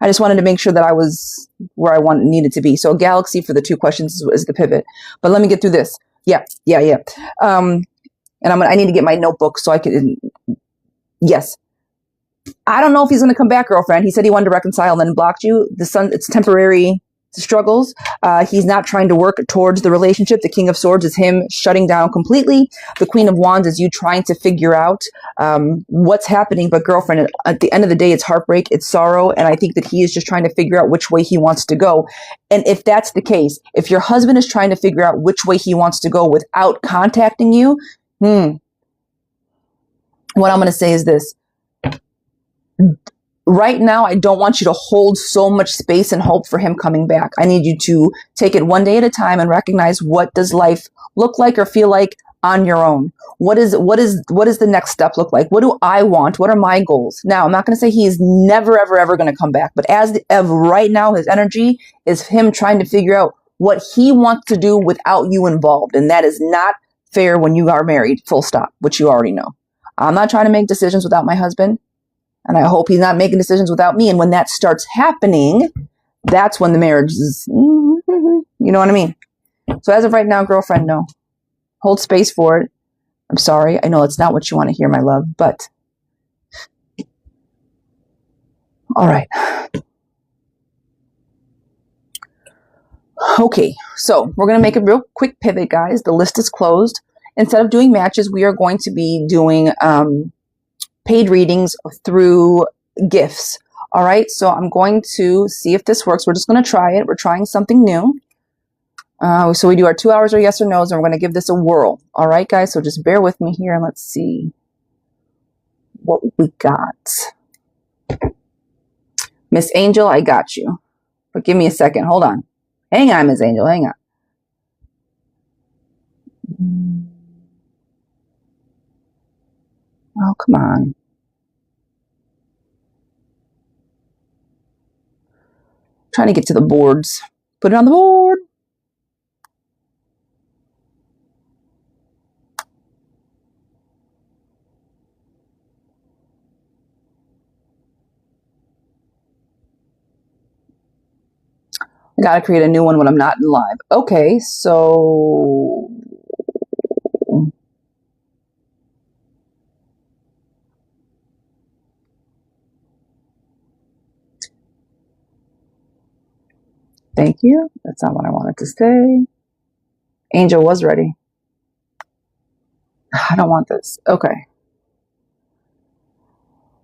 I just wanted to make sure that I was where I needed to be. So a galaxy for the 2 questions is the pivot. But let me get through this. Yeah. And I need to get my notebook so I can. Yes. I don't know if he's going to come back, girlfriend. He said he wanted to reconcile and then blocked you. It's temporary struggles. He's not trying to work towards the relationship. The King of Swords is him shutting down completely. The Queen of Wands is you trying to figure out what's happening. But girlfriend, at the end of the day, it's heartbreak, it's sorrow. And I think that he is just trying to figure out which way he wants to go. And if that's the case, if your husband is trying to figure out which way he wants to go without contacting you, what I'm going to say is this. Right now, I don't want you to hold so much space and hope for him coming back. I need you to take it one day at a time and recognize, what does life look like or feel like on your own? What does the next step look like? What do I want? What are my goals? Now, I'm not going to say he's never, ever, ever going to come back. But as of right now, his energy is him trying to figure out what he wants to do without you involved. And that is not fair when you are married, full stop, which you already know. I'm not trying to make decisions without my husband. And I hope he's not making decisions without me. And when that starts happening, that's when the marriage is, you know what I mean? So as of right now, girlfriend, no. Hold space for it. I'm sorry. I know it's not what you want to hear, my love, but. All right. Okay. So we're going to make a real quick pivot, guys. The list is closed. Instead of doing matches, we are going to be doing, paid readings through gifts. All right. So I'm going to see if this works. We're just going to try it. We're trying something new. So we do our 2 hours or yes or no's, and we're going to give this a whirl. All right, guys. So just bear with me here and let's see what we got. Miss Angel, I got you. But give me a second. Hold on. Hang on, Miss Angel. Hang on. Oh, come on. Trying to get to the boards. Put it on the board. I got to create a new one when I'm not in live. Okay, so... Thank you. That's not what I wanted to say. Angel was ready. I don't want this. Okay.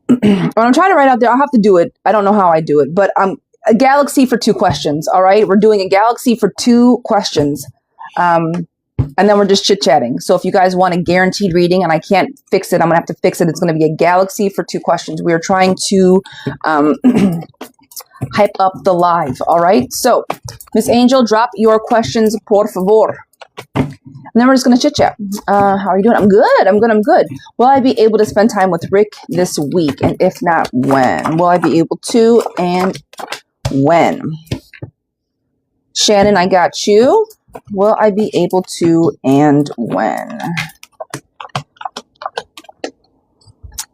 When I'm trying to write out there, I'll have to do it. I don't know how I do it, but a galaxy for 2 questions. All right. We're doing a galaxy for 2 questions. And then we're just chit-chatting. So if you guys want a guaranteed reading and I can't fix it, I'm going to have to fix it. It's going to be a galaxy for 2 questions. We are trying to, hype up the live. All right. So Miss Angel, drop your questions, por favor. And then we're just going to chit chat. How are you doing? I'm good. I'm good. Will I be able to spend time with Rick this week? And if not, when? Will I be able to? And when? Shannon, I got you. Will I be able to? And when?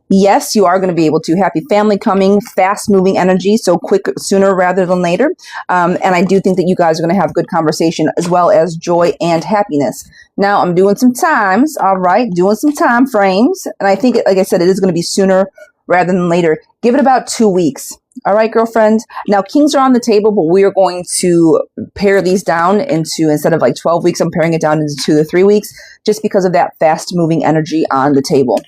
Yes, you are going to be able to. Happy family coming, fast moving energy, so quick, sooner rather than later. And I do think that you guys are going to have good conversation as well as joy and happiness. Now I'm doing some times. All right. Doing some time frames. And I think, like I said, it is going to be sooner rather than later. Give it about 2 weeks. All right, girlfriend. Now kings are on the table, but we are going to pare these down into, instead of like 12 weeks, I'm paring it down into 2 to 3 weeks just because of that fast moving energy on the table.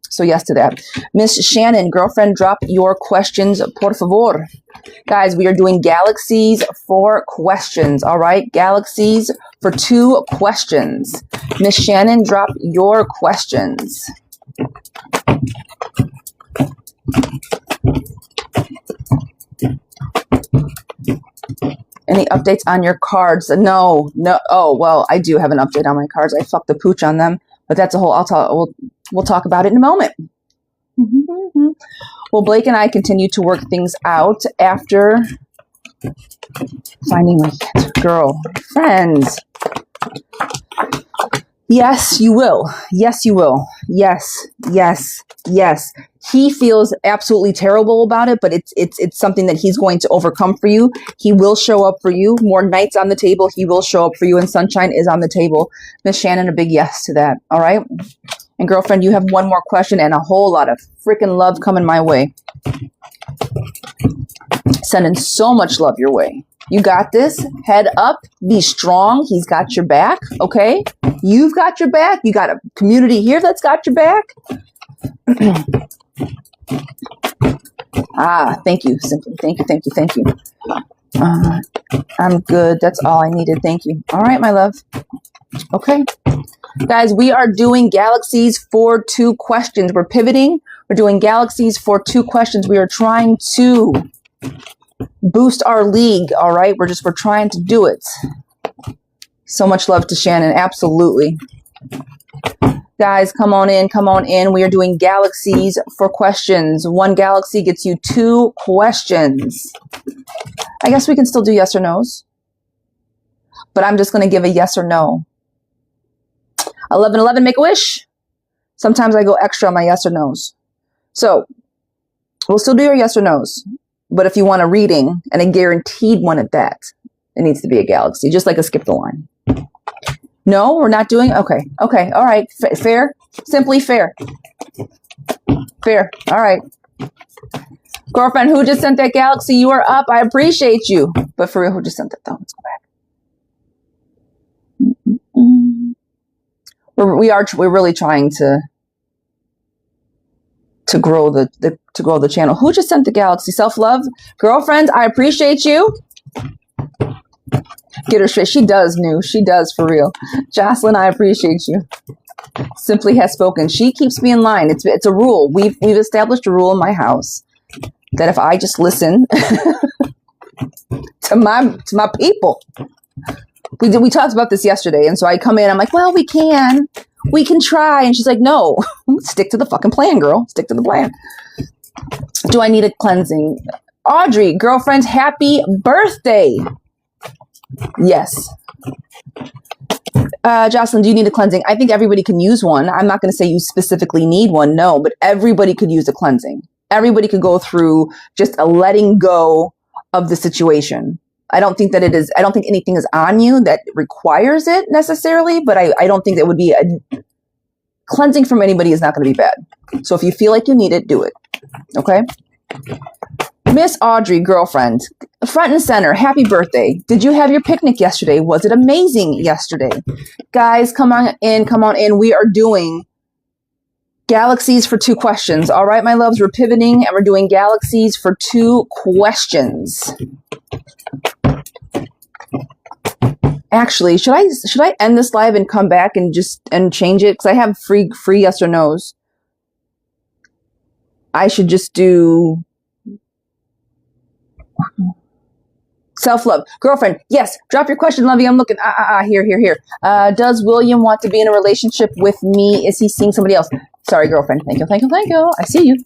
So yes to that. Miss Shannon, girlfriend, drop your questions, por favor. Guys, we are doing galaxies for questions. All right. Galaxies for 2 questions. Miss Shannon, drop your questions. Any updates on your cards? No. Oh, well, I do have an update on my cards. I fucked the pooch on them, but that's a whole, we'll talk about it in a moment. Well, Blake and I continue to work things out after Finding my girl. Friends. Yes, you will. Yes, you will. Yes, yes, yes. He feels absolutely terrible about it, but it's something that he's going to overcome for you. He will show up for you. More nights on the table. He will show up for you, and sunshine is on the table. Miss Shannon, a big yes to that. All right. And girlfriend, you have one more question and a whole lot of freaking love coming my way. Sending so much love your way. You got this. Head up. Be strong. He's got your back. Okay. You've got your back. You got a community here that's got your back. Thank you. Simply. Thank you. Thank you. Thank you. I'm good. That's all I needed. Thank you. All right, my love. Okay. Guys, we are doing galaxies for 2 questions. We're pivoting. We're doing galaxies for 2 questions. We are trying to boost our league. All right. We're trying to do it. So much love to Shannon. Absolutely. Guys, come on in. Come on in. We are doing galaxies for questions. 1 galaxy gets you 2 questions. I guess we can still do yes or no's, but I'm just going to give a yes or no. 1111, make a wish. Sometimes I go extra on my yes or no's. So we'll still do your yes or no's. But if you want a reading, and a guaranteed one at that, it needs to be a galaxy, just like a skip the line. No, we're not doing. Okay. Okay. All right. Fair. Simply fair. Fair. All right. Girlfriend, who just sent that galaxy? You are up. I appreciate you. But for real, who just sent that though? Let's go back. We're really trying to grow the channel. Who just sent the galaxy? Self-love. Girlfriend, I appreciate you. Get her straight. She does, She does, for real. Jocelyn, I appreciate you. Simply has spoken. She keeps me in line. It's a rule. We've established a rule in my house that if I just listen to my people. We talked about this yesterday, and so I come in, I'm like, well, we can try. And she's like, no, stick to the fucking plan, girl. Stick to the plan. Do I need a cleansing? Audrey, girlfriend, happy birthday. Yes. Jocelyn, do you need a cleansing? I think everybody can use one. I'm not going to say you specifically need one, no, but everybody could use a cleansing. Everybody could go through just a letting go of the situation. I don't think anything is on you that requires it necessarily, but I don't think that would be cleansing from anybody is not going to be bad. So if you feel like you need it, do it. Okay. Miss Audrey, girlfriend, front and center, happy birthday. Did you have your picnic yesterday? Was it amazing yesterday? Guys, come on in, come on in. We are doing galaxies for 2 questions. All right, my loves, we're pivoting and we're doing galaxies for 2 questions. Actually, should I end this live and come back and change it? Because I have free yes or no's. I should just do self-love. Girlfriend, yes. Drop your question, Lovey. I'm looking. Here. Does William want to be in a relationship with me? Is he seeing somebody else? Sorry, girlfriend. Thank you. I see you.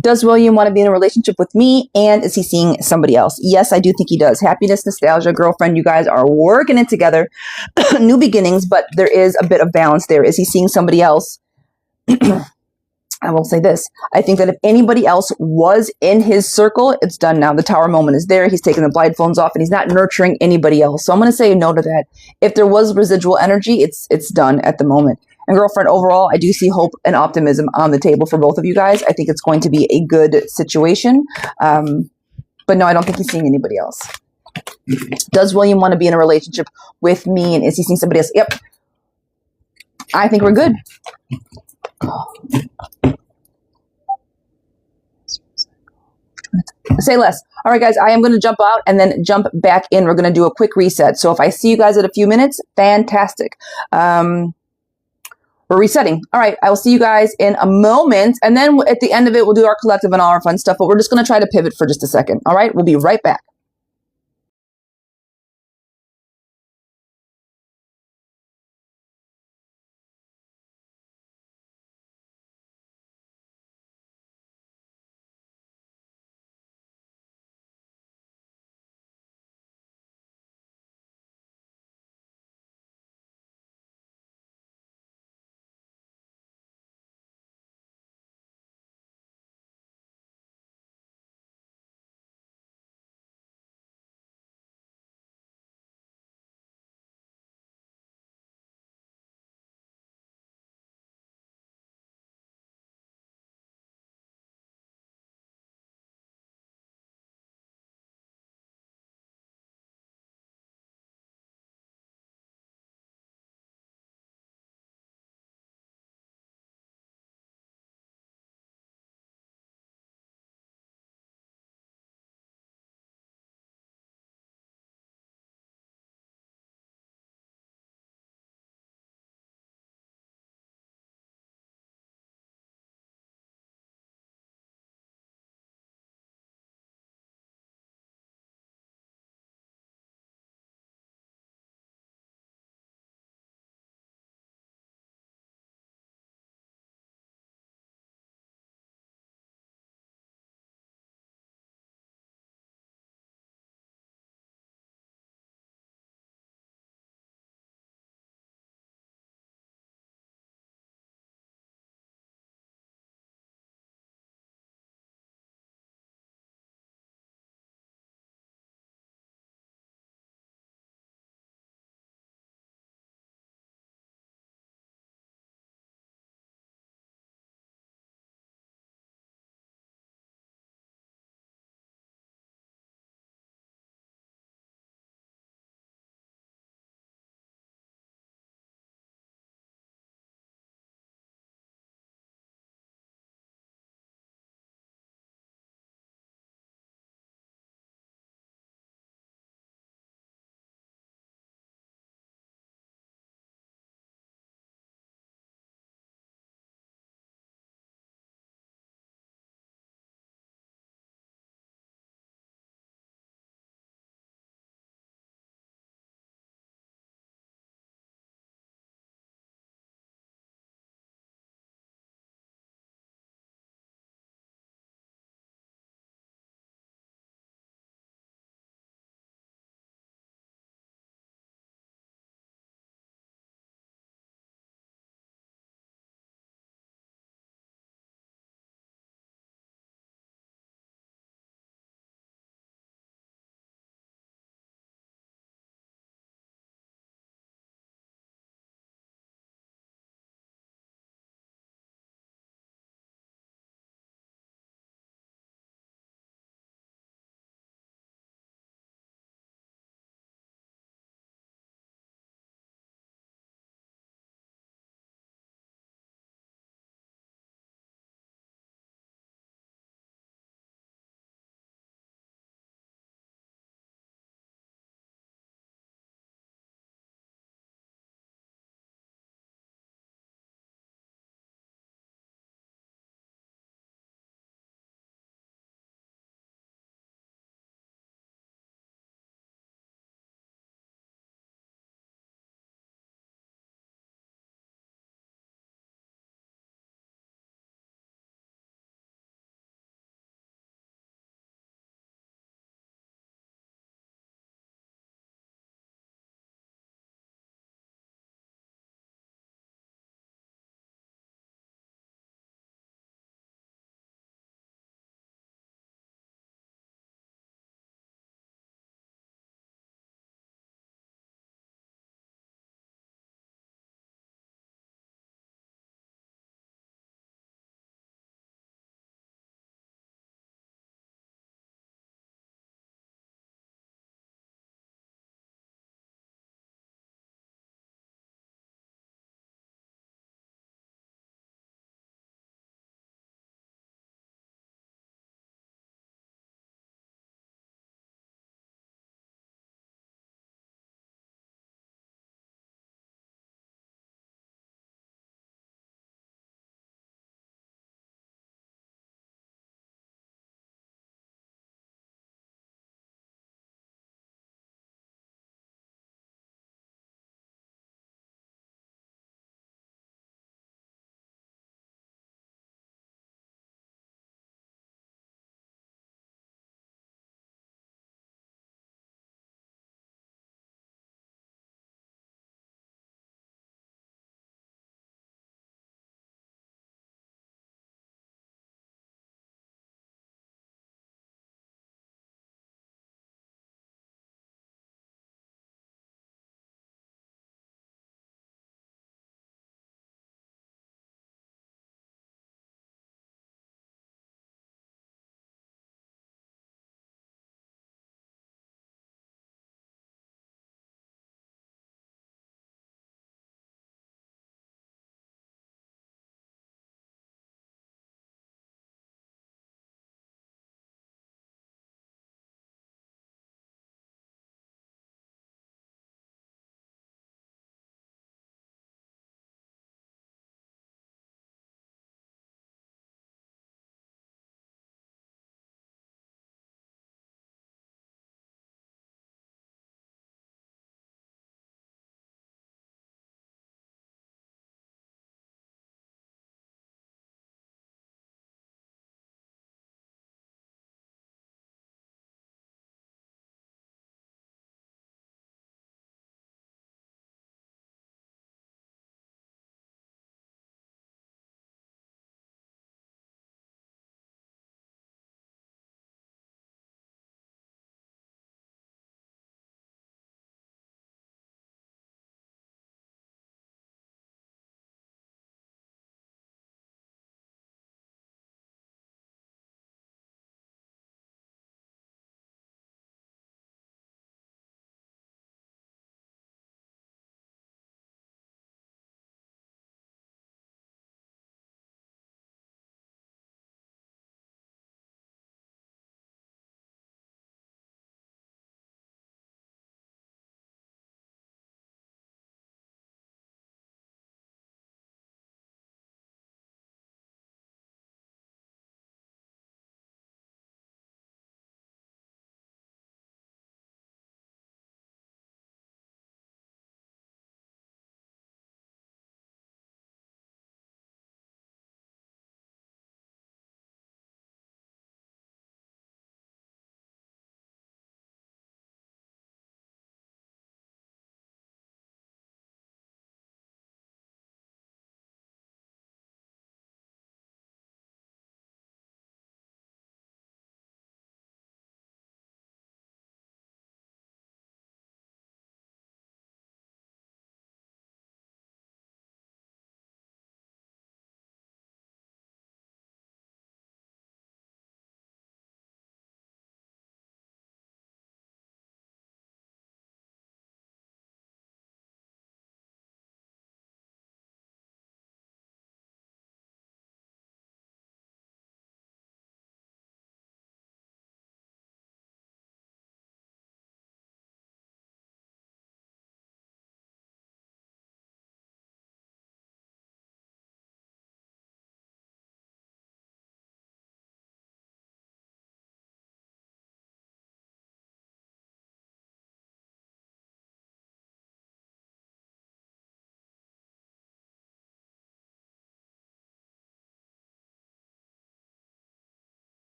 Does William want to be in a relationship with me? And is he seeing somebody else? Yes, I do think he does. Happiness, nostalgia, girlfriend. You guys are working it together. New beginnings, but there is a bit of balance there. Is he seeing somebody else? I will say this. I think that if anybody else was in his circle, it's done now. The tower moment is there. He's taking the blindfolds off and he's not nurturing anybody else. So I'm going to say no to that. If there was residual energy, it's done at the moment. And girlfriend, overall, I do see hope and optimism on the table for both of you guys. I think it's going to be a good situation. But no, I don't think he's seeing anybody else. Does William want to be in a relationship with me? And is he seeing somebody else? Yep. I think we're good. Say less. All right, guys, I am going to jump out and then jump back in. We're going to do a quick reset. So if I see you guys in a few minutes, fantastic. We're resetting. All right, I will see you guys in a moment. And then at the end of it, we'll do our collective and all our fun stuff. But we're just going to try to pivot for just a second. All right, we'll be right back.